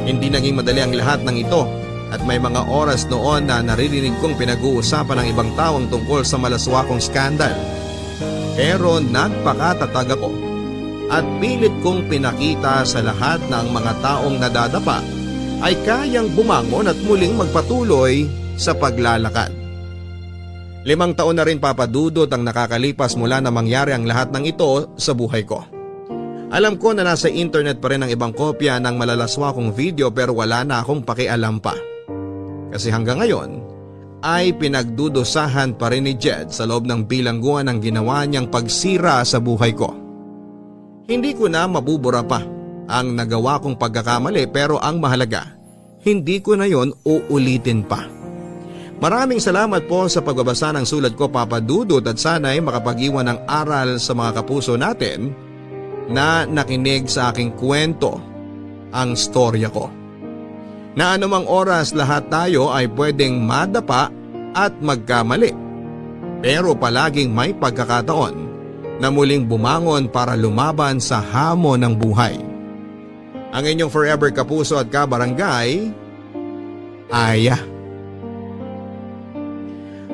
Hindi naging madali ang lahat ng ito at may mga oras noon na naririnig kong pinag-uusapan ng ibang taong tungkol sa malaswakong skandal. Pero nagpakatatag ako at pilit kong pinakita sa lahat ng mga taong nadadapa ay kayang bumangon at muling magpatuloy sa paglalakad. 5 taon na rin, Papa Dudut, ang nakakalipas mula na mangyari ang lahat ng ito sa buhay ko. Alam ko na nasa internet pa rin ang ibang kopya ng malalaswakong video pero wala na akong pakialam pa. Kasi hanggang ngayon ay pinagdudusahan pa rin ni Jed sa loob ng bilangguan ang ginawa niyang pagsira sa buhay ko. Hindi ko na mabubura pa ang nagawa kong pagkakamali pero ang mahalaga, hindi ko na yon uulitin pa. Maraming salamat po sa pagbabasa ng sulat ko, Papa Dudut, at sana'y makapag-iwan ng aral sa mga kapuso natin na nakinig sa aking kwento, ang storya ko. Na anumang oras lahat tayo ay pwedeng madapa at magkamali. Pero palaging may pagkakataon na muling bumangon para lumaban sa hamon ng buhay. Ang inyong forever kapuso at kabarangay, Aya.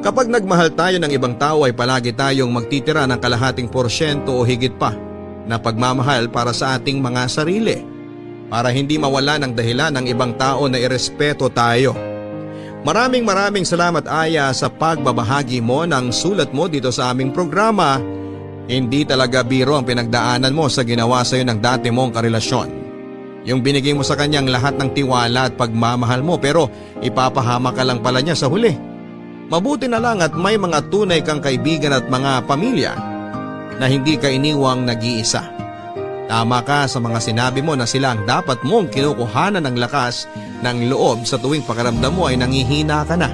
Kapag nagmahal tayo ng ibang tao ay palagi tayong magtitira ng kalahating porsyento o higit pa na pagmamahal para sa ating mga sarili, para hindi mawala ng dahilan ng ibang tao na irespeto tayo. Maraming salamat, Aya, sa pagbabahagi mo ng sulat mo dito sa aming programa. Hindi talaga biro ang pinagdaanan mo sa ginawa sa iyo ng dati mong karelasyon. Yung binigay mo sa kanyang lahat ng tiwala at pagmamahal mo pero ipapahama ka lang pala niya sa huli. Mabuti na lang at may mga tunay kang kaibigan at mga pamilya na hindi ka iniwang nag-iisa. Tama ka sa mga sinabi mo na sila ang dapat mong kinukuhanan ng lakas ng loob sa tuwing pakiramdam mo ay nangihina ka na.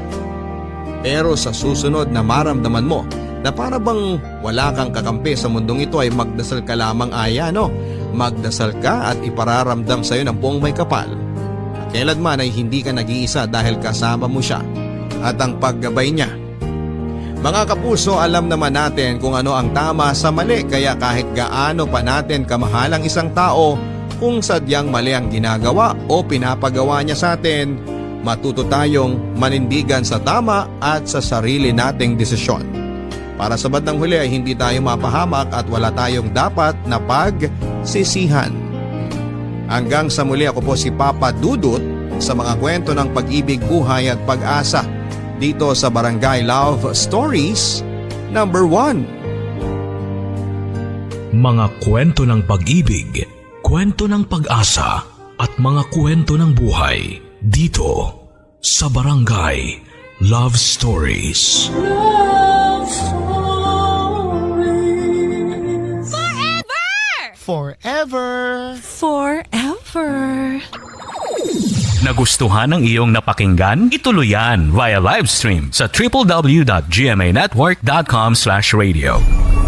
Pero sa susunod na maramdaman mo na para bang wala kang kakampi sa mundong ito ay magdasal ka lamang Aya, no? Magdasal ka at ipararamdam sa iyo ng buong may kapal. At kailanman ay hindi ka nag-iisa dahil kasama mo siya at ang paggabay niya. Mga kapuso, alam naman natin kung ano ang tama sa mali kaya kahit gaano pa natin kamahal ang isang tao, kung sadyang mali ang ginagawa o pinapagawa niya sa atin, matuto tayong manindigan sa tama at sa sarili nating desisyon. Para sa bandang huli ay hindi tayo mapahamak at wala tayong dapat na pagsisihan. Hanggang sa muli, ako po si Papa Dudut sa mga kwento ng pag-ibig, buhay at pag-asa dito sa Barangay Love Stories number 1. Mga kwento ng pag-ibig, kwento ng pag-asa at mga kwento ng buhay dito sa Barangay Love Stories. Love Stories. Forever! Forever. Nagustuhan ng iyong napakinggan? Ituloy yan via live stream sa www.gmanetwork.com/radio.